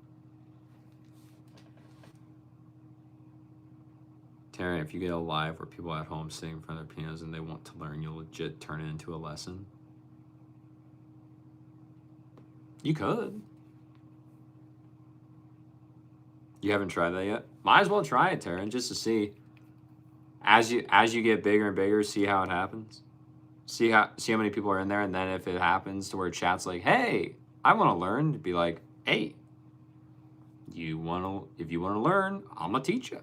Taryn, if you get a live where people at home sitting in front of their pianos and they want to learn, you'll legit turn it into a lesson. You could. You haven't tried that yet? Might as well try it, Taryn, just to see. As you get bigger and bigger, see how it happens. See how many people are in there, and then if it happens to where chat's like, "Hey, I want to learn," be like, "Hey, if you want to learn, I'm gonna teach you."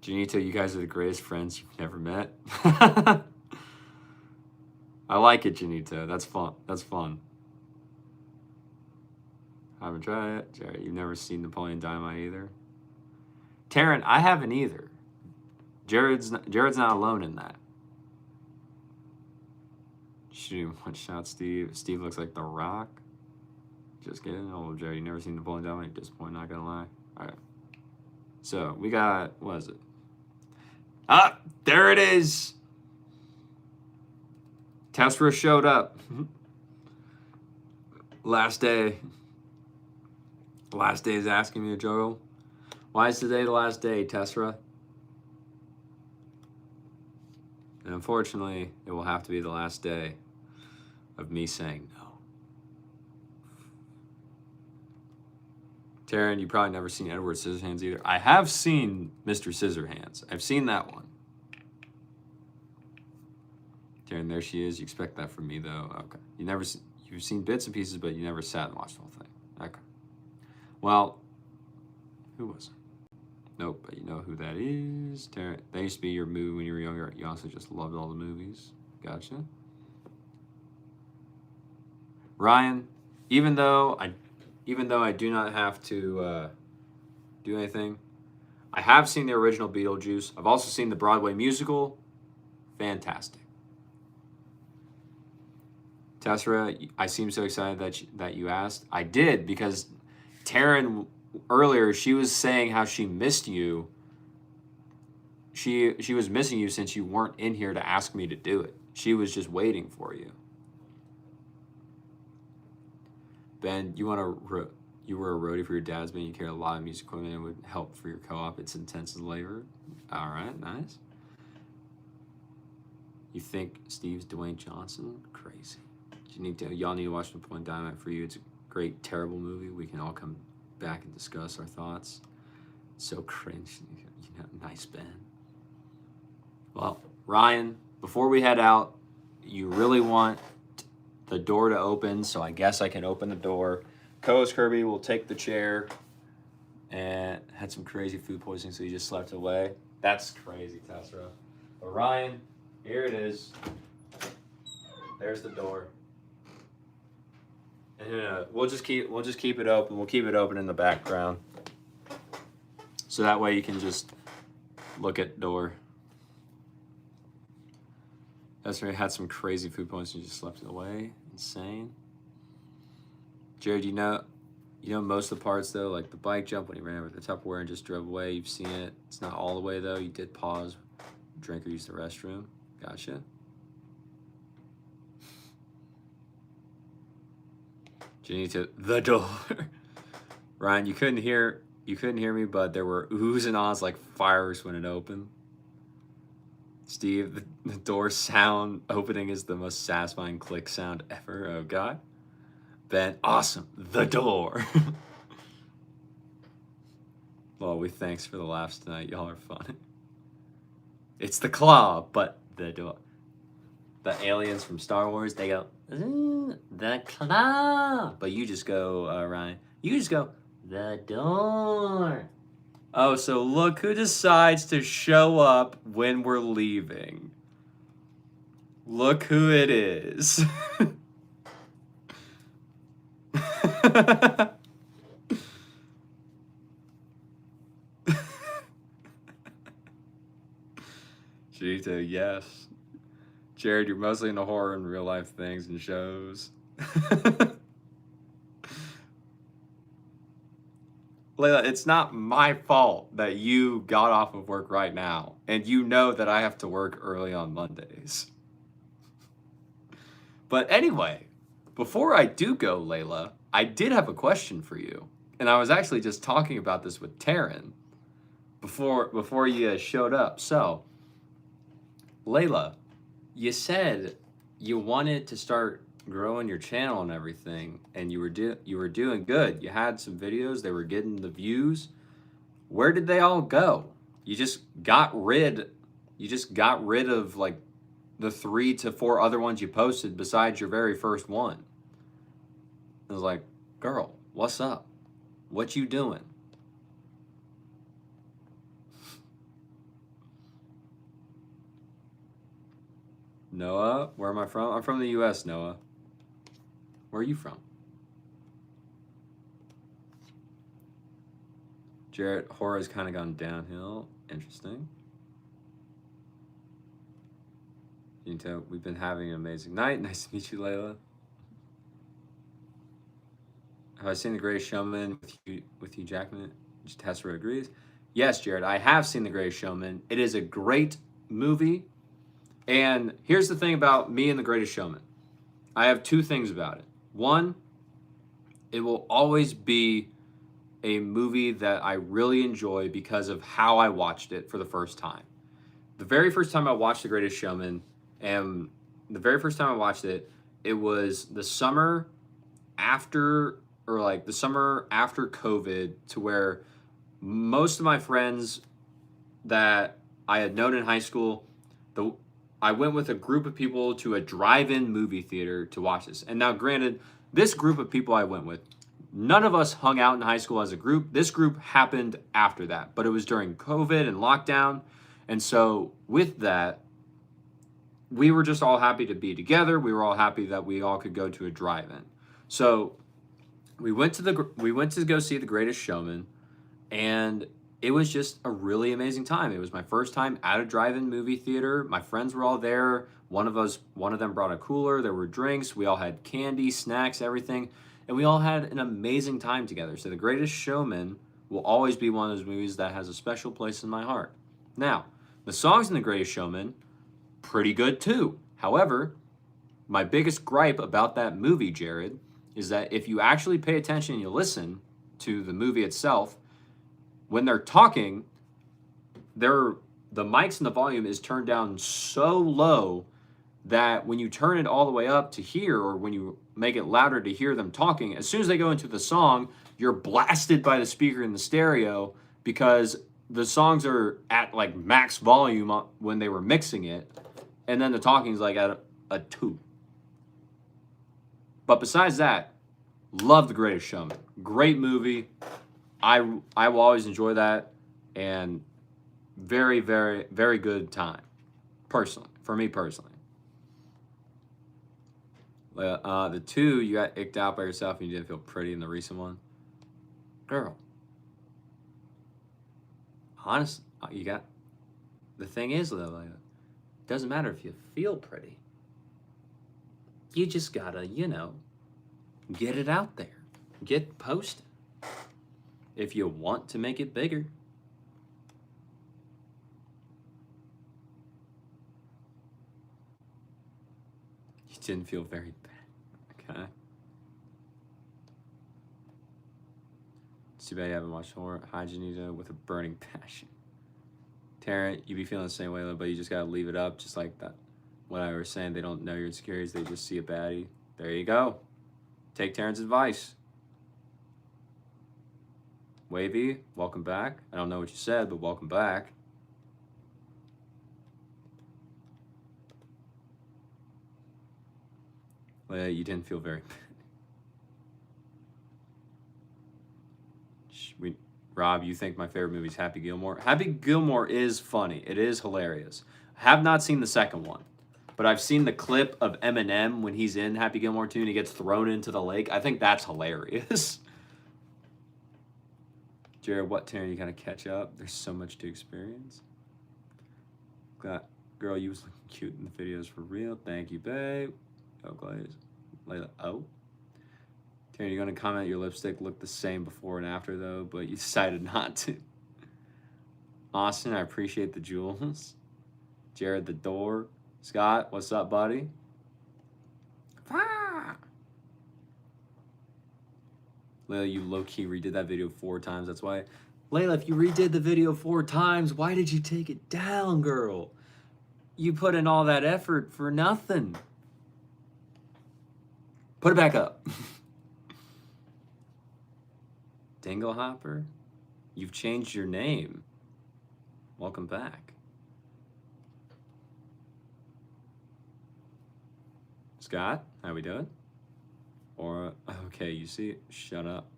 Janito, you guys are the greatest friends you've never met. I like it, Janito. That's fun. That's fun. I haven't tried it. Jared, you've never seen Napoleon Dynamite either. Taryn, I haven't either. Jared's not alone in that. Shoot, one shot, Steve. Steve looks like The Rock. Just kidding. Oh, Jared, you never seen Napoleon Dynamite? Disappointed, not gonna lie. All right. So we got, what is it? Ah, there it is. Tessera showed up. Last day. Last day is asking me to juggle. Why is today the last day, Tessera? And unfortunately, it will have to be the last day of me saying no. Taryn, you probably never seen Edward Scissorhands either. I have seen Mr. Scissorhands. I've seen that one. Taryn, there she is. You expect that from me, though. Okay. You've seen bits and pieces, but you never sat and watched the whole thing. Okay. Well, who was it? Nope, but you know who that is. Taryn, that used to be your movie when you were younger. You also just loved all the movies. Gotcha. Ryan, even though I do not have to do anything, I have seen the original Beetlejuice. I've also seen the Broadway musical. Fantastic. Tessera, I seem so excited that you asked. I did, because Taryn earlier, she was saying how she missed you. She was missing you since you weren't in here to ask me to do it. She was just waiting for you. Ben, you were a roadie for your dad's band. You carry a lot of music equipment and would help for your co-op. It's intense labor. All right, nice. You think Steve's Dwayne Johnson? Crazy. Y'all need to watch Napoleon Dynamite for you. It's a great, terrible movie. We can all come back and discuss our thoughts. So cringe. Nice, Ben. Well, Ryan, before we head out, you really want the door to open, so I guess I can open the door. Co-host Kirby will take the chair, and had some crazy food poisoning, so he just slept away. That's crazy, Tessera. But Ryan, here it is. There's the door. And we'll just keep it open. We'll keep it open in the background, so that way you can just look at door. Tessera had some crazy food poisoning, just slept away. Insane. Jared, you know most of the parts though, like the bike jump when he ran over the Tupperware and just drove away. You've seen it. It's not all the way though. You did pause, drink or use the restroom. Gotcha. Janito, the door. Ryan, you couldn't hear me, but there were oohs and ahs like fireworks when it opened. Steve, the door sound opening is the most satisfying click sound ever. Oh God. Ben, awesome. The door. Well, thanks for the laughs tonight. Y'all are funny. It's the claw, but the door. The aliens from Star Wars, they go, the claw. But you just go, Ryan, you just go, the door. Oh, so look who decides to show up when we're leaving. Look who it is. Janito, yes. Jared, you're mostly into horror and real life things and shows. Layla, it's not my fault that you got off of work right now, and you know that I have to work early on Mondays. But anyway, before I do go, Layla, I did have a question for you. And I was actually just talking about this with Taryn before you showed up. So, Layla, you said you wanted to start growing your channel and everything, and you were doing good. You had some videos, they were getting the views. Where did they all go? You just got rid of like the 3 to 4 other ones you posted besides your very first one. I was like, girl, what's up? What you doing? Noah, where am I from? I'm from the US, Noah. Where are you from? Jarrett, horror's kind of gone downhill. Interesting. You can tell we've been having an amazing night. Nice to meet you, Layla. Have I seen The Greatest Showman with you, Jackman? Tessera agrees. Yes, Jared, I have seen The Greatest Showman. It is a great movie. And here's the thing about me and The Greatest Showman. I have 2 things about it. One, it will always be a movie that I really enjoy because of how I watched it for the first time. The very first time I watched The Greatest Showman, and the very first time I watched it, it was the summer after, or like the summer after COVID, to where most of my friends that I had known in high school, I went with a group of people to a drive-in movie theater to watch this. And now, granted, this group of people I went with, none of us hung out in high school as a group. This group happened after that, but it was during COVID and lockdown. And so with that, we were just all happy to be together. We were all happy that we all could go to a drive-in. So we went to go see The Greatest Showman, and it was just a really amazing time. It was my first time at a drive-in movie theater. My friends were all there. One of them brought a cooler. There were drinks. We all had candy, snacks, everything. And we all had an amazing time together. So The Greatest Showman will always be one of those movies that has a special place in my heart. Now, the songs in The Greatest Showman, pretty good too. However, my biggest gripe about that movie, Jared, is that if you actually pay attention and you listen to the movie itself, when they're talking, the mics and the volume is turned down so low that when you turn it all the way up to hear, or when you make it louder to hear them talking, as soon as they go into the song, you're blasted by the speaker in the stereo, because the songs are at like max volume when they were mixing it, and then the talking is like at a 2. But besides that, love The Greatest Showman. Great movie. I will always enjoy that, and very, very, very good time, personally, for me personally. The 2, you got icked out by yourself and you didn't feel pretty in the recent one. Girl. Honestly, the thing is, though, it doesn't matter if you feel pretty. You just gotta, get it out there. Get posted. If you want to make it bigger. You didn't feel very bad. Okay. It's too bad you haven't watched horror. Hi, Janita, with a burning passion. Tarrant, you be feeling the same way, but you just gotta leave it up, just like that. What I was saying, they don't know your insecurities, they just see a baddie. There you go. Take Tarrant's advice. Wavy, welcome back. I don't know what you said, but welcome back. Well, you didn't feel very bad. Rob, you think my favorite movie is Happy Gilmore? Happy Gilmore is funny. It is hilarious. I have not seen the second one, but I've seen the clip of Eminem when he's in Happy Gilmore 2 and he gets thrown into the lake. I think that's hilarious. Jared, what Taryn, you gotta catch up? There's so much to experience. Girl, you was looking cute in the videos for real. Thank you, babe. Oh, Glaze. Layla, oh. Taryn, you're gonna comment your lipstick looked the same before and after, though, but you decided not to. Austin, I appreciate the jewels. Jared, the door. Scott, what's up, buddy? Ah. Layla, you low-key redid that video 4 times. That's why. Layla, if you redid the video 4 times, why did you take it down, girl? You put in all that effort for nothing. Put it back up. Dinglehopper, you've changed your name. Welcome back. Scott, how we doing? Or, okay, you see, shut up.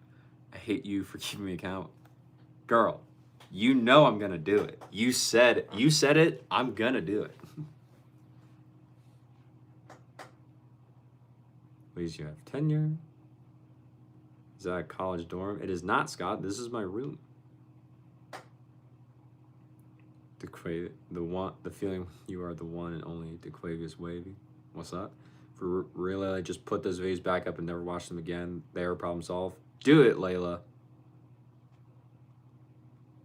I hate you for keeping me account. Girl, you know I'm gonna do it. You said it, I'm gonna do it. Please, you have tenure. Is that a college dorm? It is not, Scott. This is my room. The feeling you are the one and only DeQuavius Wavy. What's that? For really, I just put those videos back up and never watch them again. They are problem solved. Do it, Layla.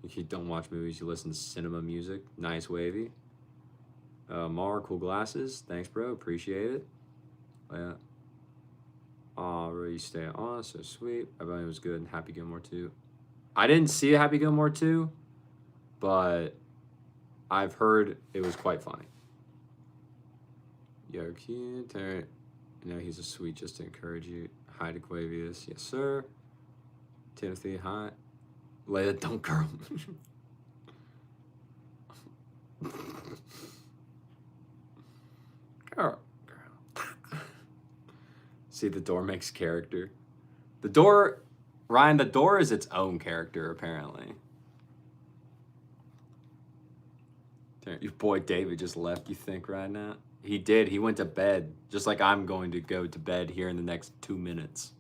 If you don't watch movies, you listen to cinema music. Nice, Wavy. Mar, cool glasses. Thanks, bro. Appreciate it. Yeah. Aw, really stay on. So sweet. I bet it was good. Happy Gilmore 2. I didn't see Happy Gilmore 2, but I've heard it was quite funny. Yo, cute. You know, he's a sweet just to encourage you. Hi to Quavius. Yes, sir. Timothy, hi. Leia, don't girl. Girl. See, the door makes character. The door, Ryan, the door is its own character, apparently. Your boy David just left, you think, right now? He did. He went to bed, just like I'm going to go to bed here in the next 2 minutes.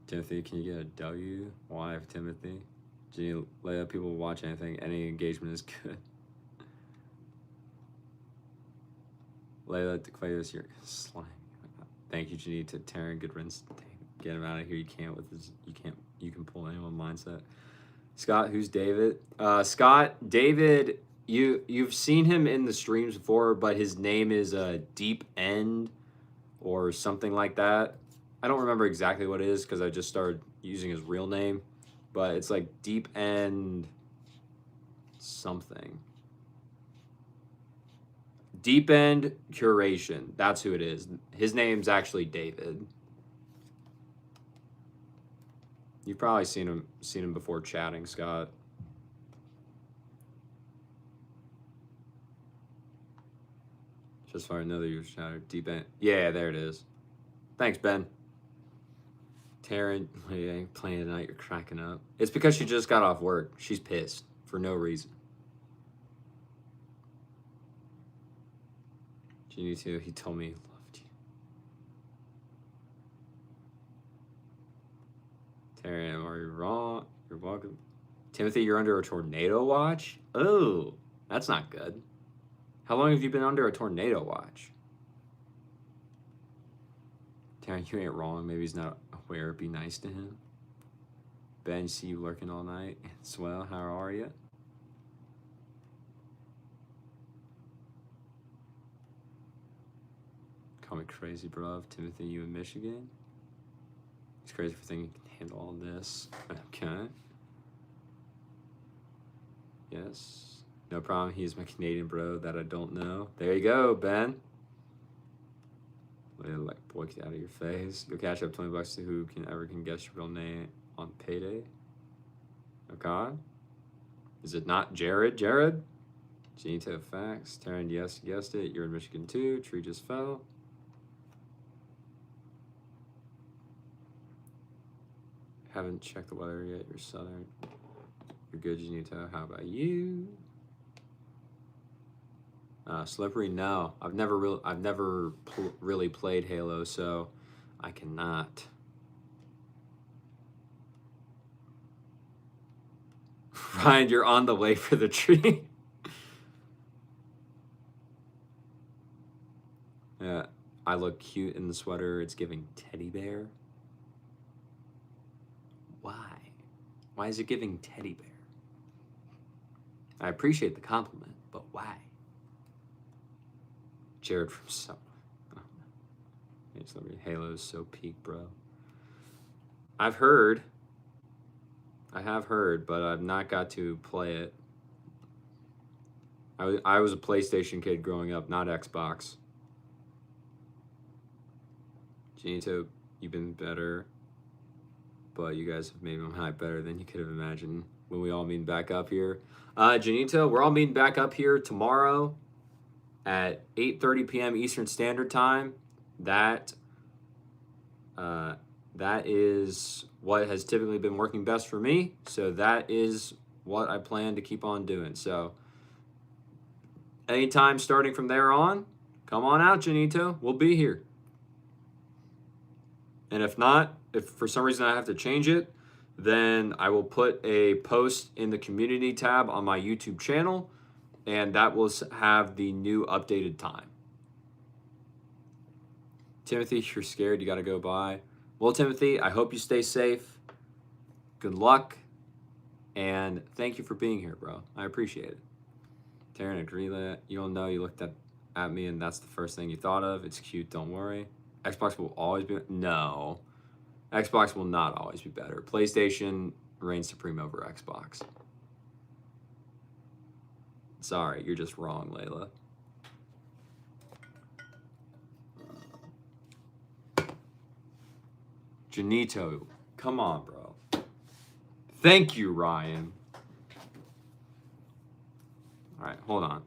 Timothy, can you get a W? Why, Timothy? Jenny, let people watch anything. Any engagement is good. Layla, Declatus, you're slime. Thank you, Jenny, to Taryn. Good riddance. Get him out of here. You can't with this. You can pull anyone mindset. Scott, who's David? Scott, David, you've seen him in the streams before, but his name is Deep End or something like that. I don't remember exactly what it is because I just started using his real name, but it's like Deep End something. Deep End Curation. That's who it is. His name's actually David. You've probably seen him before chatting, Scott. Just so I know that you were chatting. Deep End. Yeah, there it is. Thanks, Ben. Taryn, you ain't playing tonight. You're cracking up. It's because she just got off work. She's pissed for no reason. Genie too. He told me he loved you. Taryn, are you wrong? You're welcome. Timothy, you're under a tornado watch? Oh, that's not good. How long have you been under a tornado watch? Taryn, you ain't wrong. Maybe he's not aware. Be nice to him. Ben, see you lurking all night. Swell, how are you? Call me crazy, bro. Timothy, you in Michigan? He's crazy for thinking he can handle all this. Okay. Yes. No problem. He's my Canadian bro that I don't know. There you go, Ben. Like, boy, get out of your face. You'll catch up $20 to who can guess your real name on payday. Okay. Is it not Jared? Jared? Genito facts. Taryn, yes, you guessed it. You're in Michigan too. Tree just fell. Haven't checked the weather yet. You're southern. You're good, Genito. How about you? Slippery, no. I've never really played Halo, so I cannot. Ryan, you're on the way for the tree. Yeah, I look cute in the sweater. It's giving teddy bear. Why? Why is it giving teddy bear? I appreciate the compliment, but why? Jared from So. Oh. Halo's so peak, bro. I have heard, but I've not got to play it. I was a PlayStation kid growing up, not Xbox. Janito, you've been better, but you guys have made my hype better than you could have imagined when we all meet back up here. Janito, we're all meeting back up here tomorrow at 8:30 p.m. Eastern Standard Time. That is what has typically been working best for me. So that is what I plan to keep on doing. So anytime starting from there on, come on out, Janito. We'll be here. And if not, if for some reason I have to change it, then I will put a post in the community tab on my YouTube channel, and that will have the new updated time. Timothy, you're scared. You got to go by. Well, Timothy, I hope you stay safe. Good luck. And thank you for being here, bro. I appreciate it. Taryn, agree that you don't know you looked at me and that's the first thing you thought of. It's cute. Don't worry. Xbox will always be... No. Xbox will not always be better. PlayStation reigns supreme over Xbox. Sorry, you're just wrong, Layla. Janito, come on, bro. Thank you, Ryan. All right, hold on.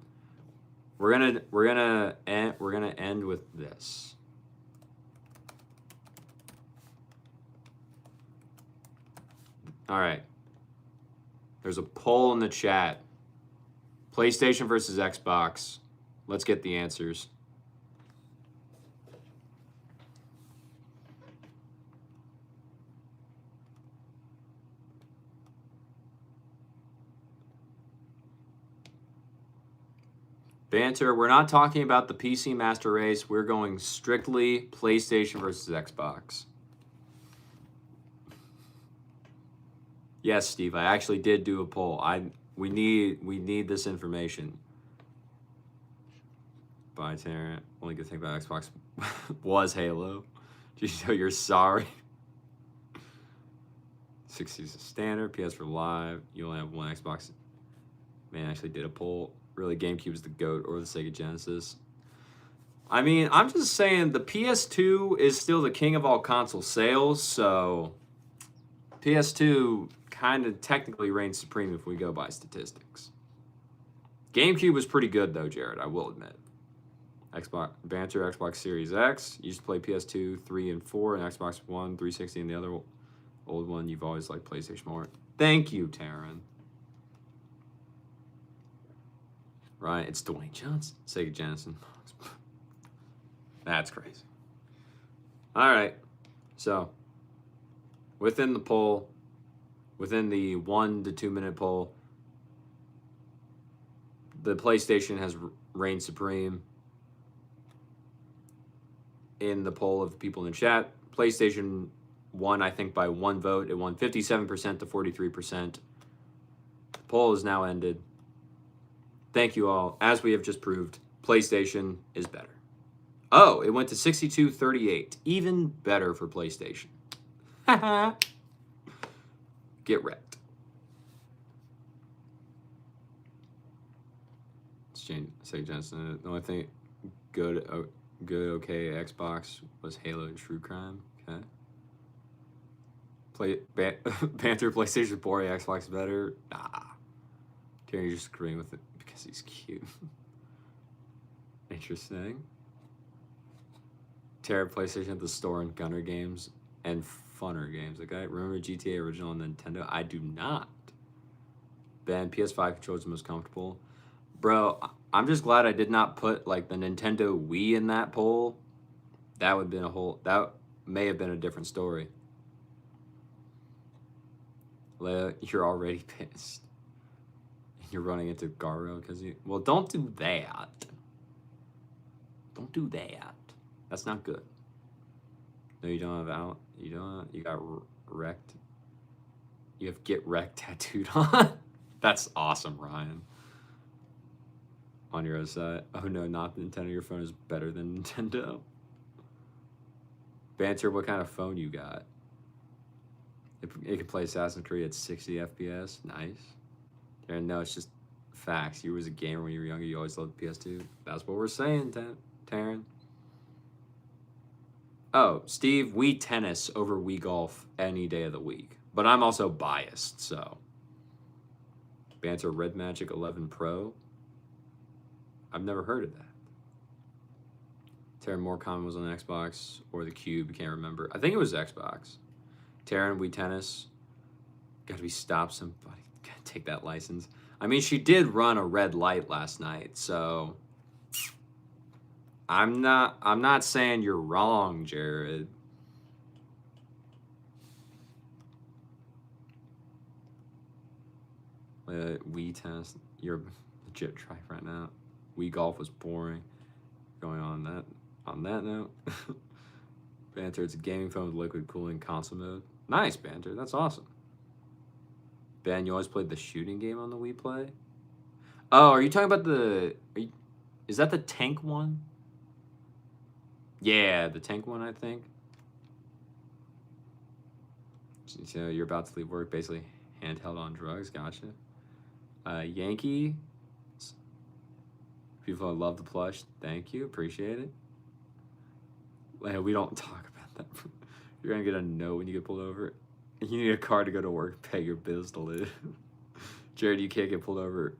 We're gonna end with this. All right. There's a poll in the chat. PlayStation versus Xbox. Let's get the answers. Banter, we're not talking about the PC Master Race. We're going strictly PlayStation versus Xbox. Yes, Steve, I actually did do a poll. We need this information. Bye, Tarrant. Only good thing about Xbox was Halo. Just so you're sorry. 60 is a standard. PS for Live. You only have one Xbox. Man, I actually did a poll. Really, GameCube is the GOAT or the Sega Genesis. I mean, I'm just saying the PS2 is still the king of all console sales, so PS2 kind of technically reigns supreme if we go by statistics. GameCube was pretty good though, Jared, I will admit. Xbox Banter, Xbox Series X. You used to play PS2, 3, and 4, and Xbox One, 360, and the other old one. You've always liked PlayStation more. Thank you, Taryn. Right, it's Dwayne Johnson, Sega Genesis. That's crazy. All right, so within the poll, within the 1 to 2 minute poll, the PlayStation has reigned supreme. In the poll of the people in the chat, PlayStation won, I think, by 1 vote. It won 57% to 43%. The poll is now ended. Thank you all. As we have just proved, PlayStation is better. Oh, it went to 62-38. Even better for PlayStation. Get wrecked. Sega Genesis. The only thing good, okay, Xbox was Halo and True Crime. Okay. Panther, PlayStation 4, Xbox better. Nah. You're just agreeing with it because he's cute. Interesting. Terra PlayStation at the store and Gunner games and funner games. Okay, remember GTA original on Nintendo? I do not. Ben, PS5 controls the most comfortable. Bro, I'm just glad I did not put like the Nintendo Wii in that poll. That would have been that may have been a different story. Leia, you're already pissed. You're running into Garo because you... Well, don't do that. Don't do that. That's not good. No, you don't have out. You don't. You got wrecked. You have get wrecked tattooed on. That's awesome, Ryan. On your other side. Oh no, not Nintendo. Your phone is better than Nintendo. Banter, what kind of phone you got? It can play Assassin's Creed at 60 FPS. Nice. And no, it's just facts. You was a gamer when you were younger. You always loved PS2. That's what we're saying, Taryn. Oh, Steve, Wii Tennis over Wii Golf any day of the week. But I'm also biased, so. Banter Red Magic 11 Pro. I've never heard of that. Terran More Common was on the Xbox or the Cube, can't remember. I think it was Xbox. Terran, Wii Tennis. Gotta be stopped, somebody. Gotta take that license. I mean, she did run a red light last night, so I'm not saying you're wrong, Jared. Wii Tennis, you're a legit try right now. Wii Golf was boring. Going on that note. Banter, it's a gaming phone with liquid cooling console mode. Nice, Banter, that's awesome. Ben, you always played the shooting game on the Wii Play? Oh, are you talking about is that the tank one? Yeah, the tank one, I think. So you're about to leave work, basically handheld on drugs, gotcha. Yankee, people love the plush, thank you, appreciate it. We don't talk about that. You're gonna get a no when you get pulled over. You need a car to go to work, pay your bills to live. Jared, you can't get pulled over.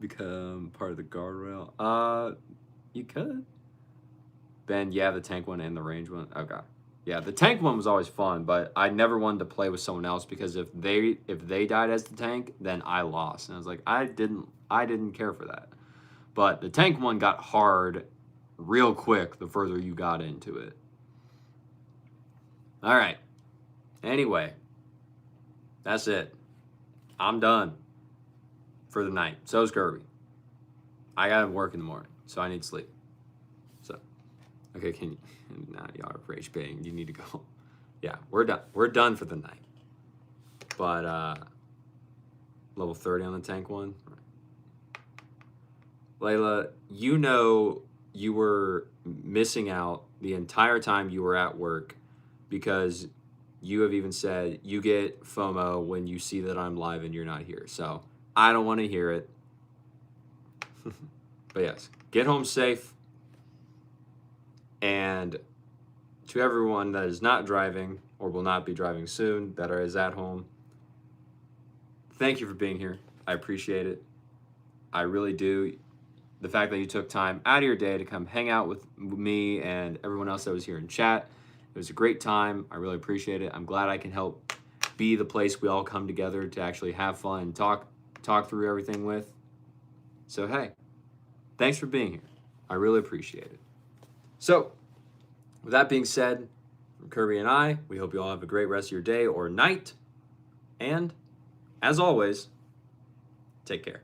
Become part of the guardrail. You could. Ben, yeah, the tank one and the range one. Okay. Yeah, the tank one was always fun, but I never wanted to play with someone else because if they died as the tank, then I lost. And I was like, I didn't care for that. But the tank one got hard real quick the further you got into it. All right. Anyway, that's it. I'm done for the night. So is Kirby. I gotta work in the morning, so I need sleep. So, okay, can you? Nah, y'all are rage baiting. You need to go. Yeah, we're done. We're done for the night. But level 30 on the tank one. Layla, you know you were missing out the entire time you were at work because you have even said you get FOMO when you see that I'm live and you're not here. So I don't want to hear it. But yes, get home safe. And to everyone that is not driving or will not be driving soon, that is at home, thank you for being here. I appreciate it. I really do. The fact that you took time out of your day to come hang out with me and everyone else that was here in chat. It was a great time. I really appreciate it. I'm glad I can help be the place we all come together to actually have fun and talk through everything with. So, hey, thanks for being here. I really appreciate it. So, with that being said, from Kirby and I, we hope you all have a great rest of your day or night. And, as always, take care.